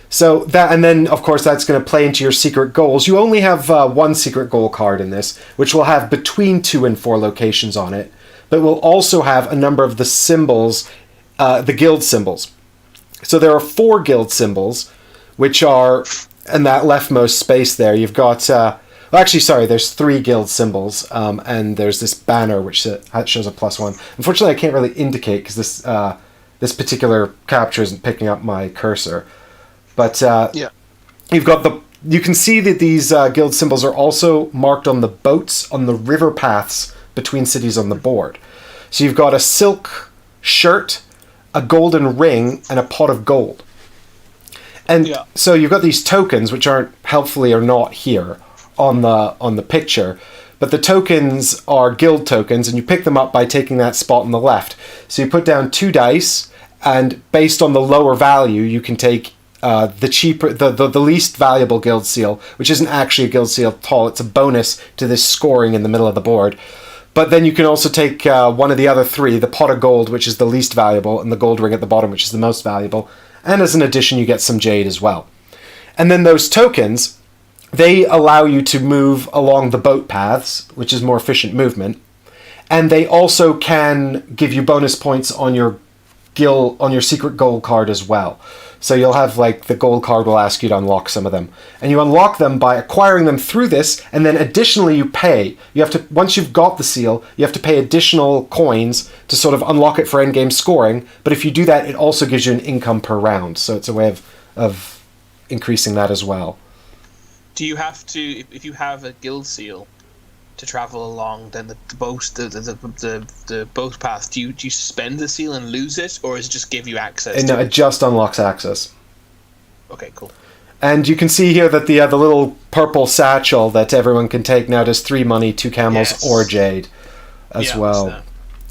So that, and then of course that's going to play into your secret goals. You only have 1 secret goal card in this, which will have between 2 and 4 locations on it, but will also have a number of the symbols, the guild symbols. So there are 4 guild symbols, which are in that leftmost space there. You've got, there's 3 guild symbols, and there's this banner which shows a +1. Unfortunately, I can't really indicate because this particular capture isn't picking up my cursor. But you've got you can see that these guild symbols are also marked on the boats on the river paths between cities on the board. So you've got a silk shirt, a golden ring, and a pot of gold. And so you've got these tokens, which aren't helpfully or not here on the picture, but the tokens are guild tokens, and you pick them up by taking that spot on the left. So you put down 2 dice, and based on the lower value, you can take the least valuable guild seal, which isn't actually a guild seal at all. It's a bonus to this scoring in the middle of the board. But then you can also take one of the other 3, the pot of gold, which is the least valuable, and the gold ring at the bottom, which is the most valuable. And as an addition, you get some jade as well. And then those tokens, they allow you to move along the boat paths, which is more efficient movement. And they also can give you bonus points on your secret gold card as well. So you'll have, like, the gold card will ask you to unlock some of them. And you unlock them by acquiring them through this, and then additionally you pay. You have to, once you've got the seal, you have to pay additional coins to sort of unlock it for endgame scoring. But if you do that, it also gives you an income per round. So it's a way of increasing that as well. Do you have to, if you have a guild seal to travel along, then the boat path, do you spend the seal and lose it, or is it just give you access? No, it just unlocks access. Okay, cool. And you can see here that the little purple satchel that everyone can take now does 3 money, 2 camels, or jade as well.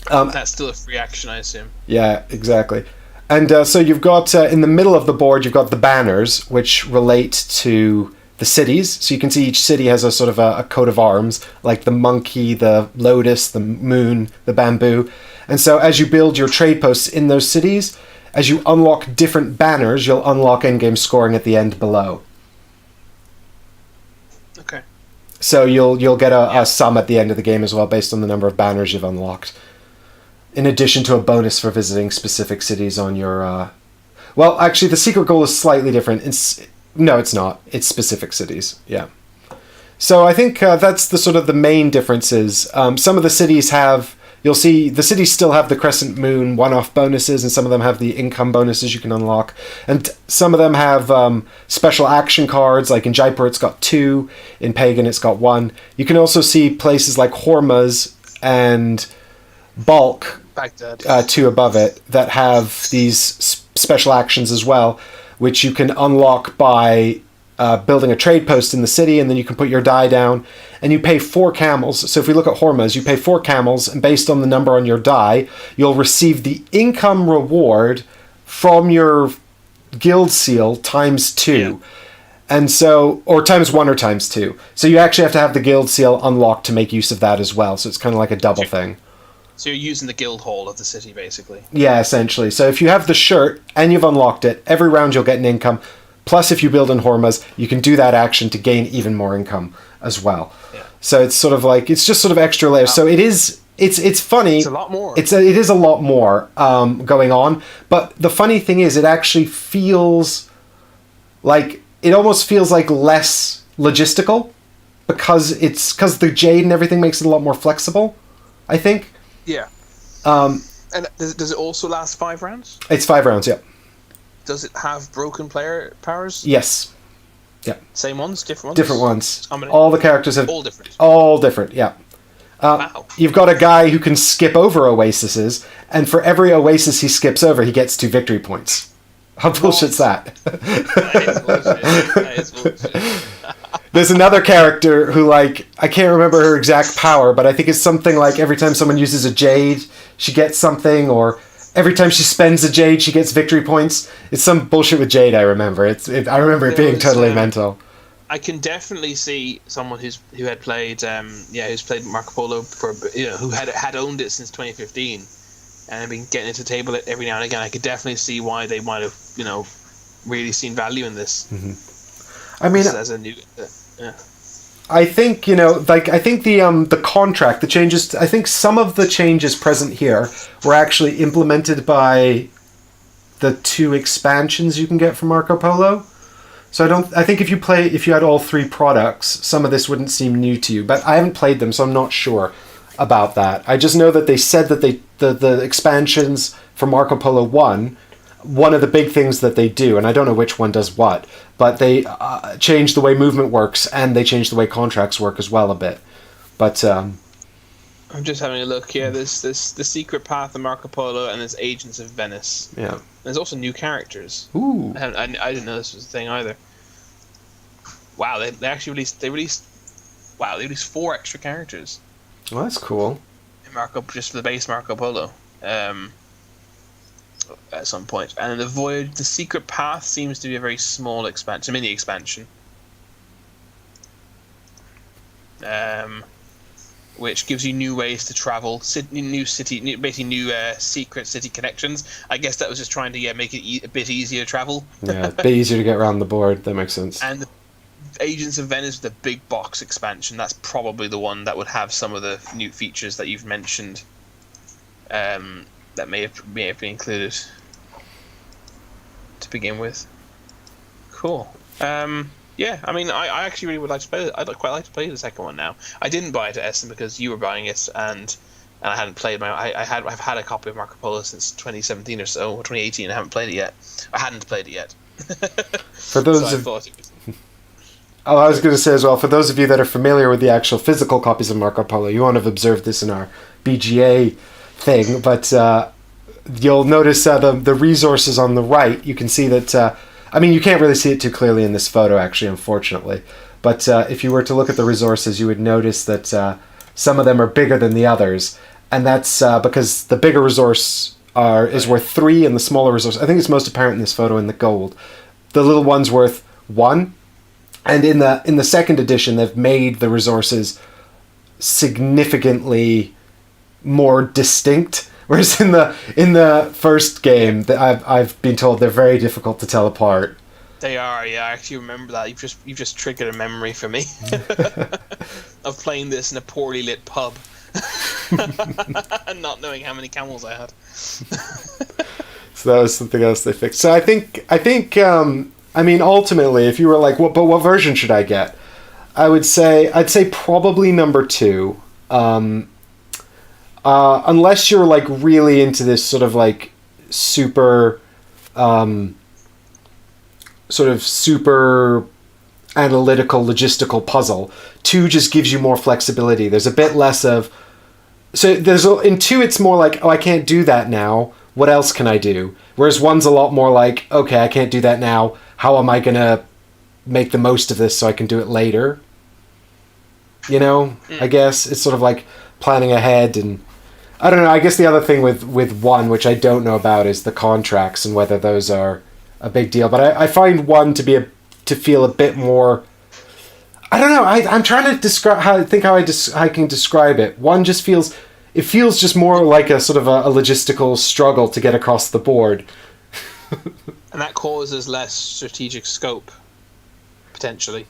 That's still a free action, I assume. Yeah, exactly. And so you've got, in the middle of the board, you've got the banners, which relate to the cities. So you can see each city has a sort of a coat of arms, like the monkey, the lotus, the moon, the bamboo. And so as you build your trade posts in those cities, as you unlock different banners, you'll unlock endgame scoring at the end below. Okay. So you'll get a sum at the end of the game as well, based on the number of banners you've unlocked. In addition to a bonus for visiting specific cities on your... Well, actually, the secret goal is slightly different. No, it's not. It's specific cities, yeah. So I think that's the sort of the main differences. Some of the cities have... You'll see the cities still have the Crescent Moon one-off bonuses, and some of them have the income bonuses you can unlock. And some of them have special action cards, like in Jaipur it's got 2, in Pagan it's got 1. You can also see places like Hormuz and Balkh, Baghdad. 2 above it, that have these special actions as well, which you can unlock by building a trade post in the city, and then you can put your die down, and you pay 4 camels. So if we look at Hormuz, you pay 4 camels, and based on the number on your die, you'll receive the income reward from your guild seal times 2. Yeah. And so, or times 1 or times 2. So you actually have to have the guild seal unlocked to make use of that as well. So it's kind of like a double thing. So you're using the guild hall of the city, basically. Yeah, essentially. So if you have the shirt and you've unlocked it, every round you'll get an income. Plus, if you build in Hormuz, you can do that action to gain even more income as well. Yeah. So it's sort of like, it's just sort of extra layers. Wow. So it's funny. It's a lot more. It is a lot more going on. But the funny thing is, it actually feels like, it almost feels like less logistical because the jade and everything makes it a lot more flexible, I think. Yeah. And does it also last 5 rounds? It's 5 rounds, yeah. Does it have broken player powers? Yes. Yeah. Same ones? Different ones? Different ones. All the characters have... All different? All different, yeah. Wow. You've got a guy who can skip over oases, and for every oasis he skips over, he gets 2 victory points. How bullshit's that? That is bullshit. There's another character who, like, I can't remember her exact power, but I think it's something like every time someone uses a jade, she gets something, or every time she spends a jade, she gets victory points. It's some bullshit with jade, I remember. I remember it being totally mental. I can definitely see someone who had played, who's played Marco Polo for, who had owned it since 2015, and been getting into the table every now and again. I could definitely see why they might have, really seen value in this. Mm-hmm. I mean, as a new, yeah. I think the contract, the changes. I think some of the changes present here were actually implemented by the 2 expansions you can get from Marco Polo. So I think if you had all 3 products, some of this wouldn't seem new to you. But I haven't played them, so I'm not sure about that. I just know that they said that the expansions for Marco Polo 1, one of the big things that they do, and I don't know which one does what, but they change the way movement works, and they change the way contracts work as well a bit. But I'm just having a look. Yeah, there's the Secret Path of Marco Polo, and there's Agents of Venice. Yeah. There's also new characters. Ooh. I didn't know this was a thing either. Wow, they actually released 4 extra characters. Well, that's cool. In just for the base Marco Polo. At some point, and the Secret Path seems to be a very small expansion, mini expansion, which gives you new ways to travel, new secret city connections. I guess that was just trying to make it a bit easier to travel. Yeah, a bit easier to get around the board. That makes sense. And the Agents of Venice, the big box expansion, that's probably the one that would have some of the new features that you've mentioned. That may have been included to begin with. Cool. Yeah, I mean, I actually really would like to play it. I'd quite like to play the second one now. I didn't buy it at Essen because you were buying it, and I hadn't played I've had a copy of Marco Polo since 2017 or so, or 2018. I haven't played it yet. I hadn't played it yet. For those so I thought it was... Oh, I was going to say as well, for those of you that are familiar with the actual physical copies of Marco Polo, you won't have observed this in our BGA thing, but you'll notice the resources on the right. You can see that, you can't really see it too clearly in this photo, actually, unfortunately. But if you were to look at the resources, you would notice that some of them are bigger than the others. And that's because the bigger resource is worth 3, and the smaller resource, I think it's most apparent in this photo in the gold. The little one's worth 1, And in the second edition, they've made the resources significantly more distinct. Whereas in the first game, I've been told they're very difficult to tell apart. They are, yeah. I actually remember that. You've just triggered a memory for me of playing this in a poorly lit pub and not knowing how many camels I had. So that was something else they fixed. So I think I mean, ultimately, if you were like, what version should I get? I'd say probably number 2. Unless you're like really into this sort of like super analytical logistical puzzle. 2 just gives you more flexibility. There's a bit less of, so in 2 it's more like, oh, I can't do that now, what else can I do? Whereas 1's a lot more like, okay, I can't do that now, how am I gonna make the most of this so I can do it later? You know, I guess it's sort of like planning ahead. And I don't know, I guess the other thing with 1, which I don't know about, is the contracts and whether those are a big deal. But I find 1 to feel a bit more, I don't know, I'm trying to describe how I can describe it. 1 just feels just more like a sort of a logistical struggle to get across the board. And that causes less strategic scope, potentially.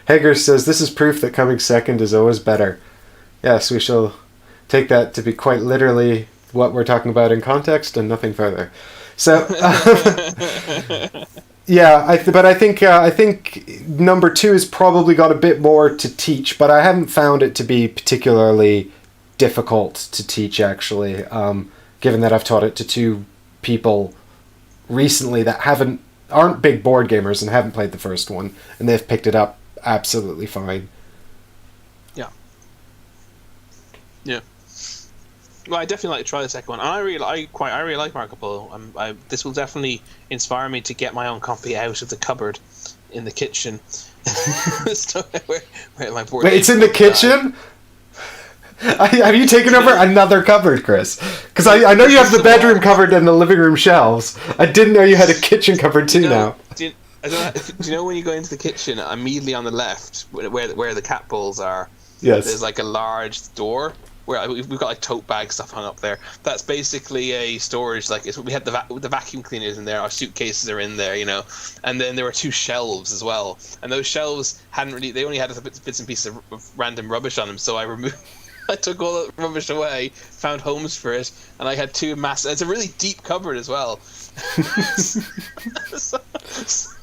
Hager says, this is proof that coming second is always better. Yes, we shall take that to be quite literally what we're talking about in context and nothing further. So, yeah, I think number 2 has probably got a bit more to teach, but I haven't found it to be particularly difficult to teach, actually, given that I've taught it to 2 people recently that aren't big board gamers and haven't played the first one, and they've picked it up absolutely fine. Yeah. Well, I definitely like to try the second one. And I really like Marco Polo. This will definitely inspire me to get my own copy out of the cupboard in the kitchen. where my board. Wait, it's in the kitchen? Have you taken over another cupboard, Chris? Because I know you have the bedroom cupboard and the living room shelves. I didn't know you had a kitchen cupboard too now. Do you know when you go into the kitchen, immediately on the left, where the cat bowls are, yes, there's like a large door where we've got like tote bag stuff hung up there. That's basically a storage. Like we had the vacuum cleaners in there, our suitcases are in there, you know, and then there were 2 shelves as well. And those shelves they only had bits and pieces of random rubbish on them. So I took all the rubbish away, found homes for it, and I had 2 massive. It's a really deep cupboard as well. so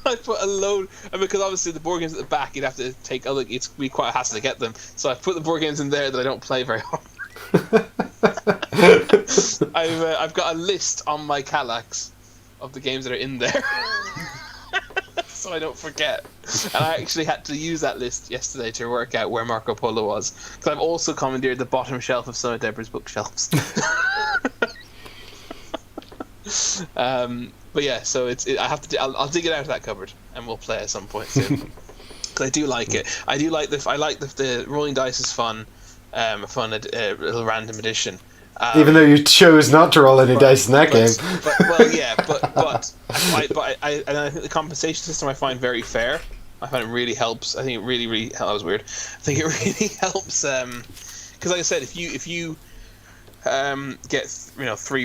I put a load, and because obviously the board games at the back, you'd have to take other. It's be quite a hassle to get them. So I put the board games in there that I don't play very often. I've got a list on my Kallax of the games that are in there. So I don't forget. And I actually had to use that list yesterday to work out where Marco Polo was, because I've also commandeered the bottom shelf of some of Deborah's bookshelves. But yeah, so I'll dig it out of that cupboard and we'll play at some point soon. Because I do like it. I like the rolling dice is fun. A fun little random addition. Even though you chose not to roll any dice in that game. And I think the compensation system I find very fair. I find it really helps. I think it really that was weird. I think it really helps because, like I said, if you get 3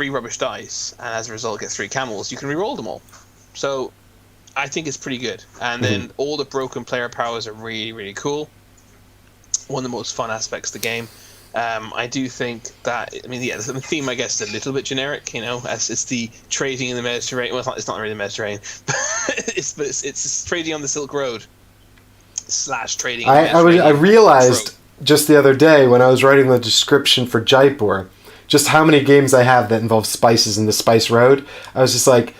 rubbish dice and as a result get 3 camels, you can re-roll them all. So I think it's pretty good. And then all the broken player powers are really, really cool. One of the most fun aspects of the game. I do think that, the theme, I guess, is a little bit generic, as it's the trading in the Mediterranean. Well, it's not really the Mediterranean, but it's trading on the Silk Road / trading in the Mediterranean. I realized just the other day when I was writing the description for Jaipur, just how many games I have that involve spices in the Spice Road. I was just like,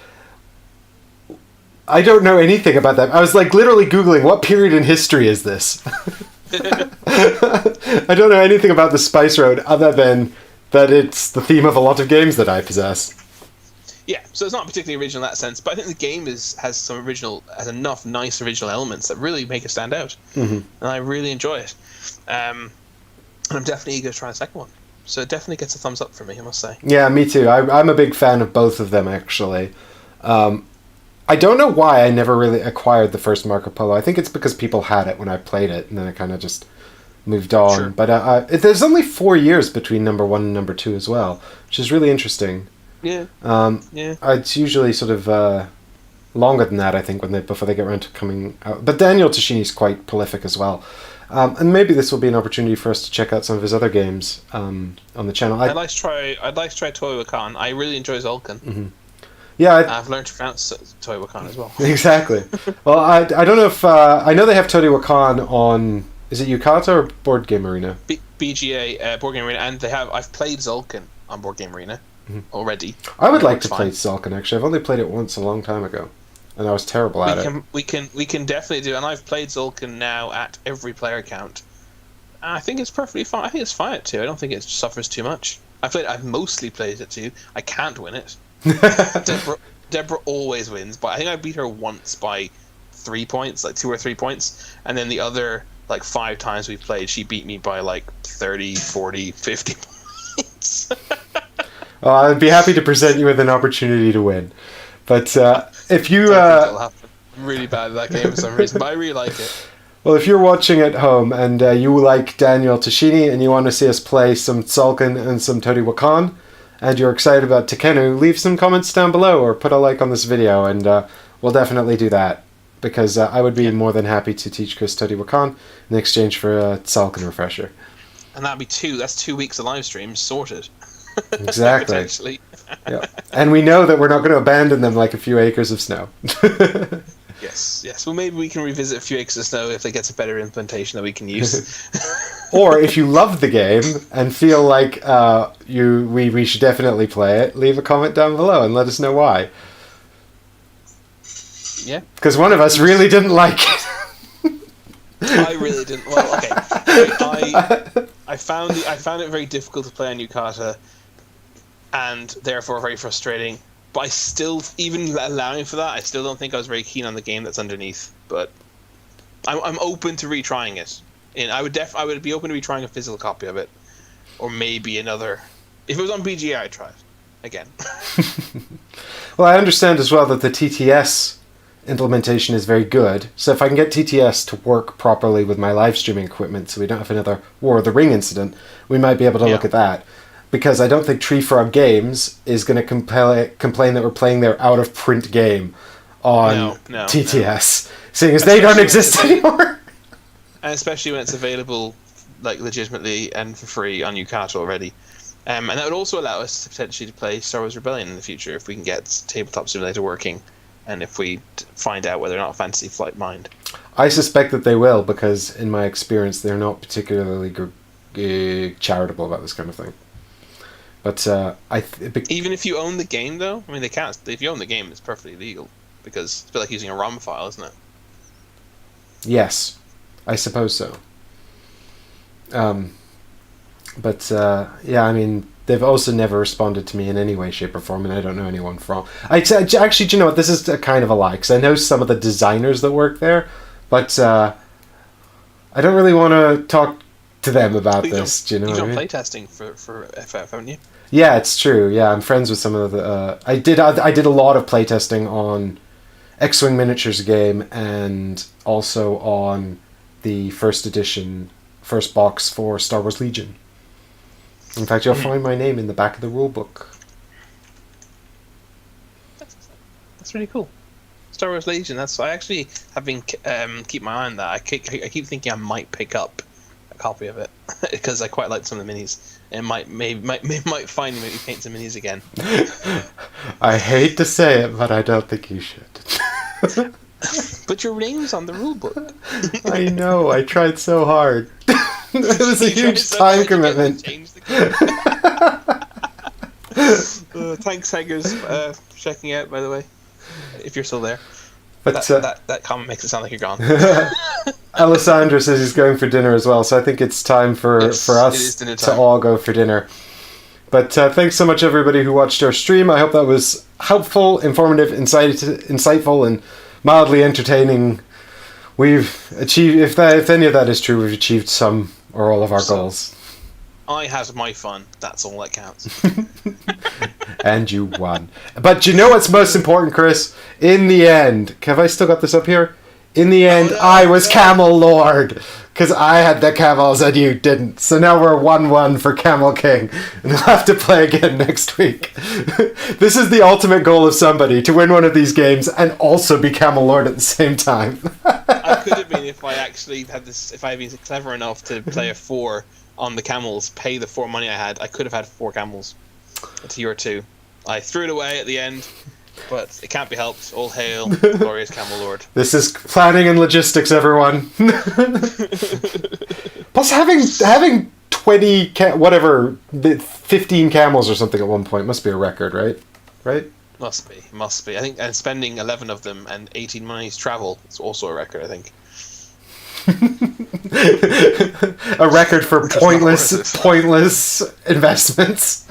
I don't know anything about that. I was like literally Googling, what period in history is this? I don't know anything about the Spice Road other than that it's the theme of a lot of games that I possess. Yeah, so it's not particularly original in that sense, but I think the game has enough nice original elements that really make it stand out, and I really enjoy it. And I'm definitely eager to try the second one. So it definitely gets a thumbs up for me, I must say. Yeah, me too. I'm a big fan of both of them, actually. I don't know why I never really acquired the first Marco Polo. I think it's because people had it when I played it, and then I kind of just moved on. Sure. But there's only 4 years between number 1 and number 2 as well, which is really interesting. Yeah. Yeah. It's usually sort of longer than that, I think, before they get around to coming out. But Daniel Tascini's quite prolific as well. And maybe this will be an opportunity for us to check out some of his other games on the channel. I'd like to try Toy Wakan. I really enjoy Zolkin. Mm-hmm. Yeah, I've learned to pronounce Toy Wakan as well. Exactly. Well, I don't know if I know they have Toy Wakan on. Is it Yukata or Board Game Arena? BGA Board Game Arena, and I've played Zolkin on Board Game Arena already. I would like to play Zolkin. Actually, I've only played it once a long time ago, and I was terrible at it. We can definitely do, and I've played Zolkin now at every player count. And I think it's perfectly fine. I think it's fine at 2. I don't think it suffers too much. I've mostly played it 2. I can't win it. Deborah always wins, but I think I beat her once by 3 points, like 2 or 3 points, and then the other 5 times we've played, she beat me by 30, 40, 50 points. Well, I'd be happy to present you with an opportunity to win, but if you I'm really bad at that game for some reason, but I really like it. Well, if you're watching at home and you like Daniel Tascini and you want to see us play some Tzolk'in and some Tory Wakan, and you're excited about Tekkenu, leave some comments down below or put a like on this video, and we'll definitely do that, because I would be more than happy to teach Chris Tory Wakan in exchange for a Tzolk'in refresher. And that'd be that's 2 weeks of live streams sorted. Exactly. Potentially. Yeah. And we know that we're not going to abandon them like a few acres of snow. Yes. Well, maybe we can revisit a few acres of snow if it gets a better implementation that we can use. Or if you love the game and feel like we should definitely play it, leave a comment down below and let us know why. Yeah. Because one of us really didn't like it. I really didn't. Well, okay. I found it very difficult to play on Yukata, and therefore very frustrating. But I still, even allowing for that, I still don't think I was very keen on the game that's underneath. But I'm open to retrying it. And I would be open to retrying a physical copy of it, or maybe another. If it was on BGA, I'd try it again. Well, I understand as well that the TTS implementation is very good. So if I can get TTS to work properly with my live streaming equipment, so we don't have another War of the Ring incident, we might be able to look at that. Because I don't think Tree Frog Games is going to complain that we're playing their out-of-print game on TTS, seeing as they don't exist anymore. And especially when it's available, legitimately and for free on Yukata already. And that would also allow us to potentially play Star Wars Rebellion in the future if we can get Tabletop Simulator working, and if we find out whether or not Fantasy Flight mind. I suspect that they will, because in my experience, they're not particularly charitable about this kind of thing. But even if you own the game, though, I mean, they can't. If you own the game, it's perfectly legal, because it's a bit like using a ROM file, isn't it? Yes, I suppose so. But I mean, they've also never responded to me in any way, shape, or form, and I don't know anyone from. Actually, do you know what? This is a kind of a lie, because I know some of the designers that work there, but I don't really want to talk to them about this. Do you know what I mean? You've done playtesting for FF, haven't you? Yeah, it's true. Yeah, I'm friends with some of the. I did a lot of playtesting on X-Wing Miniatures game, and also on the first edition, first box for Star Wars Legion. In fact, you'll find my name in the back of the rulebook. That's really cool. Star Wars Legion. I actually have been keep my eye on that. I keep thinking I might pick up a copy of it because I quite like some of the minis. And might find me paint some minis again. I hate to say it, but I don't think you should. But your name's on the rulebook. I know. I tried so hard. It was a huge time commitment. Thanks, Haggers, for checking out, by the way, if you're still there. But that comment makes it sound like you're gone. Alessandro says he's going for dinner as well, so I think it's time for us to all go for dinner. But thanks so much, everybody who watched our stream. I hope that was helpful, informative, insightful, and mildly entertaining. We've achieved, if any of that is true, we've achieved some or all of our goals. I had my fun. That's all that counts. And you won. But you know what's most important, Chris? In the end, have I still got this up here? In the end, I was Camel Lord. Because I had the camels and you didn't. So now we're 1-1 for Camel King. And we'll have to play again next week. This is the ultimate goal of somebody, to win one of these games and also be Camel Lord at the same time. I could have been if I actually had this. If I had been clever enough to play a 4 on the camels, pay the 4 money I had. I could have had 4 camels. A tier 2. I threw it away at the end, but it can't be helped. All hail, glorious Camel Lord. This is planning and logistics, everyone. Plus, having 20 whatever 15 camels or something at one point must be a record, right? Right? Must be. I think, and spending 11 of them and 18 money's travel is also a record, I think. A record for pointless investments.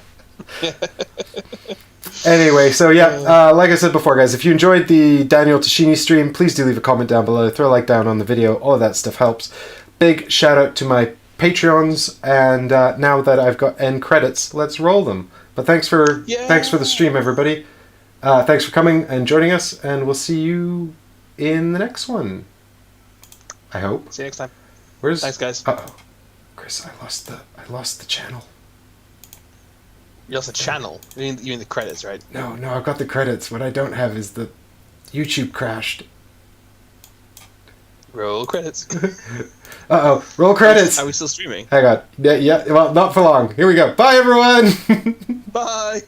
Anyway, so yeah, like I said before, guys, if you enjoyed the Daniel Tascini stream, please do leave a comment down below, throw a like down on the video, all of that stuff helps. Big shout out to my Patreons, and now that I've got end credits, let's roll them. But thanks for the stream, everybody. Thanks for coming and joining us, and we'll see you in the next one. I hope. See you next time. Thanks, guys. Uh-oh. Chris, I lost the channel. You lost the channel? You mean the credits, right? No, I've got the credits. What I don't have is the YouTube crashed. Roll credits. Uh-oh. Roll credits. Are we still streaming? Hang on. Yeah, well, not for long. Here we go. Bye, everyone. Bye.